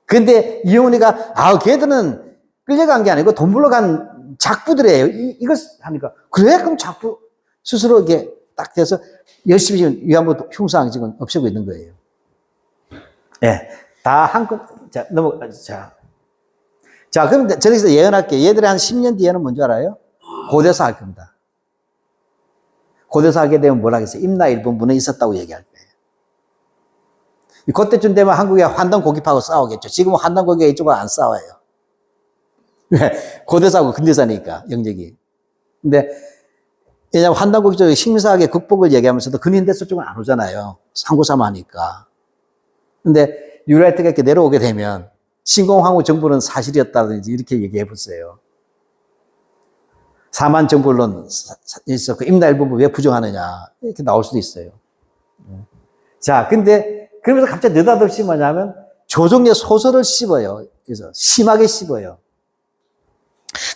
근데 이혼이가 걔들은 끌려간 게 아니고 돈 벌러 간 작부들이에요. 이걸 하니까 그래? 그럼 작부 스스로 이게 딱 해서 열심히 지금 위안부 흉상 지금 없애고 있는 거예요. 예. 다 한껏, 자, 자, 그럼 저기서 예언할게요. 얘들이 한 10년 뒤에는 뭔지 알아요? 고대사 할 겁니다. 고대사 하게 되면 뭐라 하겠어요? 임나 일본군에 있었다고 얘기할 거예요. 그때쯤 되면 한국이 환단 고기파하고 싸우겠죠. 지금은 환단 고기가 이쪽으로 안 싸워요. 왜? 고대사하고 근대사니까, 영역이. 근데, 왜냐면 환단 고기 쪽에 식민사학의 극복을 얘기하면서도 근인대서 쪽은 안 오잖아요. 상고사만 하니까. 근데, 뉴라이트가 이렇게 내려오게 되면, 신공항우 정부는 사실이었다든지 이렇게 얘기해 보세요. 사만 정벌론 있었고, 임나일본부 왜 부정하느냐. 이렇게 나올 수도 있어요. 자, 근데, 그러면서 갑자기 느닷없이 뭐냐면, 조정래 소설을 씹어요. 그래서 심하게 씹어요.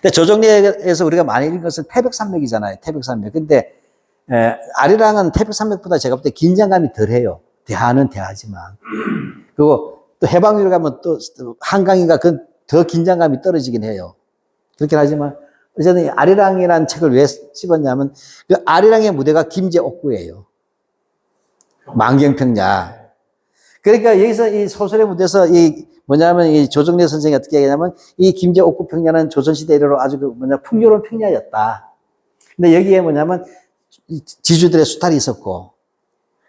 근데 조정래에서 우리가 많이 읽은 것은 태백산맥이잖아요. 태백산맥. 근데, 아리랑은 태백산맥보다 제가 볼 때 긴장감이 덜 해요. 대하는 대하지만. 그리고 또 해방유로 가면 또 한강인가 그 더 긴장감이 떨어지긴 해요. 그렇긴 하지만, 저는 아리랑이라는 책을 왜 씹었냐면, 그 아리랑의 무대가 김제옥구예요. 만경평야. 그러니까 여기서 이 소설의 무대에서 이 뭐냐면 이 조정래 선생이 어떻게 얘기하냐면 이 김제옥구 평야는 조선시대 이래로 아주 그 풍요로운 평야였다. 근데 여기에 뭐냐면 지주들의 수탈이 있었고,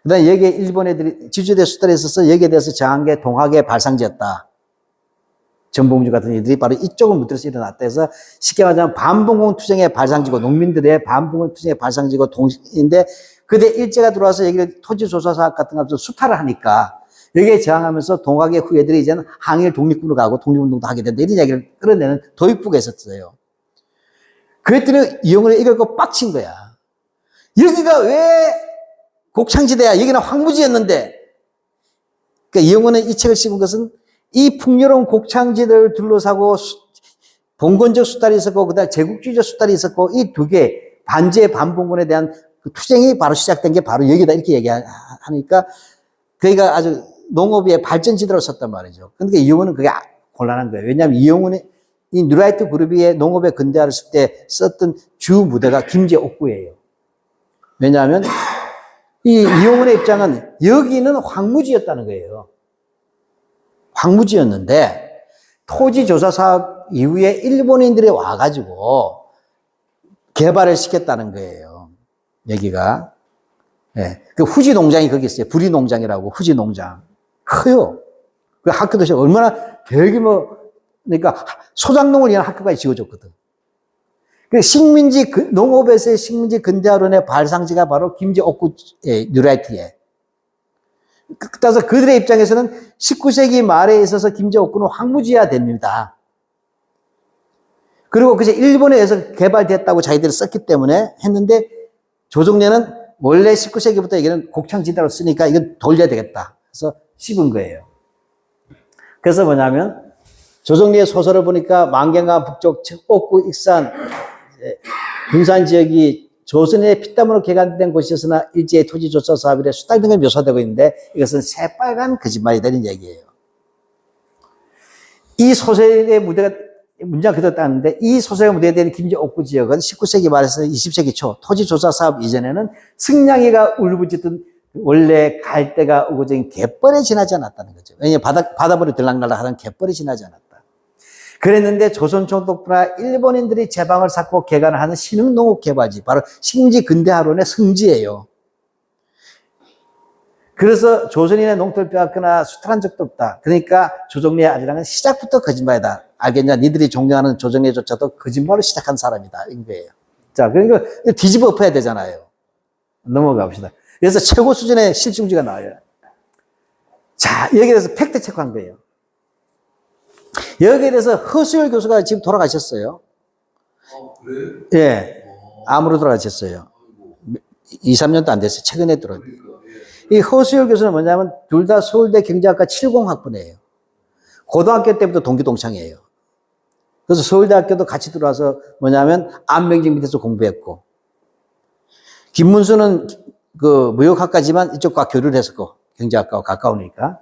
그 다음에 여기에 일본 애들이 지주들의 수탈이 있어서 여기에 대해서 저항한 게 동학의 발상지였다. 전봉주 같은 이들이 바로 이쪽을 무들어서 일어났다 해서 쉽게 말하자면 반봉공 투쟁의 발상지고 농민들의 반봉공 투쟁의 발상지고 동인데 그때 일제가 들어와서 여기를 토지조사사업 같은 거 수탈을 하니까 여기에 저항하면서 동학의 후예들이 이제는 항일 독립군으로 가고 독립운동도 하게 된다. 이런 이야기를 끌어내는 도입부가 있었어요. 그랬더니 이영훈이 이걸 거 빡친 거야. 여기가 왜 곡창지대야? 여기는 황무지였는데. 그러니까 이영훈은 이 책을 씹은 것은 이 풍요로운 곡창지대를 둘러싸고 봉건적 수탈이 있었고 그다음 제국주의적 수탈이 있었고 이 두 개 반제 반봉건에 대한 그 투쟁이 바로 시작된 게 바로 여기다 이렇게 얘기하니까 그러니까 아주 농업의 발전지대로 썼단 말이죠. 그러니까 이영훈은 그게 곤란한 거예요. 왜냐하면 이영훈이 이 뉴라이트 그룹이 농업의 근대화를 쓸 때 썼던 주 무대가 김제옥구예요. 왜냐하면 이 이영훈의 입장은 여기는 황무지였다는 거예요. 황무지였는데 토지조사 사업 이후에 일본인들이 와가지고 개발을 시켰다는 거예요. 여기가. 예. 그 후지 농장이 거기 있어요. 부리 농장이라고 후지 농장. 커요. 그 학교도 얼마나 대규모, 그러니까 소장농을 위한 학교가 지어졌거든. 그 식민지, 농업에서의 식민지 근대화론의 발상지가 바로 김제옥구 뉴라이트에. 따라서 그들의 입장에서는 19세기 말에 있어서 김제옥구는 황무지화 됩니다. 그리고 그제 일본에 의해서 개발됐다고 자기들이 썼기 때문에 했는데 조정래는 원래 19세기부터 이게는 곡창지대로 쓰니까 이건 돌려야 되겠다. 그래서 씹은 거예요. 그래서 뭐냐면 조정래의 소설을 보니까 만경강 북쪽 옥구 익산 군산 지역이 조선의 피땀으로 개간된 곳이었으나 일제의 토지조사 사업에 수탈 등을 묘사되고 있는데 이것은 새빨간 거짓말이 되는 얘기예요. 이 소설의 무대가 문장 그대로 따는데 이 소설의 무대에 대한 김제옥구 지역은 19세기 말에서 20세기 초 토지조사 사업 이전에는 승냥이가 울부짖던 원래 갈대가 우거진 갯벌에 지나지 않았다는 거죠. 왜냐하면 바다벌이 들락날락 하던 갯벌이 지나지 않았다. 그랬는데 조선 총독부나 일본인들이 제방을 쌓고 개간을 하는 신흥농업 개발지, 바로 식민지 근대화론의 성지예요. 그래서 조선인의 농토를 빼앗거나 수탈한 적도 없다. 그러니까 조정래의 아리랑은 시작부터 거짓말이다. 알겠냐? 니들이 존경하는 조정래조차도 거짓말로 시작한 사람이다. 이런 거예요. 자, 그러니까 뒤집어 엎어야 되잖아요. 넘어가 봅시다. 그래서 최고 수준의 실증주가 나와요. 자, 여기에 대해서 팩트 체크한 거예요. 여기에 대해서 허수열 교수가 지금 돌아가셨어요. 그래요? 예. 암으로 돌아가셨어요. 2, 3년도 안 됐어요. 최근에 들어왔어요. 이 허수열 교수는 뭐냐면 둘 다 서울대 경제학과 70학번이에요. 고등학교 때부터 동기 동창이에요. 그래서 서울대학교도 같이 들어와서 뭐냐면 안명직 밑에서 공부했고, 김문수는 그 무역학과지만 이쪽과 교류를 했었고, 경제학과와 가까우니까.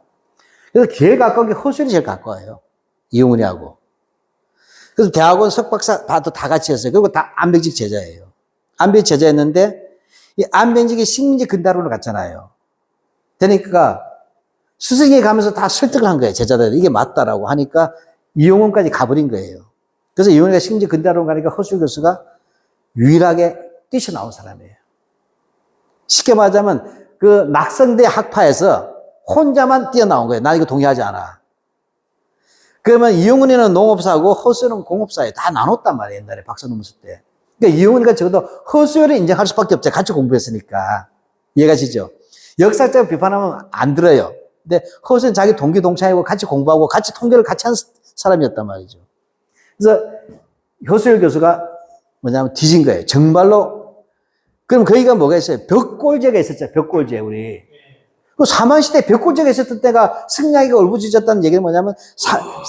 그래서 제일 가까운 게 허수열이 제일 가까워요. 이용훈이하고. 그래서 대학원 석박사 다 같이 했어요. 그리고 다 안병직 제자예요. 안병직 제자였는데 이 안병직이 식민지 근대화론을 갔잖아요. 그러니까 스승이 가면서 다 설득을 한 거예요. 제자들 이게 맞다라고 하니까 이용훈까지 가버린 거예요. 그래서 이용훈이가 식민지 근대화론 가니까 허수일 교수가 유일하게 뛰쳐나온 사람이에요. 쉽게 말하자면 그 낙성대 학파에서 혼자만 뛰어나온 거예요. 나 이거 동의하지 않아. 그러면 이용훈이는 농업사고 허수일은 공업사에 다 나눴단 말이에요. 옛날에 박사논문 쓸 때. 그러니까 이용훈이가 적어도 허수일을 인정할 수밖에 없죠. 같이 공부했으니까. 이해가시죠? 역사적으로 비판하면 안 들어요. 근데 허수일은 자기 동기 동창이고 같이 공부하고 같이 통계를 같이 한 사람이었단 말이죠. 그래서 허수일 교수가 뭐냐면 뒤진 거예요. 정말로. 그럼 거기가 뭐가 있어요? 벽골제가 있었죠. 벽골제, 우리. 그 사만시대 벽골제가 있었던 때가 승냥이가 울부짖었다는 얘기는 뭐냐면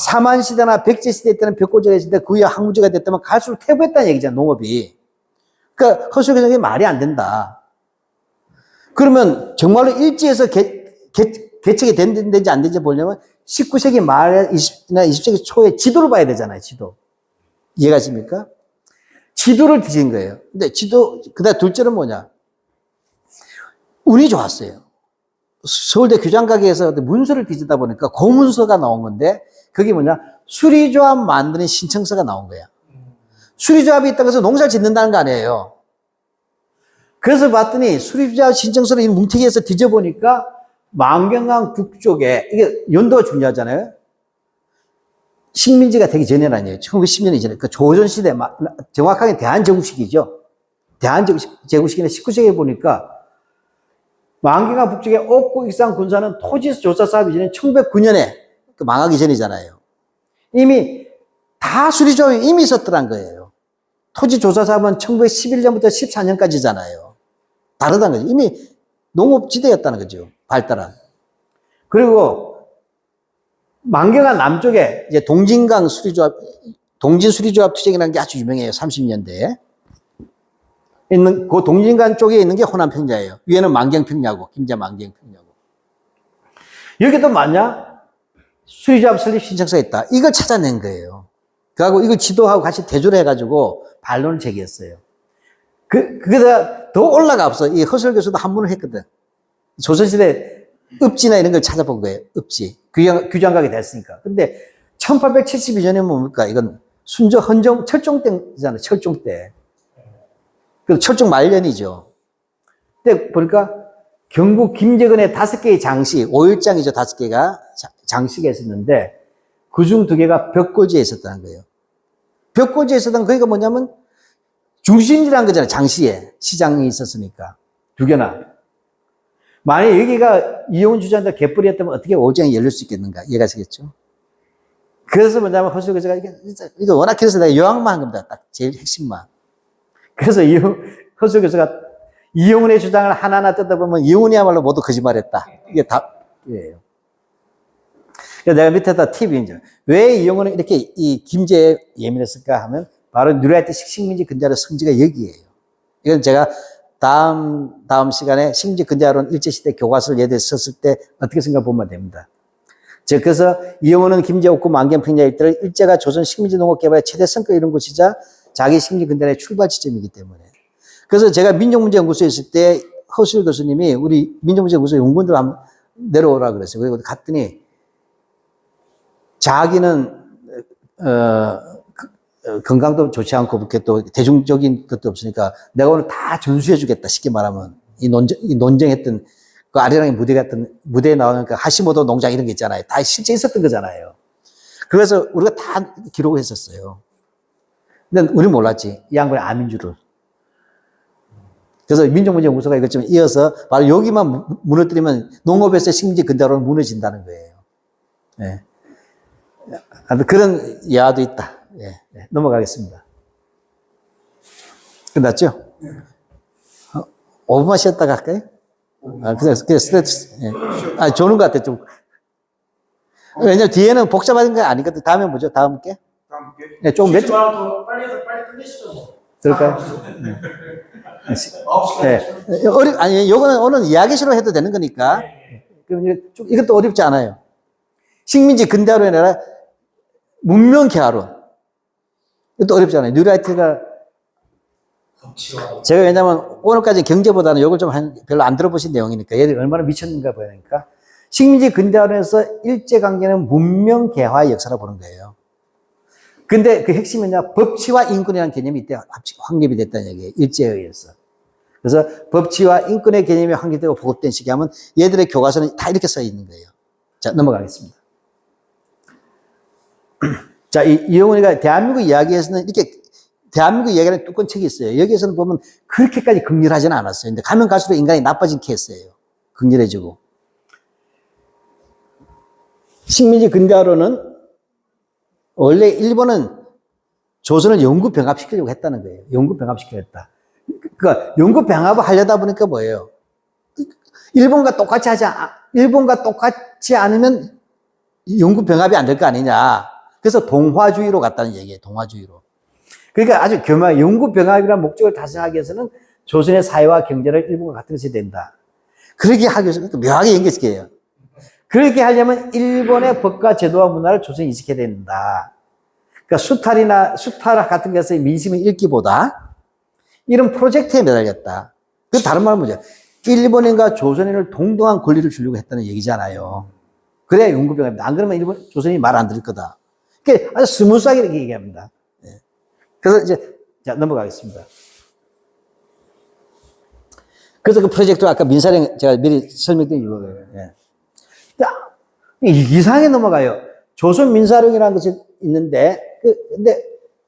사만시대나 백제시대 때는 벽골제가 있을 때 그 이후 항무제가 됐다면 갈수록 퇴보했다는 얘기잖아요. 농업이. 그러니까 허수일 교수가 말이 안 된다. 그러면 정말로 일제에서 개척이 됐는지 안 됐는지 보려면 19세기 말에 20세기 초에 지도를 봐야 되잖아요. 지도. 이해가십니까? 지도를 뒤진 거예요. 근데 그다음 둘째는 뭐냐? 운이 좋았어요. 서울대 규장가게에서 문서를 뒤지다 보니까 고문서가 나온 건데, 그게 뭐냐? 수리조합 만드는 신청서가 나온 거야. 수리조합이 있다고 해서 농사를 짓는다는 거 아니에요. 그래서 봤더니 수리조합 신청서를 이 뭉태기에서 뒤져보니까 만경강 북쪽에, 이게 연도가 중요하잖아요. 식민지가 되기 전에는 아니에요. 1910년 이전에. 그 조선시대, 정확하게 대한제국시기죠. 대한제국시기는 19세기에 보니까 만경강 북쪽에 옥구, 익산, 군사는 토지조사 사업이 전에 1909년에 망하기 전이잖아요. 이미 다 수리조합이 이미 있었더란 거예요. 토지조사 사업은 1911년부터 14년까지잖아요. 다르다는 거죠. 이미 농업지대였다는 거죠. 발달한. 그리고 만경강 남쪽에 이제 동진강 수리조합, 동진수리조합 투쟁이라는 게 아주 유명해요. 30년대에. 있는, 그 동진강 쪽에 있는 게 호남평야예요. 위에는 만경평야고, 김제 만경평야고. 여기도 맞냐? 수리조합 설립 신청서가 있다. 이걸 찾아낸 거예요. 그하고 이걸 지도하고 같이 대조를 해가지고 반론을 제기했어요. 그게다 더 올라가 없어. 이 허수일 교수도 한문을 했거든. 조선시대 읍지나 이런 걸 찾아본 거예요. 읍지. 규장각이 됐으니까. 근데 1872년에 뭡니까? 이건 순저 헌정, 철종 때잖아요. 철종 때. 그 철종 말년이죠. 근데 보니까 경북 김제근의 5개의 장시, 5일장이죠. 5개가 장시가 있었는데 그중 2개가 벽골지에 있었다는 거예요. 벽골지에 있었던 거기가 뭐냐면 중심지라는 거잖아요. 장시에. 시장이 있었으니까. 2개나. 만약에 여기가 이용훈 주장자 개뿔이었다면 어떻게 5장이 열릴 수 있겠는가? 이해가시겠죠? 그래서 뭐냐면 허수일 교수가 이거 워낙 길어서 내가 요약만 한 겁니다. 딱 제일 핵심만. 그래서 허수일 교수가 이용훈의 주장을 하나하나 뜯어보면 이용훈이야말로 모두 거짓말했다. 이게 답이에요. 그래서 내가 밑에다 팁이 이제 왜 이용훈은 이렇게 이 김제에 예민했을까 하면 바로 뉴라이트 식민지 근대화론 성지가 여기에요. 이건 제가 다음 시간에 식민지 근대화론 일제시대 교과서를 예를 들어 썼을 때 어떻게 생각해 보면 됩니다. 즉, 그래서 이용훈은 김제 옥구 만경평야 일대를 일제가 조선 식민지 농업 개발의 최대 성과를 이룬 곳이자 자기 식민지 근대화의 출발 지점이기 때문에. 그래서 제가 민족문제연구소에 있을 때 허수일 교수님이 우리 민족문제연구소 연구원들 한번 내려오라 그랬어요. 그리고 갔더니 자기는 건강도 좋지 않고 그렇게 또 대중적인 것도 없으니까 내가 오늘 다 전수해 주겠다. 쉽게 말하면 이 논쟁했던 그 아리랑의 무대에 나오는 그 하시모토 농장 이런 게 있잖아요. 다 실제 있었던 거잖아요. 그래서 우리가 다 기록을 했었어요. 근데 우리 몰랐지. 이 양반이 아민 줄을. 그래서 민족문제연구소가 이것 좀 이어서 바로 여기만 무너뜨리면 농업에서 식민지 근대화론은 무너진다는 거예요. 예. 그런 예화도 있다. 예. 네. 넘어가겠습니다. 끝났죠? 5분만 쉬었다가 할까요? 그냥 스트레스. 예. 좋은 것 같아, 좀. 왜냐면 뒤에는 복잡한 게 아니거든. 다음에 뭐죠? 다음 게? 다음 게? 네, 조금 몇 초. 더 빨리 해서 빨리 끝내시죠, 뭐. 그럴까요? 네. 아니, 요거는 오늘 이야기식으로 해도 되는 거니까. 그럼 이것도 어렵지 않아요. 식민지 근대화론이 아니라 문명 개화론. 이것도 어렵지 않아요. 뉴라이트가 법치와 제가 왜냐면 오늘까지 경제보다는 이걸 좀 별로 안 들어보신 내용이니까 얘들이 얼마나 미쳤는가 보니까 식민지 근대화론에서 일제강점기는 문명 개화의 역사라고 보는 거예요. 근데 그 핵심이 뭐냐? 법치와 인권이라는 개념이 이때 확립이 됐다는 얘기예요. 일제에 의해서. 그래서 법치와 인권의 개념이 확립되고 보급된 시기하면 얘들의 교과서는 다 이렇게 써 있는 거예요. 자, 넘어가겠습니다. 자, 이용훈이가 대한민국 이야기에서는 이렇게 대한민국 이야기는 두꺼운 책이 있어요. 여기에서는 보면 그렇게까지 극렬하지는 않았어요. 근데 가면 갈수록 인간이 나빠진 케이스예요. 극렬해지고. 식민지 근대화론은 원래 일본은 조선을 영구 병합시키려고 했다는 거예요. 영구 병합시키려고 했다. 그러니까 영구 병합을 하려다 보니까 뭐예요? 일본과 똑같이 않으면 영구 병합이 안 될 거 아니냐. 그래서 동화주의로 갔다는 얘기예요. 동화주의로. 그러니까 아주 영구 병합이라는 목적을 달성하기 위해서는 조선의 사회와 경제를 일본과 같은 것이 된다. 그렇게 하기 위해서 묘하게 연결시켜요. 그렇게 하려면 일본의 법과 제도와 문화를 조선에 인식해야 된다. 그러니까 수탈 같은 것의 민심을 읽기보다 이런 프로젝트에 매달렸다. 그 다른 말은 뭐죠? 일본인과 조선인을 동등한 권리를 주려고 했다는 얘기잖아요. 그래야 영구병합입니다. 안 그러면 조선인이 말 안 들을 거다. 그러니까 아주 스무스하게 이렇게 얘기합니다. 그래서 이제, 자, 넘어가겠습니다. 그래서 그 프로젝트가 아까 민사령 제가 미리 설명드린 이거예요. 예. 이상하게 넘어가요. 조선 민사령이라는 것이 있는데, 근데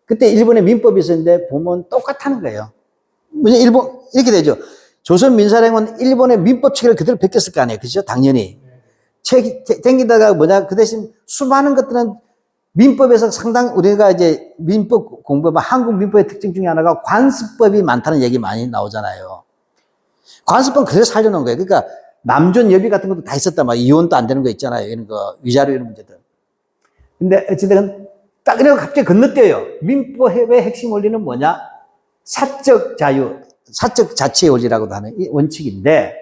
그때 일본의 민법이 있었는데 보면 똑같다는 거예요. 일본, 이렇게 되죠. 조선 민사령은 일본의 민법 체계를 그대로 베꼈을 거 아니에요. 그죠? 당연히. 땡기다가 뭐냐, 그 대신 수많은 것들은 민법에서 우리가 이제 민법 공부하면 한국 민법의 특징 중에 하나가 관습법이 많다는 얘기 많이 나오잖아요. 관습법은 그래서 살려놓은 거예요. 그러니까 남존 여비 같은 것도 다 있었단 말이에요. 이혼도 안 되는 거 있잖아요. 이런 거, 위자료 이런 문제들. 근데 어쨌든 딱 그래서 갑자기 건너뛰어요. 민법의 핵심 원리는 뭐냐? 사적 자유, 사적 자치의 원리라고도 하는 이 원칙인데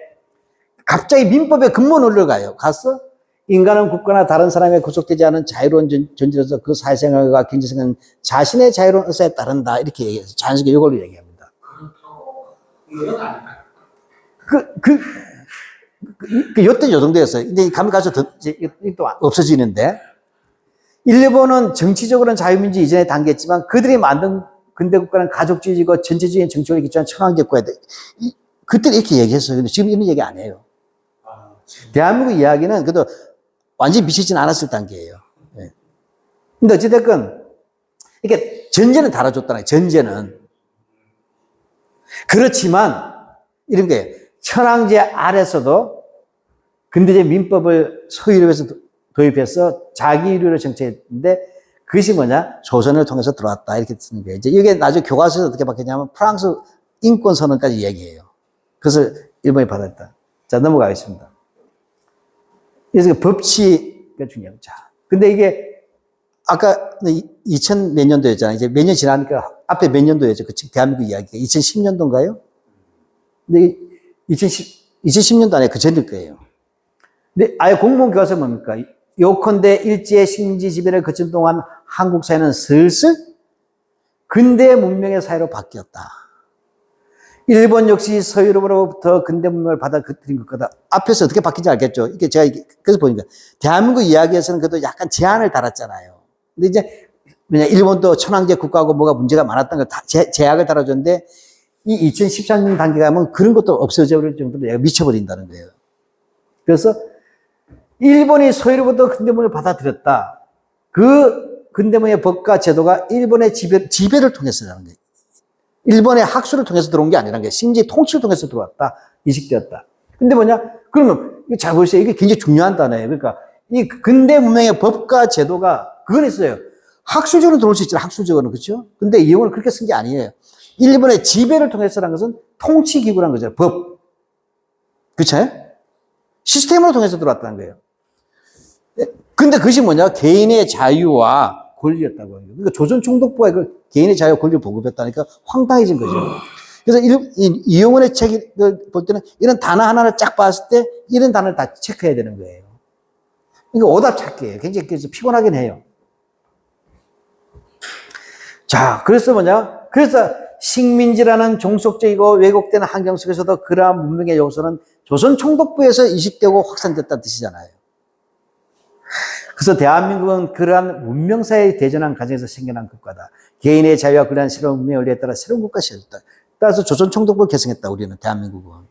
갑자기 민법의 근본 원리로 가서 인간은 국가나 다른 사람에 구속되지 않은 자유로운 존재로서 그 사회생활과 경제생활은 자신의 자유로운 의사에 따른다. 이렇게 얘기해서 자연스럽게 이걸로 얘기합니다. 그건 아닐까요? 요때 요 정도였어요. 근데 가면 가서 또 없어지는데 일본은 정치적으로는 자유민주 이전의 단계였지만 그들이 만든 근대국가는 가족주의고 전체주의인 정치권에 기초한 천황제 국가였다. 그때 이렇게 얘기했어요. 근데 지금 이런 얘기 안 해요. 대한민국 이야기는 그래도 완전히 미치진 않았을 단계예요. 예. 근데 어찌됐건, 이렇게 전제는 달아줬다는 거예요. 전제는. 그렇지만, 이런 게, 천황제 아래서도 근대적 민법을 서유럽에서 도입해서 자기 유리로 정책했는데, 그것이 뭐냐? 조선을 통해서 들어왔다. 이렇게 쓰는 거예요. 이제 이게 나중에 교과서에서 어떻게 바뀌냐면, 프랑스 인권선언까지 얘기해요. 그래서 일본이 받았다. 자, 넘어가겠습니다. 그래서 법치가 중요해요. 자, 근데 이게 아까 2000 몇 년도였잖아요. 이제 몇 년 지나니까 앞에 몇 년도였죠. 그 대한민국 이야기가 2010년도인가요? 근데 2010년도 안에 그 전일 거예요. 근데 아예 공무원 교과서 뭡니까? 요컨대 일제 식민지 지배를 거친 동안 한국 사회는 슬슬 근대 문명의 사회로 바뀌었다. 일본 역시 서유럽으로부터 근대 문명을 받아들인 것 같다. 앞에서 어떻게 바뀐지 알겠죠? 이게 제가 그래서 보니까 대한민국 이야기에서는 그래도 약간 제한을 달았잖아요. 근데 이제 왜냐 일본도 천황제 국가하고 뭐가 문제가 많았던 걸 다 제약을 달아줬는데 이 2013년 단계 가면 그런 것도 없어져 버릴 정도로 얘가 미쳐버린다는 거예요. 그래서 일본이 서유럽부터 근대 문명을 받아들였다. 그 근대 문명의 법과 제도가 일본의 지배를 통해서라는 거예요. 일본의 학술을 통해서 들어온 게 아니라는 게 심지어 통치를 통해서 들어왔다. 인식되었다. 근데 뭐냐? 그러면 잘 보세요. 이게 굉장히 중요한 단어예요. 그러니까 이 근대 문명의 법과 제도가 그건 있어요. 학술적으로 들어올 수 있잖아요. 학술적으로는. 그렇죠? 근데 이 용어를 그렇게 쓴 게 아니에요. 일본의 지배를 통해서라는 것은 통치기구라는 거죠. 법. 그렇죠? 시스템으로 통해서 들어왔다는 거예요. 근데 그것이 뭐냐? 개인의 자유와 권리였다고 해요. 그러니까 조선 총독부가 그 개인의 자유 권리를 보급했다니까 황당해진 거죠. 그래서 이용원의 책을 볼 때는 이런 단어 하나를 쫙 봤을 때 이런 단어를 다 체크해야 되는 거예요. 이거 오답 찾기예요. 굉장히 피곤하긴 해요. 자, 그래서 뭐냐? 그래서 식민지라는 종속적이고 왜곡된 환경 속에서도 그러한 문명의 요소는 조선 총독부에서 이식되고 확산됐다는 뜻이잖아요. 그래서 대한민국은 그러한 문명사회에 대전한 과정에서 생겨난 국가다. 개인의 자유와 그러한 새로운 문명의 원리에 따라 새로운 국가가 시작됐다. 따라서 조선 총독부를 개성했다. 우리는 대한민국은.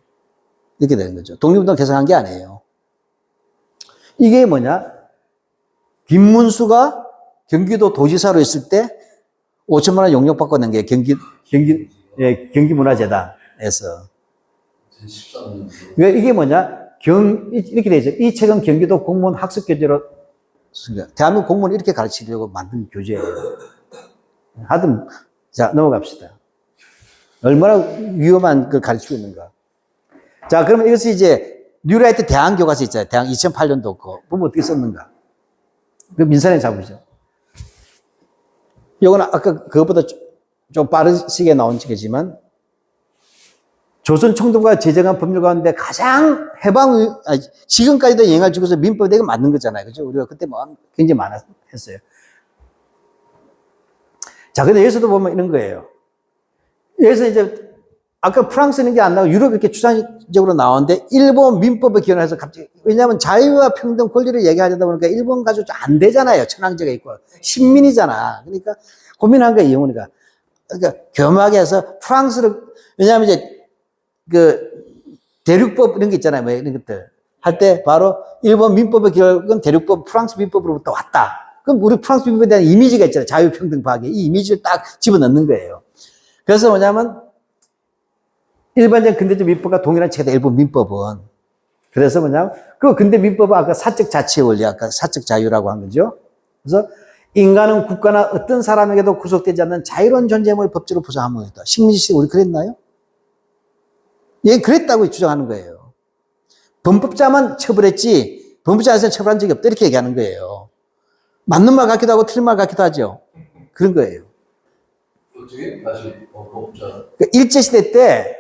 이렇게 되는 거죠. 독립운동 개성한 게 아니에요. 이게 뭐냐? 김문수가 경기도 도지사로 있을 때 5천만 원 용역받고 낸 게 경기문화재단에서. 2013년. 그러니까 이게 뭐냐? 이렇게 되죠. 이 책은 경기도 공무원 학습 교재로, 대한민국 공무원 이렇게 가르치려고 만든 교재예요. 하여튼, 자, 넘어갑시다. 얼마나 위험한 걸 가르치고 있는가. 자, 그러면 이것이 이제, 뉴라이트 대학 교과서 있잖아요. 대학 2008년도 거. 보면 어떻게 썼는가. 그 민산에 잡으죠. 이거는 아까 그것보다 좀 빠르시게 나온 책이지만, 조선 총독부가 제정한 법률 가운데 가장 지금까지도 영향을 주고서 민법이 되게 맞는 거잖아요. 그죠? 우리가 그때 뭐 굉장히 많았어요. 자, 근데 여기서도 보면 이런 거예요. 여기서 이제, 아까 프랑스는 게 안 나오고 유럽 이렇게 추상적으로 나오는데, 일본 민법을 기원해서 갑자기, 왜냐하면 자유와 평등 권리를 얘기하려다 보니까 일본 가지고 좀 안 되잖아요. 천황제가 있고. 식민이잖아. 그러니까 고민한 거예요, 이영훈이가. 그러니까 교묘하게 해서 프랑스를, 왜냐하면 이제, 대륙법 이런 게 있잖아요. 뭐 이런 것들. 할 때 바로 일본 민법의 결국은 대륙법, 프랑스 민법으로부터 왔다. 그럼 우리 프랑스 민법에 대한 이미지가 있잖아요. 자유평등 파괴. 이 이미지를 딱 집어넣는 거예요. 그래서 뭐냐면, 일반적 근대적 민법과 동일한 체계다, 일본 민법은. 그래서 뭐냐면, 그 근대 민법은 아까 사적 자치의 원리, 아까 사적 자유라고 한 거죠. 그래서 인간은 국가나 어떤 사람에게도 구속되지 않는 자유로운 존재임을 법적으로 보장하면 있다. 식민지 시대 우리 그랬나요? 예, 그랬다고 주장하는 거예요. 범법자만 처벌했지, 범법자에서는 처벌한 적이 없다. 이렇게 얘기하는 거예요. 맞는 말 같기도 하고 틀린 말 같기도 하죠. 그런 거예요. 어떻게? 다시 법자. 그러니까 일제시대 때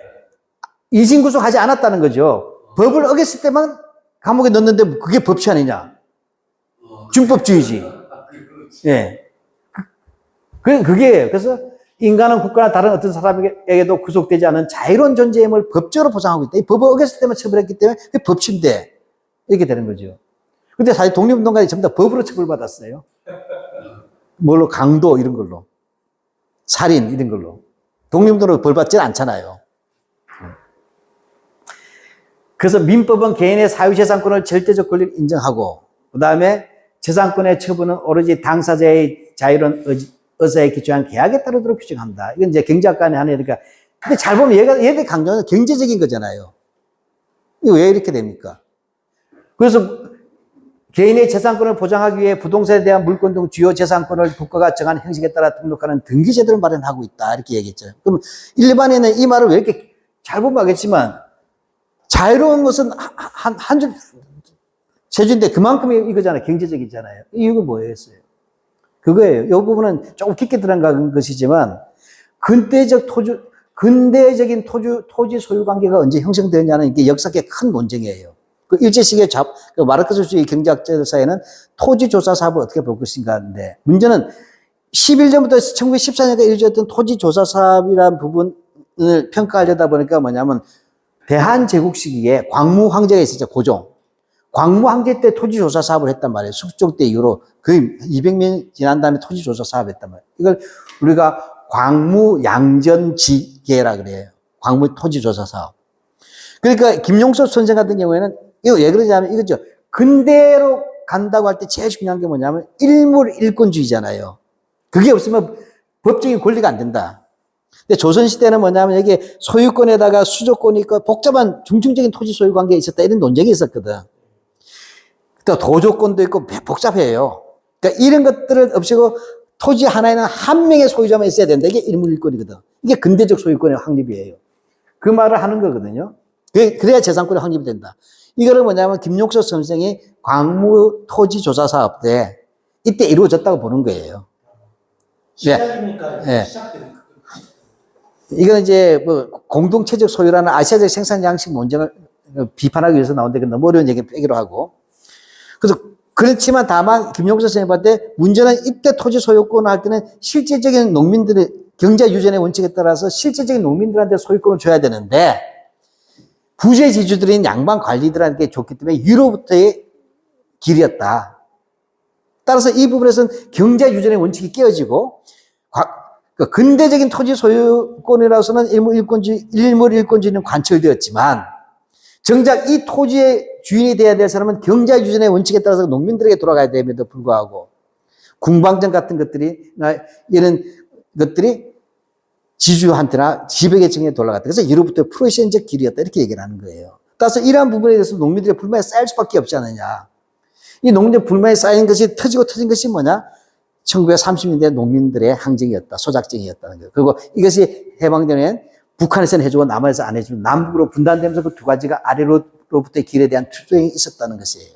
이신구속하지 않았다는 거죠. 법을 어겼을 때만 감옥에 넣는데 그게 법치 아니냐. 준법주의지. 예. 그게, 그래서 인간은 국가나 다른 어떤 사람에게도 구속되지 않은 자유로운 존재임을 법적으로 보장하고 있다. 이 법을 어겼을 때만 처벌했기 때문에 그게 법치인데, 이렇게 되는 거죠. 근데 사실 독립운동가들이 전부 다 법으로 처벌받았어요. 뭘로? 강도, 이런 걸로. 살인, 이런 걸로. 독립운동으로 벌받지는 않잖아요. 그래서 민법은 개인의 사유재산권을 절대적 권리를 인정하고, 그 다음에 재산권의 처분은 오로지 당사자의 자유로운 의사에 기초한 계약에 따르도록 규정한다. 이건 이제 경제학관에 하는 얘기니까. 근데 잘 보면 얘들 강조는 경제적인 거잖아요. 이거 왜 이렇게 됩니까? 그래서 개인의 재산권을 보장하기 위해 부동산에 대한 물권 등 주요 재산권을 국가가 정한 형식에 따라 등록하는 등기제도를 마련하고 있다. 이렇게 얘기했죠. 그럼 일반인은 이 말을 왜 이렇게 잘 보면 알겠지만, 자유로운 것은 한 줄, 세 줄인데 그만큼 이거잖아요. 경제적이잖아요. 이유가 뭐였어요? 그거예요. 이 부분은 조금 깊게 들어간 것이지만, 근대적인 토지 소유 관계가 언제 형성되었냐는 이게 역사계 큰 논쟁이에요. 그 일제시기의 마르크스주의 경제학자들 사이에는 토지 조사 사업을 어떻게 볼 것인가인데, 문제는 11년부터 1914년까지 이루어졌던 토지 조사 사업이라는 부분을 평가하려다 보니까 뭐냐면, 대한제국 시기에 광무 황제가 있었죠, 고종. 광무 황제 때 토지 조사 사업을 했단 말이에요. 숙종 때 이후로 거의 200년 지난 다음에 토지 조사 사업을 했단 말이에요. 이걸 우리가 광무 양전지계라 그래요. 광무 토지 조사 사업. 그러니까 김용섭 선생 같은 경우에는 이거 왜 그러냐면 이거죠. 근대로 간다고 할 때 제일 중요한 게 뭐냐면 일물일권주의잖아요. 그게 없으면 법적인 권리가 안 된다. 근데 조선시대는 뭐냐면 여기 소유권에다가 수조권이 있고 복잡한 중증적인 토지 소유 관계에 있었다. 이런 논쟁이 있었거든. 또 도조권도 있고 복잡해요. 그러니까 이런 것들을 없애고 토지 하나에는 한 명의 소유자만 있어야 된다. 이게 일물일권이거든. 이게 근대적 소유권의 확립이에요. 그 말을 하는 거거든요. 그래야 재산권이 확립이 된다. 이거를 뭐냐면 김용석 선생이 광무 토지 조사 사업 때 이때 이루어졌다고 보는 거예요. 시작이니까 네. 시작되는 거. 이건 이제 뭐 공동체적 소유라는 아시아적 생산 양식 논쟁을 비판하기 위해서 나오는데 너무 어려운 얘기 빼기로 하고. 그래서 그렇지만 다만 김용석 선생님 볼 때 문제는 이때 토지 소유권 할 때는 실질적인 농민들의 경제 유전의 원칙에 따라서 실질적인 농민들한테 소유권을 줘야 되는데 부재지주들인 양반 관리들한테 줬기 때문에 위로부터의 길이었다. 따라서 이 부분에서는 경제 유전의 원칙이 깨어지고 근대적인 토지 소유권이라서는 일물일권주의는 관철되었지만 정작 이 토지의 주인이 돼야 될 사람은 경제 유전의 원칙에 따라서 농민들에게 돌아가야 됨에도 불구하고 궁방전 같은 것들이 이런 것들이 지주한테나 지배계층에 돌아갔다. 그래서 이로부터 프로시안적 길이었다 이렇게 얘기를 하는 거예요. 따라서 이러한 부분에 대해서 농민들의 불만이 쌓일 수밖에 없지 않느냐. 이 농민의 불만이 쌓인 것이 터진 것이 뭐냐? 1930년대 농민들의 항쟁이었다. 소작쟁이였다는 거예요. 그리고 이것이 해방되면 북한에서는 해주고 남한에서 안 해주고 남북으로 분단되면서 그 두 가지가 아래로부터의 길에 대한 투쟁이 있었다는 것이에요.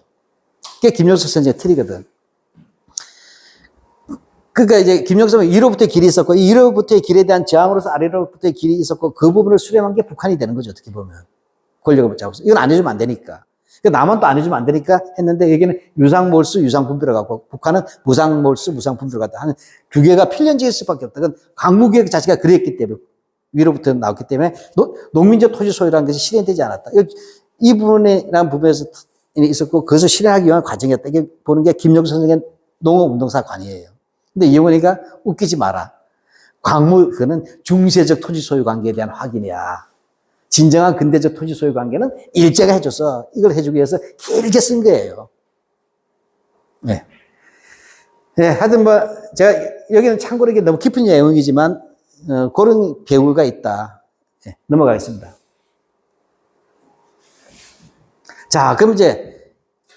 그게 김영석 선생의 틀이거든. 그러니까 이제 김영석은 위로부터의 길이 있었고 이 위로부터의 길에 대한 저항으로서 아래로부터의 길이 있었고 그 부분을 수렴한 게 북한이 되는 거죠. 어떻게 보면. 권력을 붙잡고서. 이건 안 해주면 안 되니까. 남한 또 안 해주면 안 되니까 했는데 여기는 유상몰수, 유상분배를 갖고 북한은 무상몰수, 무상분배를 갖다 하는 두 개가 필연적일 수밖에 없다. 그건 강무계획 자체가 그랬기 때문에 위로부터 나왔기 때문에 농민적 토지 소유라는 것이 실현되지 않았다. 이 부분이라는 부분에서 있었고 그것을 실현하기 위한 과정이었다. 이게 보는 게 김영수 선생의 농업운동사관이에요. 근데 이영훈이가 웃기지 마라. 그거는 중세적 토지 소유 관계에 대한 확인이야. 진정한 근대적 토지 소유 관계는 일제가 해줘서 이걸 해주기 위해서 길게 쓴 거예요. 네. 네, 하여튼 제가 여기는 참고로 이게 너무 깊은 내용이지만, 그런 배우가 있다. 네, 넘어가겠습니다. 자, 그럼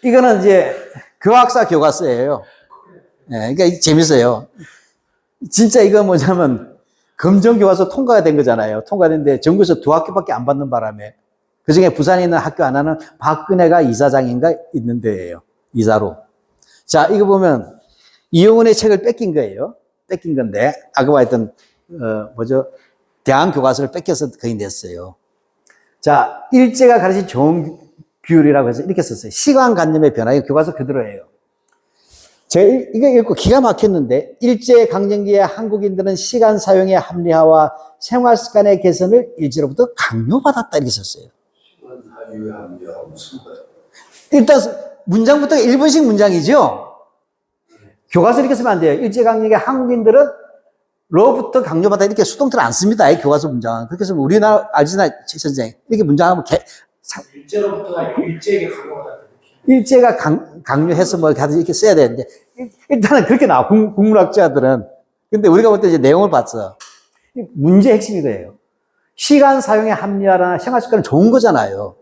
이거는 교학사 교과서예요. 네, 그러니까 재밌어요. 진짜 이거 뭐냐면, 검정교과서 통과가 된 거잖아요. 통과됐는데 전국에서 2학교밖에 안 받는 바람에 그 중에 부산에 있는 학교 하나는 박근혜가 이사장인가 있는 데예요. 이사로. 자, 이거 보면 이용훈의 책을 뺏긴 거예요. 뺏긴 건데 아까 말했던 대한교과서를 뺏겨서 거의 냈어요. 자, 일제가 가르친 좋은 규율이라고 해서 이렇게 썼어요. 시간관념의 변화. 이거 교과서 그대로예요. 제가 이거 읽고 기가 막혔는데 일제강점기에 한국인들은 시간 사용의 합리화와 생활 습관의 개선을 일제로부터 강요받았다 이렇게 썼어요. 시간 사유의 합리화 무슨 거예요? 일단 문장부터가 일본식 문장이죠. 교과서 이렇게 쓰면 안 돼요. 일제강점기에 한국인들은 로부터 강요받았다 이렇게 수동태를 안 씁니다. 이 교과서 문장은. 그렇게 쓰면 우리나라 알지나 최 선생 이렇게 문장하면 일제로부터가 일제에게 강요받았다. 일제가 강요해서 이렇게 써야 되는데, 일단은 그렇게 나와, 국문학자들은. 근데 우리가 볼 때 내용을 봤어. 문제 핵심이 그래요. 시간 사용의 합리화나 생활 습관은 좋은 거잖아요.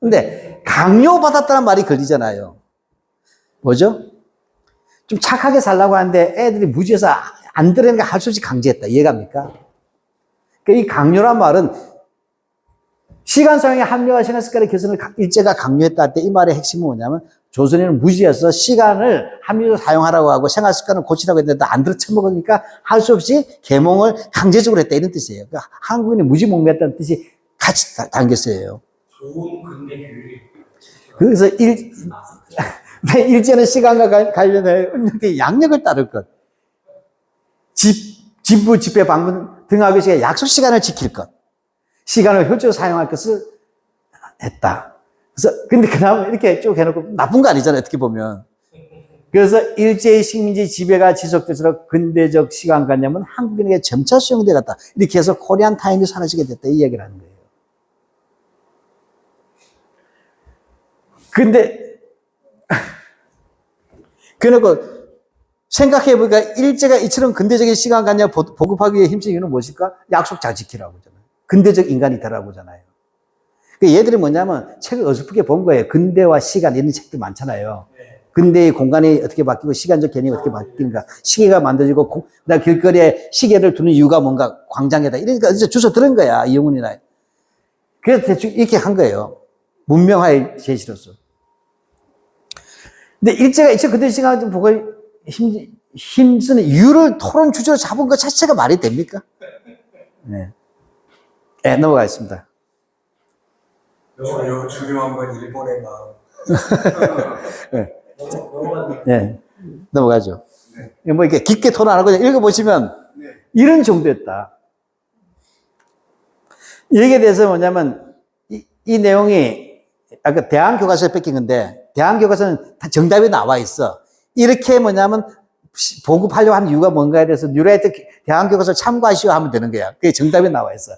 근데 강요받았다는 말이 걸리잖아요. 뭐죠? 좀 착하게 살라고 하는데 애들이 무지해서 안 들으니까 할 수 없이 강제했다. 이해갑니까? 그러니까 이 강요란 말은 시간 사용의 합리화 생활 습관의 개선을 일제가 강요했다 할 때 이 말의 핵심은 뭐냐면 조선에는 무지해서 시간을 합리적으로 사용하라고 하고 생활 습관을 고치라고 했는데 안 들어 처먹으니까 할 수 없이 계몽을 강제적으로 했다 이런 뜻이에요. 그러니까 한국인이 무지몽매했다는 뜻이 같이 담겼어요. 좋은 근대 규율이. 그래서 일제는 시간과 관련해 양력을 따를 것, 집부, 집회, 방문 등하기 시간에 약속 시간을 지킬 것, 시간을 효율적으로 사용할 것을 했다. 그래서, 근데 그 다음에 이렇게 쭉 해놓고 나쁜 거 아니잖아요, 어떻게 보면. 그래서 일제의 식민지 지배가 지속될수록 근대적 시간관념은 한국인에게 점차 수용되어 갔다. 이렇게 해서 코리안 타임이 사라지게 됐다. 이 얘기를 하는 거예요. 근데, 그래놓고 생각해보니까 일제가 이처럼 근대적인 시간관념을 보급하기 위해 힘쓴 이유는 무엇일까? 약속 잘 지키라고 하잖아요. 근대적 인간이 되라고 하잖아요. 얘들이 뭐냐면 책을 어설프게 본 거예요. 근대와 시간 이런 책들 많잖아요. 근대의 공간이 어떻게 바뀌고 시간적 개념이 어떻게 바뀌는가. 시계가 만들어지고 그다음 길거리에 시계를 두는 이유가 뭔가 광장에다 이러니까 이제 주워 들은 거야. 이영훈이나. 그래서 대충 이렇게 한 거예요. 문명화의 제시로서. 근데 일제가 이제 근대 시간을 좀 보고 힘쓰는 이유를 토론 주제로 잡은 것 자체가 말이 됩니까? 네. 네, 넘어가겠습니다. 중요한 건 일본의 마음. 네. 네, 넘어가죠. 네. 뭐 이렇게 깊게 토론 안 하고 읽어보시면 이런 정도였다. 여기에 대해서 뭐냐면, 이 내용이, 아까 대한교과서에 뺏긴 건데, 대한교과서는 다 정답이 나와 있어. 이렇게 뭐냐면, 보급하려고 하는 이유가 뭔가에 대해서 뉴라이트 대한교과서 참고하시오 하면 되는 거야. 그게 정답이 나와 있어.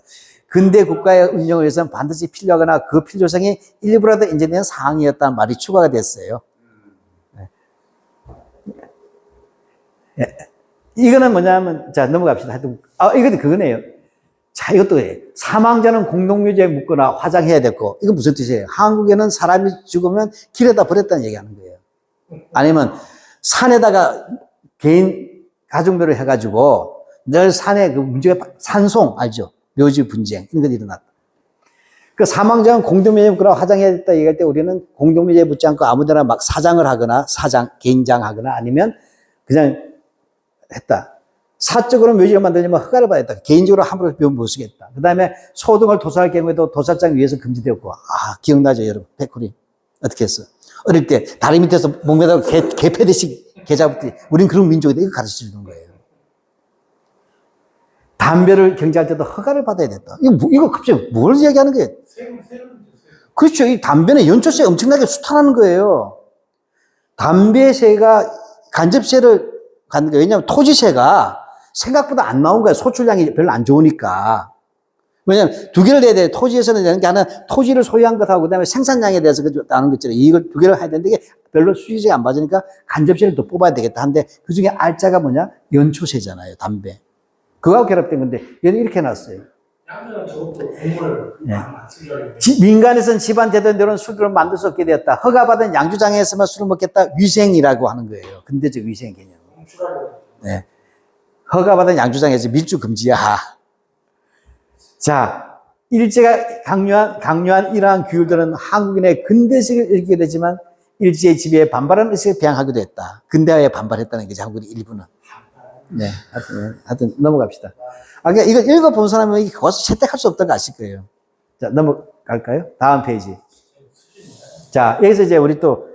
근대 국가의 운영을 위해서는 반드시 필요하거나 그 필요성이 일부라도 인정되는 사항이었다는 말이 추가가 됐어요. 네. 이거는 뭐냐면, 자, 넘어갑시다. 하여튼, 이것도 그거네요. 자, 이것도 사망자는 공동묘지에 묻거나 화장해야 됐고, 이건 무슨 뜻이에요? 한국에는 사람이 죽으면 길에다 버렸다는 얘기 하는 거예요. 아니면 산에다가 개인 가족묘를 해가지고 늘 산에 그 문제가 산송, 알죠? 묘지 분쟁, 이런 것이 일어났다. 그 사망자는 공동묘지에 묻거나 화장해야 됐다 얘기할 때 우리는 공동묘지에 묻지 않고 아무데나 막 사장을 하거나 개인장 하거나 아니면 그냥 했다. 사적으로 묘지를 만들려면 허가를 받아야 했다. 개인적으로 함부로 묘 못 쓰겠다. 그 다음에 소등을 도살할 경우에도 도살장 위에서 금지되었고, 기억나죠, 여러분? 백호리. 어떻게 했어? 어릴 때 다리 밑에서 목매다가 개 패듯이 개 잡을 우린 그런 민족이다. 이거 가르쳐 주는 거예요. 담배를 경제할 때도 허가를 받아야 됐다. 이거 갑자기 뭘 얘기하는 거예요? 그렇죠. 이 담배는 연초세 엄청나게 수탈하는 거예요. 담배세가 간접세를 갖는 거예요. 왜냐하면 토지세가 생각보다 안 나온 거야. 소출량이 별로 안 좋으니까. 왜냐하면 두 개를 내야 돼. 토지에서는 내는 게 하나 토지를 소유한 것하고 그다음에 생산량에 대해서 나는 것처럼 이걸 두 개를 해야 되는데 이게 별로 수익이 안 맞으니까 간접세를 더 뽑아야 되겠다 하는데 그 중에 알짜가 뭐냐? 연초세잖아요. 담배. 그거하고 결합된 건데 얘는 이렇게 해놨어요. 네. 민간에서는 집안 되던 대로는 술을 만들 수 없게 되었다. 허가받은 양주장에서만 술을 먹겠다. 위생이라고 하는 거예요. 근대적 위생 개념. 네. 허가받은 양주장에서 밀주 금지야. 자, 일제가 강요한 이러한 규율들은 한국인의 근대식을 일으키게 되지만 일제의 지배에 반발하는 의식을 배양하기도 했다. 근대화에 반발했다는 거죠. 한국의 일부는. 네. 하여튼 넘어갑시다. 그러니까 이거 읽어본 사람은 이게 거기서 채택할 수 없다는 거 아실 거예요. 자, 넘어갈까요? 다음 페이지. 자, 여기서 이제 우리 또,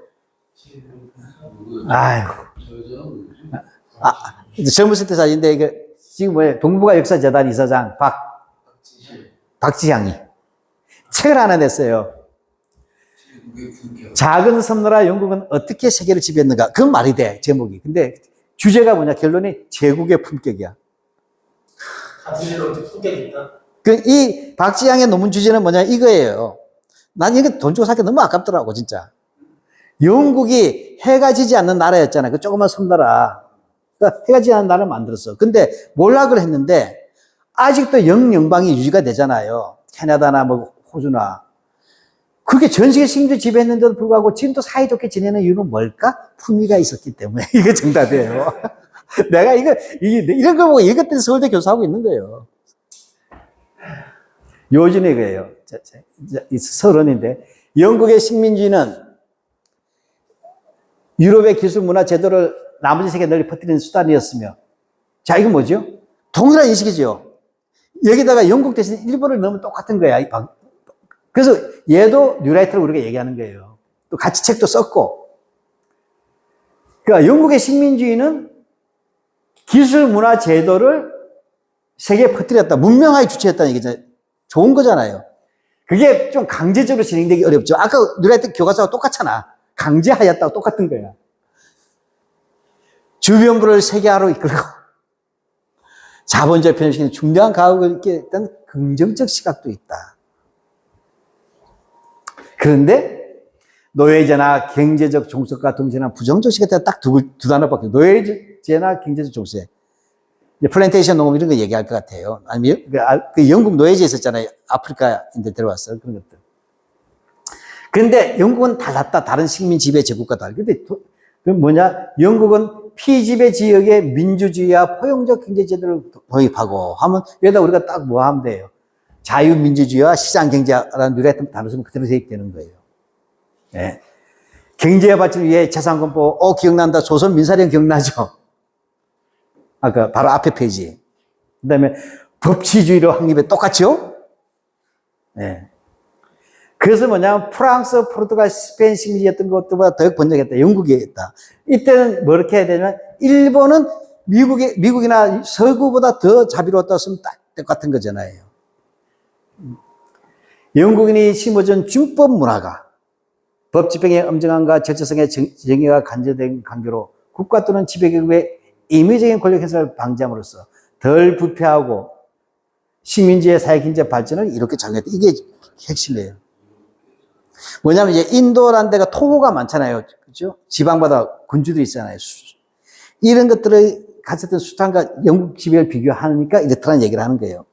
젊었을 때 사진인데, 이게 지금 뭐예요? 동북아 역사재단 이사장 박지향이 책을 하나 냈어요. 작은 섬나라 영국은 어떻게 세계를 지배했는가? 그건 말이 돼, 제목이. 근데 주제가 뭐냐? 결론이 제국의 품격이야. 이 박지향의 논문 주제는 뭐냐? 이거예요. 난 이거 돈 주고 사기 너무 아깝더라고, 진짜. 영국이 해가 지지 않는 나라였잖아요. 그 조그만 섬나라. 그러니까 해가 지지 않는 나라를 만들었어. 근데 몰락을 했는데, 아직도 영연방이 유지가 되잖아요. 캐나다나 뭐 호주나. 그게 전 세계 식민지 지배했는데도 불구하고 지금도 사이좋게 지내는 이유는 뭘까? 품위가 있었기 때문에. 이게 정답이에요. 내가 이런 거 보고 이것 때문에 서울대 교수하고 있는 거예요. 요즘에 그래요. 서론인데. 영국의 식민지는 유럽의 기술 문화 제도를 나머지 세계에 널리 퍼뜨리는 수단이었으며. 자, 이건 뭐죠? 동일한 인식이죠. 여기다가 영국 대신 일본을 넣으면 똑같은 거야. 그래서 얘도 뉴라이트를 우리가 얘기하는 거예요. 또 같이 책도 썼고. 그러니까 영국의 식민주의는 기술 문화 제도를 세계에 퍼뜨렸다. 문명화에 주체했다는 얘기잖아요. 좋은 거잖아요. 그게 좀 강제적으로 진행되기 어렵죠. 아까 뉴라이트 교과서하고 똑같잖아. 강제하였다고 똑같은 거야. 주변부를 세계화로 이끌고 자본주의 편입시키는 중대한 가업을 있게 했던 긍정적 시각도 있다. 그런데 노예제나 경제적 종속과 동시에는 부정적 시각에 딱 두 단어밖에. 노예제나 경제적 종속. 플랜테이션 농업 이런 거 얘기할 것 같아요. 아니면 그 영국 노예제 있었잖아요. 아프리카인데 들어왔어요. 그런 것들. 그런데 영국은 달랐다. 다른 식민 지배 제국과 달라. 근데 그 뭐냐? 영국은 피지배 지역의 민주주의와 포용적 경제제도를 도입하고 하면 여기다 우리가 딱 뭐 하면 돼요? 자유민주주의와 시장경제라는 뉴라이트 단어 쓰면 그대로 대입되는 거예요. 네. 경제의 발전을 위해 재산권보호, 기억난다. 조선 민사령 기억나죠? 아까 바로 앞에 페이지. 그 다음에 법치주의로 확립해 똑같죠? 네. 그래서 뭐냐면 프랑스, 포르투갈, 스페인 식민지였던 것보다 더 번영했다. 영국이 했다. 이때는 뭐 이렇게 해야 되냐면 일본은 미국이나 서구보다 더 자비로웠다고 쓰면 딱 똑같은 거잖아요. 영국인이 심어준 준법 문화가 법 집행의 엄정함과 절차성의 정의가 간접된 관계로 국가 또는 지배기구의 임의적인 권력 행사를 방지함으로써 덜 부패하고 식민지의 사회경제 발전을 이렇게 작용했다. 이게 핵심이에요. 뭐냐면 이제 인도라는 데가 토호가 많잖아요. 그죠? 지방마다 군주들이 있잖아요. 이런 것들을 가졌던 수탄과 영국 지배를 비교하니까 이렇다는 얘기를 하는 거예요.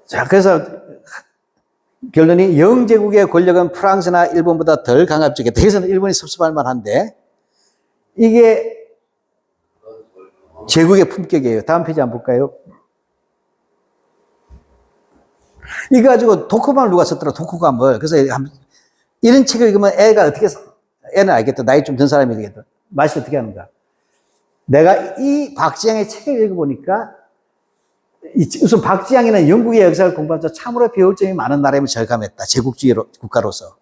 자, 그래서 결론이 영제국의 권력은 프랑스나 일본보다 덜 강압적이다. 여기서는 일본이 섭섭할 만한데 이게 제국의 품격이에요. 다음 페이지 한번 볼까요? 이거 가지고 독후감을 누가 썼더라, 독후감을. 그래서 이런 책을 읽으면 애가 어떻게, 애는 알겠다. 나이 좀 든 사람이 되겠다. 맛이 어떻게 하는가. 내가 이 박지양의 책을 읽어보니까 우선 박지양이는 영국의 역사를 공부하면서 참으로 배울 점이 많은 나라임을 절감했다. 제국주의 국가로서.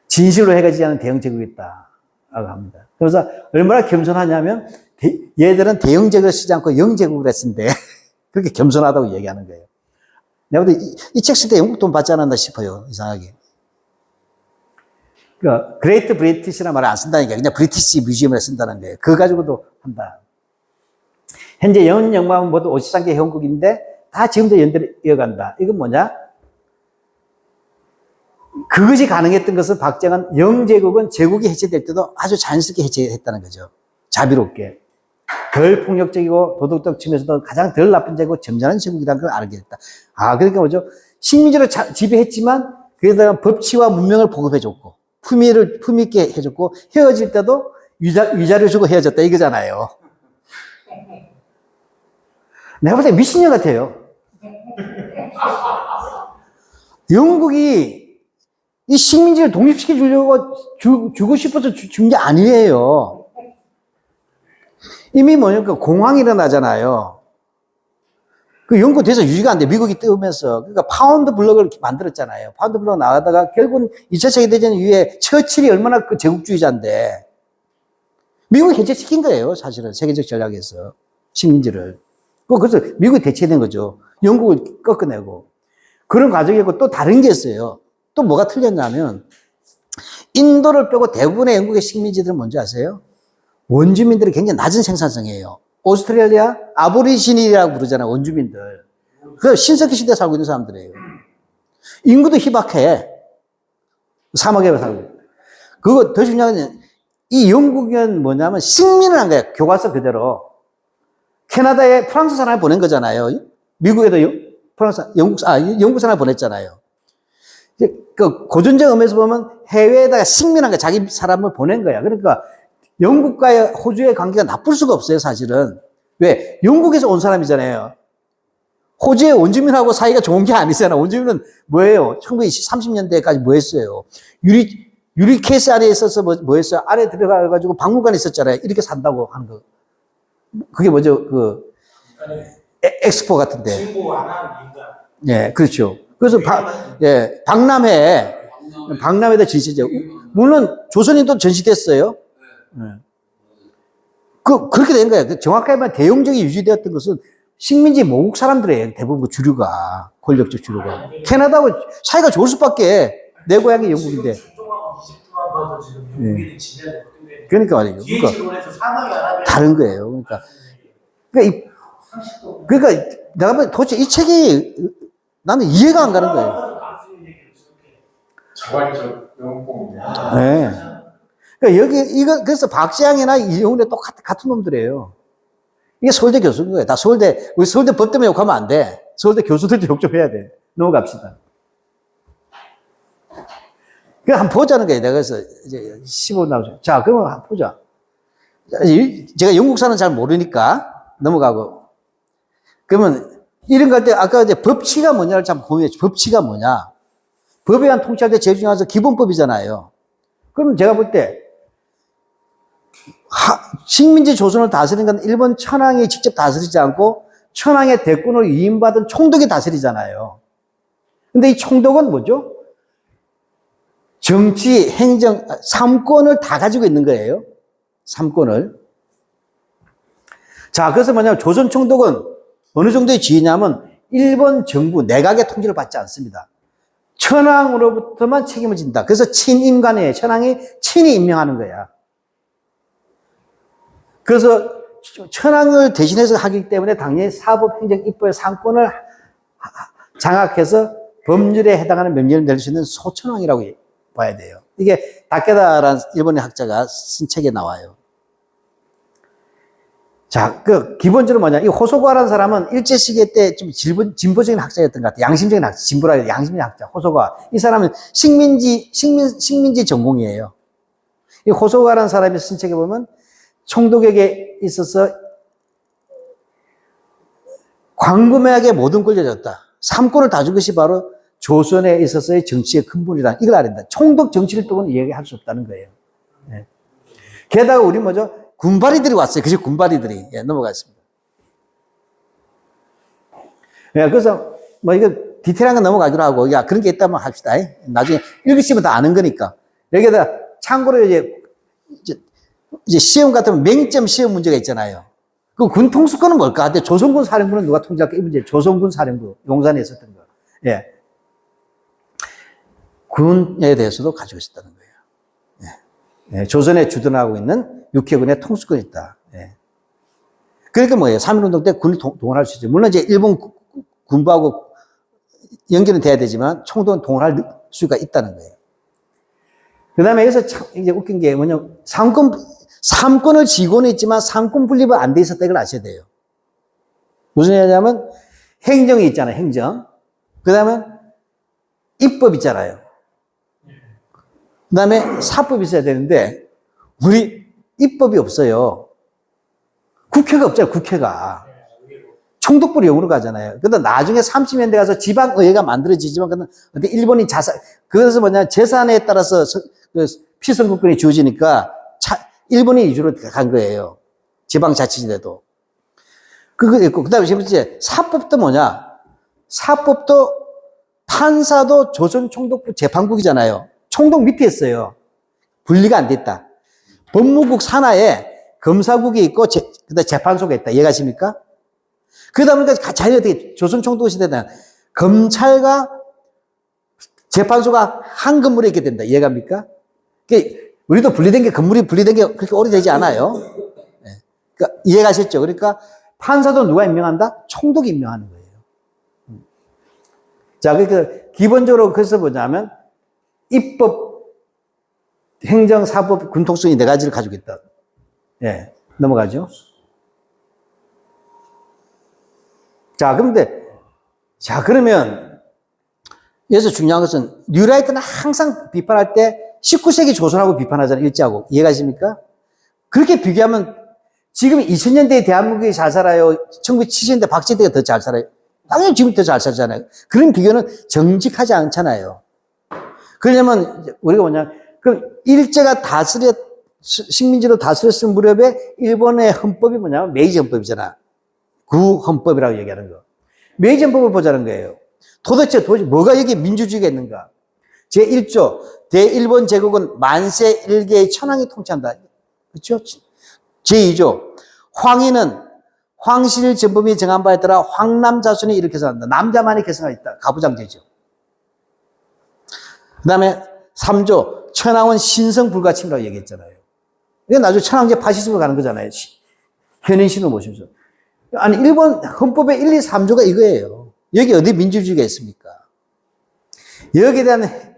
진실로 해가지지 않은 대영 제국이었다. 라고 합니다. 그래서 얼마나 겸손하냐면 얘들은 대영제국을 쓰지 않고 영제국을 했는데 그렇게 겸손하다고 얘기하는 거예요. 내가 볼 때 이 책 쓸 때 영국 돈 받지 않았나 싶어요. 이상하게. 그러니까 그레이트 브리티시라는 말을 안 쓴다니까. 그냥 브리티시 뮤지엄을 쓴다는 거예요. 그거 가지고도 한다. 현재 영마은 모두 53개 회원국인데 다 지금도 연대를 이어간다. 이건 뭐냐? 그것이 가능했던 것은 박정은 영제국은 제국이 해체될 때도 아주 자연스럽게 해체했다는 거죠. 자비롭게. 덜 폭력적이고 도덕적 측면에서도 가장 덜 나쁜 제국, 점잖은 제국이라는 걸 알게 됐다. 아, 그러니까 뭐죠? 식민지로 지배했지만 그에다가 법치와 문명을 보급해줬고 품위 있게 해줬고 헤어질 때도 위자료 주고 헤어졌다 이거잖아요. 내가 볼 때 미친년 같아요. 영국이 이 식민지를 독립시켜 주려고 주고 싶어서 준 게 아니에요. 이미 뭐냐면 공황이 일어나잖아요. 그 영국 대에서 유지가 안 돼. 미국이 뜨면서. 그러니까 파운드 블럭을 만들었잖아요. 파운드 블럭 나가다가 결국은 2차 세계대전 이후에 처칠이 얼마나 그 제국주의자인데 미국이 해체시킨 거예요. 사실은 세계적 전략에서 식민지를. 그래서 미국이 대체된 거죠. 영국을 꺾어내고. 그런 과정이고 또 다른 게 있어요. 또 뭐가 틀렸냐면 인도를 빼고 대부분의 영국의 식민지들은 뭔지 아세요? 원주민들이 굉장히 낮은 생산성이에요. 오스트레일리아 아보리지니라고 부르잖아요. 원주민들. 그 신석기 시대에 살고 있는 사람들이에요. 인구도 희박해. 사막에 살고. 그거 더 중요한 건 이 영국은 뭐냐면 식민을 한 거예요. 교과서 그대로. 캐나다에 프랑스 사람을 보낸 거잖아요. 미국에도 영국 사람을 보냈잖아요. 그 고전적 의미에서 보면 해외에다가 식민한 거야. 자기 사람을 보낸 거야. 그러니까 영국과의 호주의 관계가 나쁠 수가 없어요, 사실은. 왜? 영국에서 온 사람이잖아요. 호주의 원주민하고 사이가 좋은 게 아니잖아. 원주민은 뭐예요? 1930년대까지 뭐 했어요? 유리 케이스 안에 있어서 뭐 했어요? 안에 들어가가지고 박물관에 있었잖아요. 이렇게 산다고 하는 거. 그게 뭐죠? 엑스포 같은데. 진보 안 하는 인간. 예, 그렇죠. 그래서 박람회도 전시죠. 물론 조선인도 전시됐어요. 그렇게 된 거예요. 정확하게 말하면 대영적이 유지되었던 것은 식민지 모국 사람들이에요. 대부분 주류가, 권력적 주류가. 캐나다하고 사이가 좋을 수밖에. 내 고향이 영국인데. 그러니까 말이에요. 다른 거예요. 그러니까 내가 보면 도대체 이 책이 나는 이해가 안 가는 거예요. 자발적 명봉이야. 네. 그러니까 그래서 박지양이나 이용래 같은 놈들이에요. 이게 서울대 교수인 거예요. 다 우리 서울대 법 때문에 욕하면 안 돼. 서울대 교수들도 욕 좀 해야 돼. 넘어갑시다. 한번 보자는 거예요. 내가 그래서 이제 15분 나오죠. 자, 그러면 한번 보자. 제가 영국사는 잘 모르니까 넘어가고. 그러면 이런 거 할 때 아까 이제 법치가 뭐냐를 참 고민했죠. 법치가 뭐냐. 법에 의한 통치할 때 제일 중요한 건 기본법이잖아요. 그러면 제가 볼 때 식민지 조선을 다스리는 건 일본 천황이 직접 다스리지 않고 천황의 대권을 위임받은 총독이 다스리잖아요. 근데 이 총독은 뭐죠? 정치, 행정, 3권을 다 가지고 있는 거예요. 3권을. 자, 그래서 뭐냐면 조선 총독은 어느 정도의 지위냐면 일본 정부 내각의 통제를 받지 않습니다. 천황으로부터만 책임을 진다. 그래서 친임관이에요. 천황이 친히 임명하는 거야. 그래서 천황을 대신해서 하기 때문에 당연히 사법, 행정, 입법의 3권을 장악해서 법률에 해당하는 명령을 내릴 수 있는 소천황이라고 봐야 돼요. 이게 다케다라는 일본의 학자가 쓴 책에 나와요. 자, 기본적으로 뭐냐. 이 호소가라는 사람은 일제 시기에 때 좀 진보적인 학자였던 것 같아요. 양심적인 학자, 진보라 해야 양심적인 학자, 호소가. 이 사람은 식민지 전공이에요. 이 호소가라는 사람이 쓴 책에 보면 총독에게 있어서 광범위하게 모든 걸 줬다. 3권을 다 준 것이 바로 조선에 있어서의 정치의 근본이다. 이걸 알아야 된다. 총독 정치를 빼고는 이야기할 수 없다는 거예요. 네. 게다가 우리 뭐죠? 군바리들이 왔어요. 그죠? 군바리들이. 예, 넘어가겠습니다. 예, 그래서 뭐 이거 디테일한 건 넘어가기로 하고, 야, 그런 게 있다면 합시다. 나중에 읽으시면 다 아는 거니까. 여기에다 참고로 이제 시험 같으면 맹점 시험 문제가 있잖아요. 그 군 통수권은 뭘까? 근데 조선군 사령부는 누가 통제할까? 이 문제. 조선군 사령부. 용산에 있었던 거. 예. 군에 대해서도 가지고 있었다는 거예요. 예. 예. 조선에 주둔하고 있는 육해군의 통수권이 있다. 예. 그러니까 뭐예요? 3.1운동 때 군을 동원할 수 있죠. 물론 이제 일본 군부하고 연결은 돼야 되지만 총독은 동원할 수가 있다는 거예요. 그 다음에 여기서 참 이제 웃긴 게 뭐냐면 3권을 쥐고는 있지만 3권 분립은 안 돼 있었다. 이걸 아셔야 돼요. 무슨 얘기냐면 행정이 있잖아요. 행정. 그 다음에 입법 있잖아요. 그 다음에 사법이 있어야 되는데 우리 입법이 없어요. 국회가 없잖아요. 국회가. 총독부로 영으로 가잖아요. 근데 나중에 30년대 가서 지방의회가 만들어지지만 근데 일본이 그래서 뭐냐 재산에 따라서 피선국권이 주어지니까 일본이 위주로 간 거예요. 지방자치제도. 그거 있고, 그 다음에 세 번째, 사법도 뭐냐? 사법도 판사도 조선 총독부 재판국이잖아요. 총독 밑에 있어요. 분리가 안 됐다. 법무국 산하에 검사국이 있고, 그다음에 재판소가 있다. 이해가십니까? 그러다 보니까 자연히 어떻게 조선 총독 시대는 검찰과 재판소가 한 건물에 있게 된다. 이해갑니까? 우리도 분리된 게, 건물이 분리된 게 그렇게 오래되지 않아요. 네. 그러니까 이해가셨죠? 그러니까 판사도 누가 임명한다? 총독이 임명하는 거예요. 자, 그러니까 기본적으로 그래서 뭐냐면 입법, 행정, 사법, 군통수이 네 가지를 가지고 있다. 예, 넘어가죠. 자, 그러면 여기서 중요한 것은 뉴라이트는 항상 비판할 때 19세기 조선하고 비판하잖아요. 일제하고. 이해가십니까? 그렇게 비교하면 지금 2000년대에 대한민국이 잘 살아요. 1970년대 박정희가 더 잘 살아요. 당연히 지금 더 잘 살잖아요. 그런 비교는 정직하지 않잖아요. 그러려면 우리가 뭐냐. 그럼 일제가 식민지로 다스렸을 무렵에 일본의 헌법이 뭐냐면 메이지 헌법이잖아. 구헌법이라고 얘기하는 거. 메이지 헌법을 보자는 거예요. 도대체 뭐가 여기 민주주의가 있는가? 제1조 대일본 제국은 만세 일개의 천황이 통치한다. 그렇죠? 제2조 황희는 황실 전범이 정한 바에 따라 황남 자손이 이렇게 개성한다. 남자만이 개성할 있다. 가부장제죠. 그 다음에 3조 천황은 신성불가침이라고 얘기했잖아요. 이게 나중에 천황제 파시즘으로 가는 거잖아요. 현인신을 모시면서. 아니 일본 헌법의 1, 2, 3조가 이거예요. 여기 어디 민주주의가 있습니까? 여기에 대한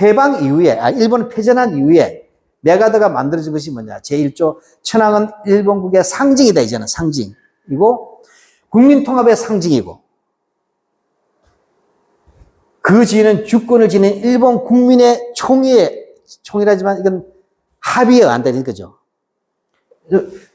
해방 이후에, 일본이 패전한 이후에 메가더가 만들어진 것이 뭐냐. 제1조 천황은 일본국의 상징이다. 이제는 상징이고 국민통합의 상징이고 그 지위는 주권을 지닌 일본 국민의 총이라지만 이건 합의에 안되는 거죠.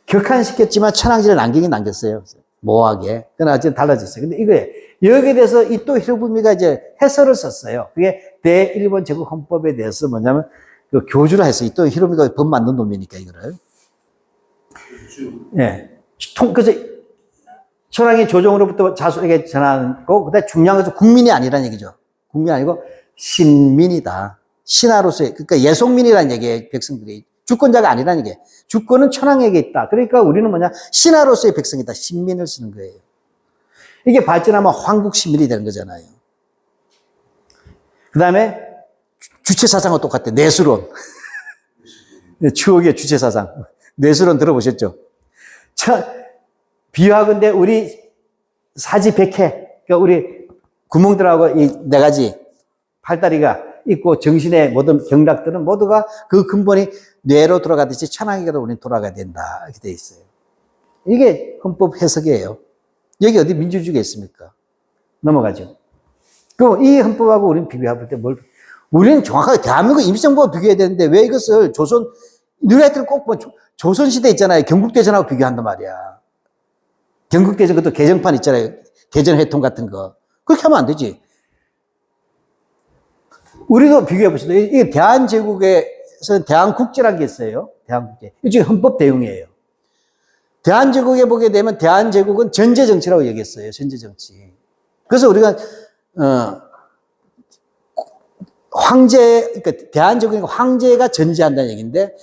격한시켰지만 천황제를 남기긴 남겼어요. 모호하게. 그러나 어쨌든 달라졌어요. 근데 이거에 여기에 대해서 이또 히로부미가 이제 해설을 썼어요. 그게 대일본 제국 헌법에 대해서 뭐냐면 그 교주라 해서 또 히로부미가 법 만든 놈이니까 이거를. 예. 그래서 천황이 조정으로부터 자손에게 전하고 그다음에 중요한 것은 국민이 아니라는 얘기죠. 국민이 아니고 신민이다. 신하로서의, 그러니까 예속민이라는 얘기예요, 백성들이. 주권자가 아니라는 얘기예요. 주권은 천황에게 있다. 그러니까 우리는 뭐냐? 신하로서의 백성이다. 신민을 쓰는 거예요. 이게 발전하면 황국신민이 되는 거잖아요. 그 다음에 주체사상과 똑같아. 내수론. 추억의 주체사상. 내수론 들어보셨죠? 비유하건대 우리 사지백해, 그러니까 우리 구멍들하고 이 네 가지 팔다리가 있고 정신의 모든 경락들은 모두가 그 근본이 뇌로 돌아가듯이 천황에게도 우리는 돌아가야 된다. 이렇게 돼 있어요. 이게 헌법 해석이에요. 여기 어디 민주주의가 있습니까? 넘어가죠. 그럼 이 헌법하고 우리는 비교해볼 때 우리는 정확하게 대한민국 임시정부와 비교해야 되는데 왜 이것을 너희들은 꼭 조선시대 있잖아요. 경국대전하고 비교한단 말이야. 경국대전 그것도 개정판 있잖아요. 대전회통 같은 거. 그렇게 하면 안 되지. 우리도 비교해 봅시다. 이게 대한제국에서는 대한국제라는 게 있어요. 대한국제. 이게 헌법 대용이에요. 대한제국에 보게 되면 대한제국은 전제정치라고 얘기했어요. 전제정치. 그래서 우리가, 그러니까 대한제국이니까 황제가 전제한다는 얘기인데,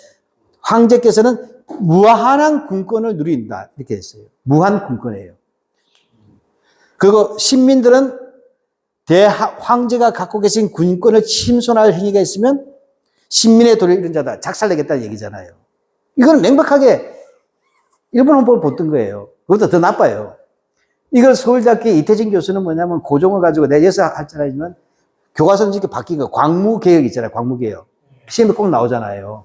황제께서는 무한한 군권을 누린다. 이렇게 했어요. 무한 군권이에요. 그리고 신민들은 황제가 갖고 계신 군권을 침손할 행위가 있으면 신민의 도를 잃은 자다. 작살내겠다는 얘기잖아요. 이거는 명백하게 일본 헌법을 봤던 거예요. 그것도 더 나빠요. 이걸 서울대학교 이태진 교수는 뭐냐면 고종을 가지고 내가 여기서 했잖아요. 교과서는 이렇게 바뀐 거. 광무개혁 있잖아요. 광무개혁. 시험에 꼭 나오잖아요.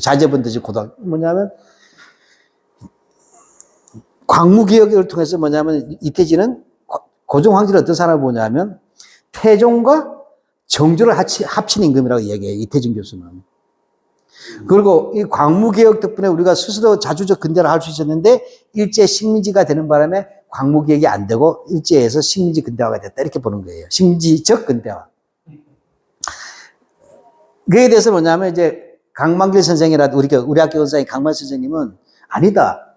자제분들이 고등학교 뭐냐면 광무개혁을 통해서 뭐냐면 이태진은 고종 황제를 어떤 사람을 보냐면 태종과 정조를 합친 임금이라고 얘기해요. 이태진 교수는. 그리고 이 광무개혁 덕분에 우리가 스스로 자주적 근대를 할 수 있었는데 일제 식민지가 되는 바람에 광무개혁이 안 되고 일제에서 식민지 근대화가 됐다. 이렇게 보는 거예요. 식민지적 근대화. 그에 대해서 뭐냐면 이제 강만길 선생이라도 우리 학교 원장인 강만 선생님은 아니다.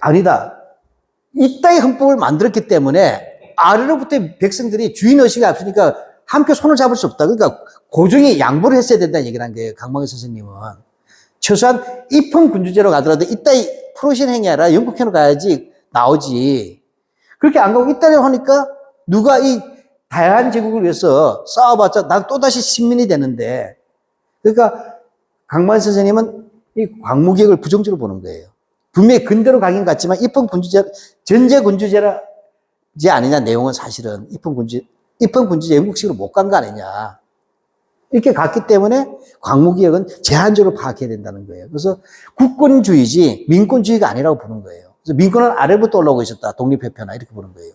아니다. 이따위 헌법을 만들었기 때문에 아래로부터 백성들이 주인의식이 없으니까 함께 손을 잡을 수 없다. 그러니까 고종이 양보를 했어야 된다는 얘기를 한 거예요. 강만길 선생님은. 최소한 입헌군주제로 가더라도 이따위 프로신 행위 아니라 영국회로 가야지 나오지. 그렇게 안 가고 이따위 하니까 누가 이 다양한 제국을 위해서 싸워봤자 난 또다시 신민이 되는데, 그러니까 강만 선생님은 이 광무개혁을 부정적으로 보는 거예요. 분명히 근대로 가긴 갔지만 입헌군주제, 전제군주제지 아니냐. 내용은 사실은 입헌군주제 영국식으로 못 간 거 아니냐. 이렇게 갔기 때문에 광무개혁은 제한적으로 파악해야 된다는 거예요. 그래서 국권주의지 민권주의가 아니라고 보는 거예요. 그래서 민권은 아래부터 올라오고 있었다. 독립회표나 이렇게 보는 거예요.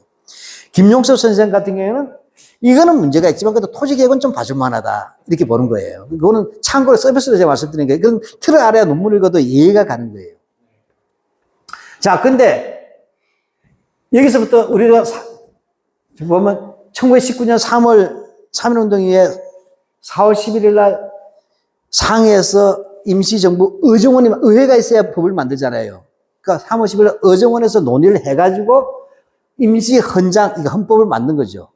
김용섭 선생 같은 경우에는 이거는 문제가 있지만 그래도 토지개혁은 좀 봐줄 만하다. 이렇게 보는 거예요. 그거는 참고로 서비스로 제가 말씀드린 거예요. 그건 틀 아래 논문 읽어도 이해가 가는 거예요. 자, 근데 여기서부터 우리가 보면 1919년 3월 3.1운동 이후에 4월 11일 날 상해에서 임시정부 의회가 있어야 법을 만들잖아요. 그러니까 3월 10일 날 의정원에서 논의를 해가지고 임시헌장, 그러니까 헌법을 만든 거죠.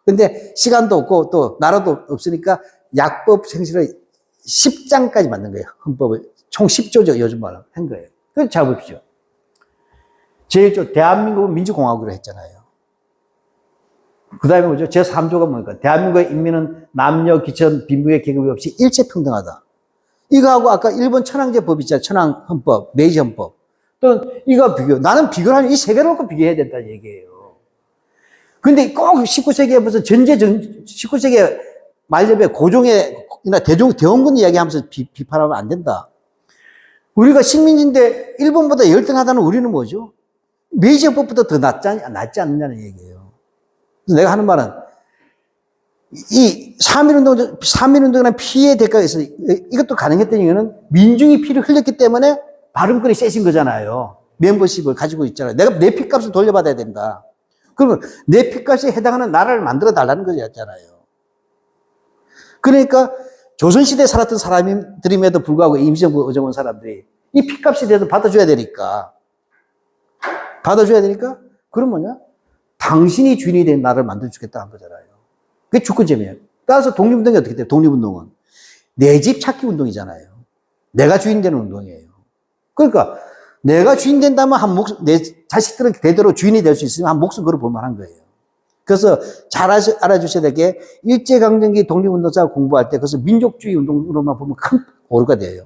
근데 시간도 없고 또 나라도 없으니까 약법 생시를 10장까지 만든 거예요. 헌법을. 총 10조죠. 요즘 말로 한 거예요. 그래서 잘 보십시오. 제1조 대한민국은 민주공화국으로 했잖아요. 그 다음에 뭐죠? 제3조가 뭡니까? 대한민국의 인민은 남녀, 기천, 빈부의 계급이 없이 일체평등하다. 이거하고 아까 일본 천황제 법 있잖아요. 천황헌법, 메이지헌법. 또는 이거 비교. 나는 비교를 하면 이 세 개를 놓고 비교해야 된다는 얘기예요. 근데 꼭 19세기에 무슨 19세기 말년에 고종이나 대원군 이야기하면서 비판하면 안 된다. 우리가 식민지인데 일본보다 열등하다는 우리는 뭐죠? 메이지헌법보다 더 낫지 않느냐는 얘기예요. 그래서 내가 하는 말은 이 3.1운동이라는 피해의 대가가 있어요. 이것도 가능했던 이유는 민중이 피를 흘렸기 때문에 발언권이 세진 거잖아요. 멤버십을 가지고 있잖아요. 내가 내 피값을 돌려받아야 된다. 그러면 내 피값에 해당하는 나라를 만들어 달라는 거잖아요. 그러니까 조선시대에 살았던 사람들임에도 불구하고 임시정부 의정원 사람들이 이 피값에 대해서 받아줘야 되니까. 그럼 뭐냐? 당신이 주인이 된 나라를 만들어주겠다 한 거잖아요. 그게 주권제명이에요. 따라서 독립운동이 어떻게 돼요? 독립운동은 내 집 찾기 운동이잖아요. 내가 주인 되는 운동이에요. 그러니까 내가 주인 된다면 내 자식들은 대대로 주인이 될 수 있으면 한 목숨 걸어볼 만한 거예요. 그래서 잘 알아주셔야 될 게 일제강점기 독립운동자 공부할 때 그래서 민족주의 운동으로만 보면 큰 오류가 돼요.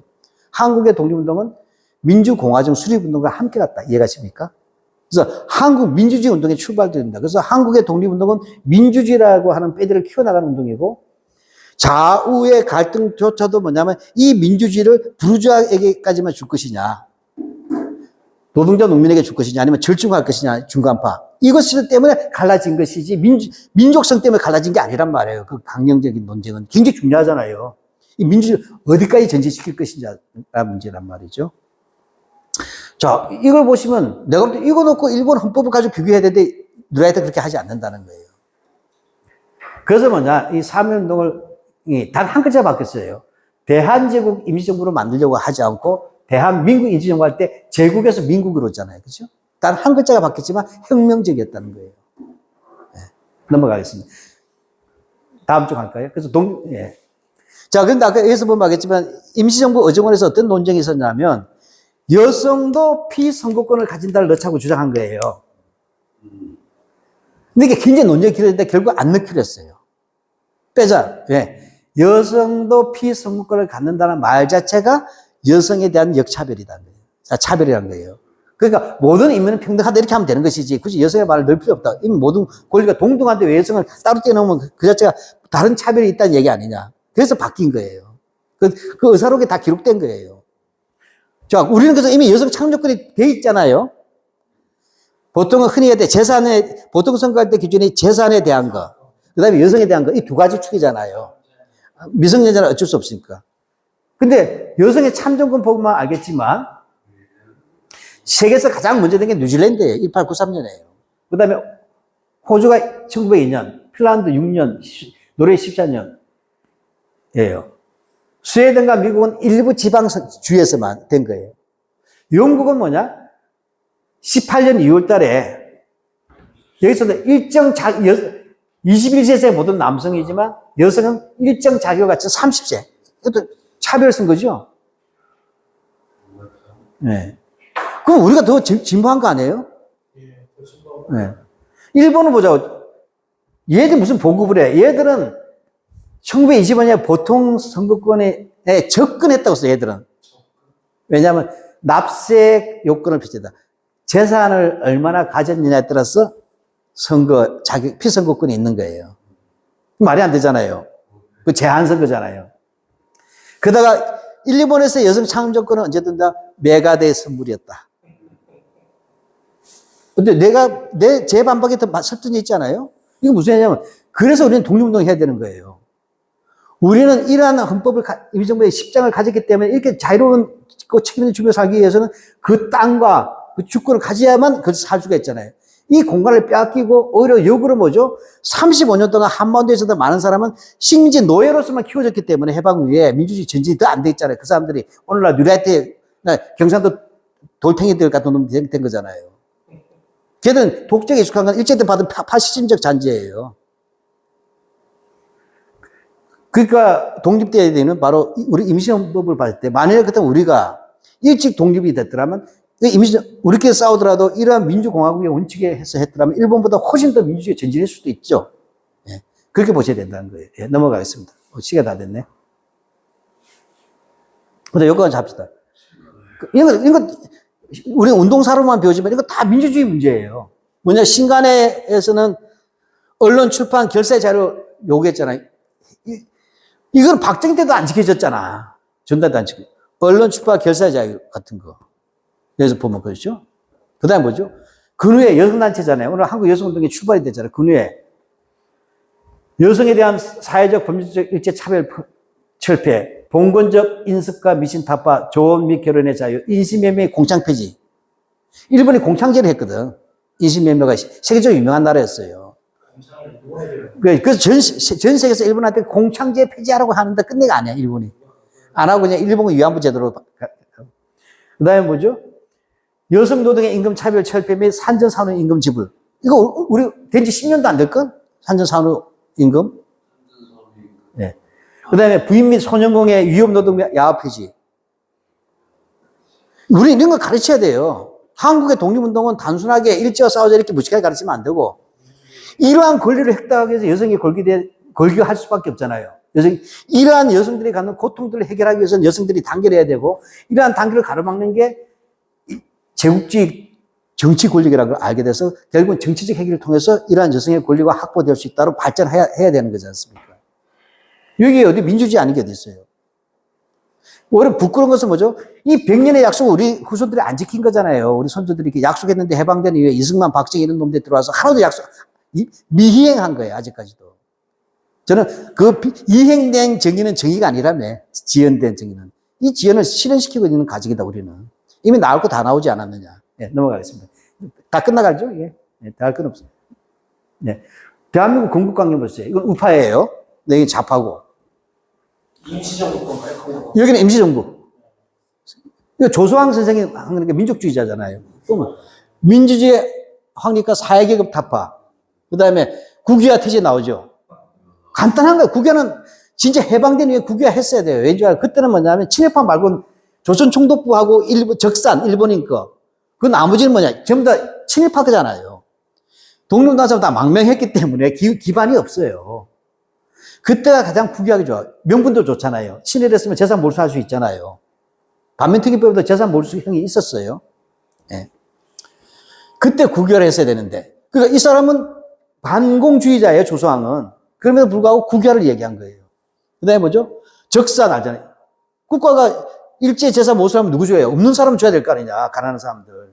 한국의 독립운동은 민주공화정 수립운동과 함께 갔다. 이해가십니까? 그래서 한국 민주주의 운동의 출발도 됩니다. 그래서 한국의 독립운동은 민주주의라고 하는 빼들을 키워나가는 운동이고 좌우의 갈등조차도 뭐냐면 이 민주주의를 부르주아에게까지만 줄 것이냐 노동자 농민에게 줄 것이냐 아니면 절충할 것이냐 중간파 이것 때문에 갈라진 것이지 민족성 때문에 갈라진 게 아니란 말이에요. 그 강령적인 논쟁은 굉장히 중요하잖아요. 이 민주주의 어디까지 전진시킬 것이냐가 문제란 말이죠. 자, 이걸 보시면 내가 볼 때 이거 놓고 일본 헌법을 가지고 비교해야 되는데 누라이트 그렇게 하지 않는다는 거예요. 그래서 뭐냐, 이 사면운동을 단 한 글자 바뀌었어요. 대한제국 임시정부로 만들려고 하지 않고 대한민국 임시정부 할 때 제국에서 민국으로 했잖아요. 그렇죠? 단 한 글자가 바뀌었지만 혁명적이었다는 거예요. 네, 넘어가겠습니다. 다음 쪽 할까요? 그래서 예. 자, 그런데 아까 여기서 보면 알겠지만 임시정부 어정원에서 어떤 논쟁이 있었냐면 여성도 피선거권을 가진다를 넣자고 주장한 거예요. 근데 이게 굉장히 논쟁이 길었는데 결국 안 넣기로 했어요. 빼자. 왜? 여성도 피선거권을 갖는다는 말 자체가 여성에 대한 역차별이라는 거예요. 자, 차별이라는 거예요. 그러니까 모든 인민은 평등하다 이렇게 하면 되는 것이지 굳이 여성의 말을 넣을 필요 없다. 이미 모든 권리가 동등한데 왜 여성을 따로 떼놓으면 그 자체가 다른 차별이 있다는 얘기 아니냐. 그래서 바뀐 거예요. 그 의사록에 다 기록된 거예요. 자, 우리는 그래서 이미 여성 참여권이 돼 있잖아요. 보통은 흔히 해야 재산에, 보통 선거할 때 기준이 재산에 대한 거, 그 다음에 여성에 대한 거, 이 두 가지 축이잖아요. 미성년자는 어쩔 수 없으니까. 근데 여성의 참정권 보면 알겠지만, 세계에서 가장 먼저 된 게 뉴질랜드예요. 1893년이에요. 그 다음에 호주가 1902년, 핀란드 6년, 노르웨이 14년이에요. 스웨덴과 미국은 일부 지방주에서만 된 거예요. 영국은 뭐냐? 18년 2월 달에 여기서는 21세의 모든 남성이지만 여성은 일정 자격을 갖춘 30세. 이것도 차별을 쓴 거죠? 네. 그럼 우리가 더 진보한 거 아니에요? 네. 일본은 보자고. 얘들 무슨 보급을 해? 얘들은 1920년에 보통 선거권에 접근했다고 했어요, 얘들은. 왜냐하면 납세 요건을 비슷하다. 재산을 얼마나 가졌느냐에 따라서 피선거권이 있는 거예요. 말이 안 되잖아요. 그 제한 선거잖아요. 그러다가 일본에서 여성 참정권은 언제든 다 메가드의 선물이었다. 근데 제 반박에 더 설득이 있지 않아요? 이거 무슨 얘기냐면, 그래서 우리는 독립운동을 해야 되는 거예요. 우리는 이러한 헌법을, 임시정부의 10장을 가졌기 때문에 이렇게 자유로운 책임있는 주변에 살기 위해서는 그 땅과 그 주권을 가져야만 거기서 살 수가 있잖아요. 이 공간을 빼앗기고 오히려 역으로 뭐죠? 35년 동안 한반도에서도 많은 사람은 식민지 노예로서만 키워졌기 때문에 해방 후에 민주주의 전진이 더 안 돼 있잖아요. 그 사람들이 오늘날 뉴라이트, 경상도 돌팽이들 같은 놈이 된 거잖아요. 걔들은 독재에 익숙한 건 일제 때 받은 파시즘적 잔재예요. 그러니까 독립돼야 바로 우리 임시헌법을 봤을 때 만약에 그때 우리가 일찍 독립이 됐더라면 우리끼리 싸우더라도 이러한 민주공화국의 원칙에 해서 했더라면 일본보다 훨씬 더 민주주의 전진할 수도 있죠. 예. 그렇게 보셔야 된다는 거예요. 예. 넘어가겠습니다. 시간 다 됐네. 근데 여기까지 합시다. 이거 우리 운동사로만 배우지만 이거 다 민주주의 문제예요. 뭐냐, 신간에서는 언론 출판 결세 자료 요구했잖아요. 이건 박정희 때도 안 지켜졌잖아. 전달도 안 지켜. 언론 출판 결세 자료 같은 거. 여기서 보면 그렇죠. 그 다음에 뭐죠? 근후에 여성단체잖아요. 오늘 한국 여성운동이 출발이 됐잖아요. 근후에 여성에 대한 사회적 범죄적 일제 차별 철폐, 봉건적 인습과 미신 타파, 조언 및 결혼의 자유, 인신매매 공창 폐지. 일본이 공창제를 했거든. 인신매매가 세계적으로 유명한 나라였어요. 그래서 전 세계에서 일본한테 공창제 폐지하라고 하는데 끝내가 아니야, 일본이. 안 하고 그냥 일본은 위안부 제도로. 그 다음에 뭐죠? 여성 노동의 임금 차별 철폐 및 산전산후 임금 지불. 이거 우리 된 지 10년도 안 될걸? 산전산후 임금? 그 다음에 부인 및 소년공의 위험노동 야합폐지. 우리 이런 거 가르쳐야 돼요. 한국의 독립운동은 단순하게 일제와 싸우자 이렇게 무식하게 가르치면 안 되고, 이러한 권리를 획득하기 위해서 여성이 골기할 수밖에 없잖아요. 이러한 여성들이 갖는 고통들을 해결하기 위해서는 여성들이 단결해야 되고, 이러한 단결을 가로막는 게 제국주의 정치 권력이라는 걸 알게 돼서 결국은 정치적 해결을 통해서 이러한 여성의 권리가 확보될 수 있도록 발전해야 되는 거지 않습니까? 여기 어디 민주주의 아닌 게 어디 있어요? 오히려 부끄러운 것은 뭐죠? 이 100년의 약속을 우리 후손들이 안 지킨 거잖아요. 우리 선조들이 이렇게 약속했는데 해방된 이후에 이승만, 박정희 이런 놈들이 들어와서 하나도 미희행한 거예요, 아직까지도. 저는 그 이행된 정의는 정의가 아니라며, 지연된 정의는. 이 지연을 실현시키고 있는 가직이다, 우리는. 이미 나올 거 다 나오지 않았느냐. 네, 넘어가겠습니다. 다 끝나가죠? 예. 네, 다 할 건 없어요. 네. 대한민국 건국관념 보세요. 이건 우파예요. 네, 이게 좌파고. 임시정부 건가요? 여기는 임시정부. 이거 조소왕 선생이 하는 게 민족주의자잖아요. 그러면 민주주의 확립과 사회계급 타파. 그 다음에 국유화 태제 나오죠. 간단한 거예요. 국유화는 진짜 해방된 이후에 국유화 했어야 돼요. 왠지 알아요? 그때는 뭐냐면 친일파 말고는 조선 총독부하고 적산, 일본인 거. 그 나머지는 뭐냐? 전부 다 친일파 거잖아요. 독립운동사람 다 망명했기 때문에 기반이 없어요. 그때가 가장 국유하기 좋아. 명분도 좋잖아요. 친일했으면 재산 몰수할 수 있잖아요. 반면특위법에도 재산 몰수형이 있었어요. 예. 그때 국유를 했어야 되는데. 그러니까 이 사람은 반공주의자예요, 조소왕은. 그럼에도 불구하고 국유를 얘기한 거예요. 그 다음에 뭐죠? 적산 알잖아요. 국가가 일제 재산 몰수하면 누구 줘요? 없는 사람 줘야 될 거 아니냐, 가난한 사람들.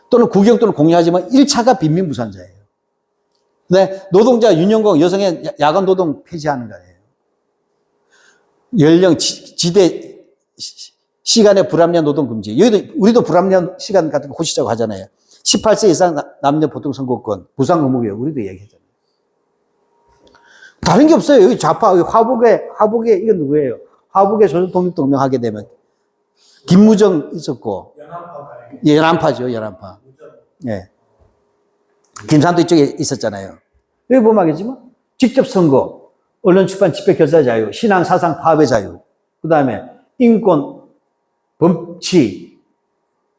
또는 국영 또는 공유하지만 1차가 빈민부산자예요. 네, 노동자 윤영공 여성의 야간 노동 폐지하는 거예요. 연령, 지대, 시간의 불합리한 노동 금지. 여기도 우리도 불합리한 시간 같은 거 고시자고 하잖아요. 18세 이상 남녀 보통 선거권, 부상 의무교육 우리도 얘기하잖아요. 다른 게 없어요. 여기 좌파, 여기 화북에 이건 누구예요? 화북에 조선 독립동맹 하게 되면 김무정 있었고, 연안파죠, 연안파. 예. 김산도 이쪽에 있었잖아요. 여기 보면 알겠지만, 직접 선거, 언론 출판 집회 결사 자유, 신앙 사상 파업의 자유, 그 다음에 인권, 법치,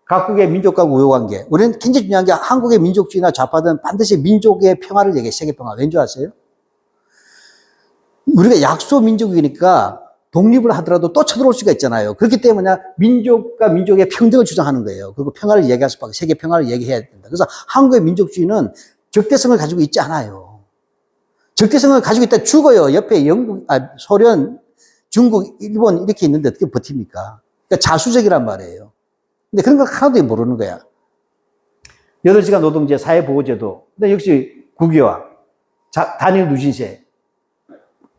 각국의 민족과 우호관계. 우리는 굉장히 중요한 게 한국의 민족주의나 좌파들은 반드시 민족의 평화를 얘기해, 세계 평화. 왠지 아세요? 우리가 약소 민족이니까 독립을 하더라도 또 쳐들어올 수가 있잖아요. 그렇기 때문에 민족과 민족의 평등을 주장하는 거예요. 그리고 평화를 얘기할 수밖에, 세계 평화를 얘기해야 된다. 그래서 한국의 민족주의는 적대성을 가지고 있지 않아요. 적대성을 가지고 있다 죽어요. 옆에 소련, 중국, 일본 이렇게 있는데 어떻게 버팁니까? 그러니까 자수적이란 말이에요. 근데 그런 걸 하나도 모르는 거야. 8시간 노동제, 사회보호제도. 근데 역시 국유화, 단일 누진세.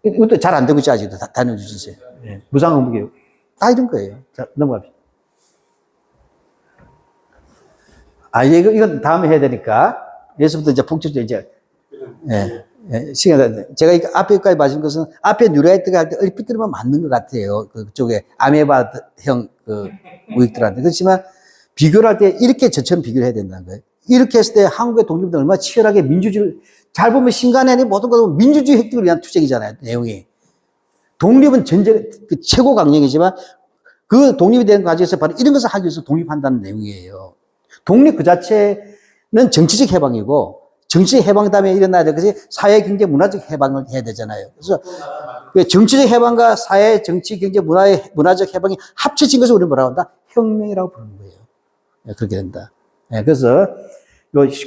이것도 잘 안 되고 있지, 아직도. 단일 누진세. 예. 무상의무교육. 다 이런 거예요. 자, 넘어갑시다. 이건 다음에 해야 되니까. 여기서부터 이제 본격적으로 이제, 시간, 제가 앞에까지 맞은 것은 앞에 뉴라이트가 할 때 얼핏 들으면 맞는 것 같아요. 그쪽에 아메바형 우익들한테. 그렇지만 비교를 할 때 이렇게 저처럼 비교를 해야 된다는 거예요. 이렇게 했을 때 한국의 독립은 얼마나 치열하게 민주주의를, 잘 보면 신간에 아닌 모든 것은 민주주의 획득을 위한 투쟁이잖아요, 내용이. 독립은 전쟁, 최고 강령이지만 그 독립이 되는 과정에서 바로 이런 것을 하기 위해서 독립한다는 내용이에요. 독립 그 자체는 정치적 해방이고, 정치적 해방 다음에 일어나야 될 것이 사회, 경제, 문화적 해방을 해야 되잖아요. 그래서 정치적 해방과 사회, 정치, 경제, 문화적 해방이 합쳐진 것을 우리는 뭐라고 한다? 혁명이라고 부르는 거예요. 그렇게 된다. 그래서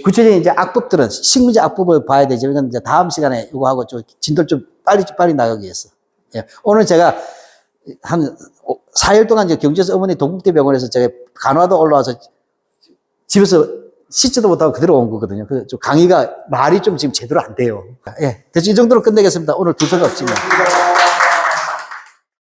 구체적인 이제 악법들은 식민지 악법을 봐야 되지만 이건 이제 다음 시간에 이거 하고 좀 진도를 좀 빨리 나가기 위해서. 오늘 제가 한 4일 동안 이제 경주에서 어머니 동국대병원에서 제가 간호하다 올라와서 집에서 씻지도 못하고 그대로 온 거거든요. 그래서 좀 강의가 말이 좀 지금 제대로 안 돼요. 대충 이 정도로 끝내겠습니다. 오늘 두 소가 없지만.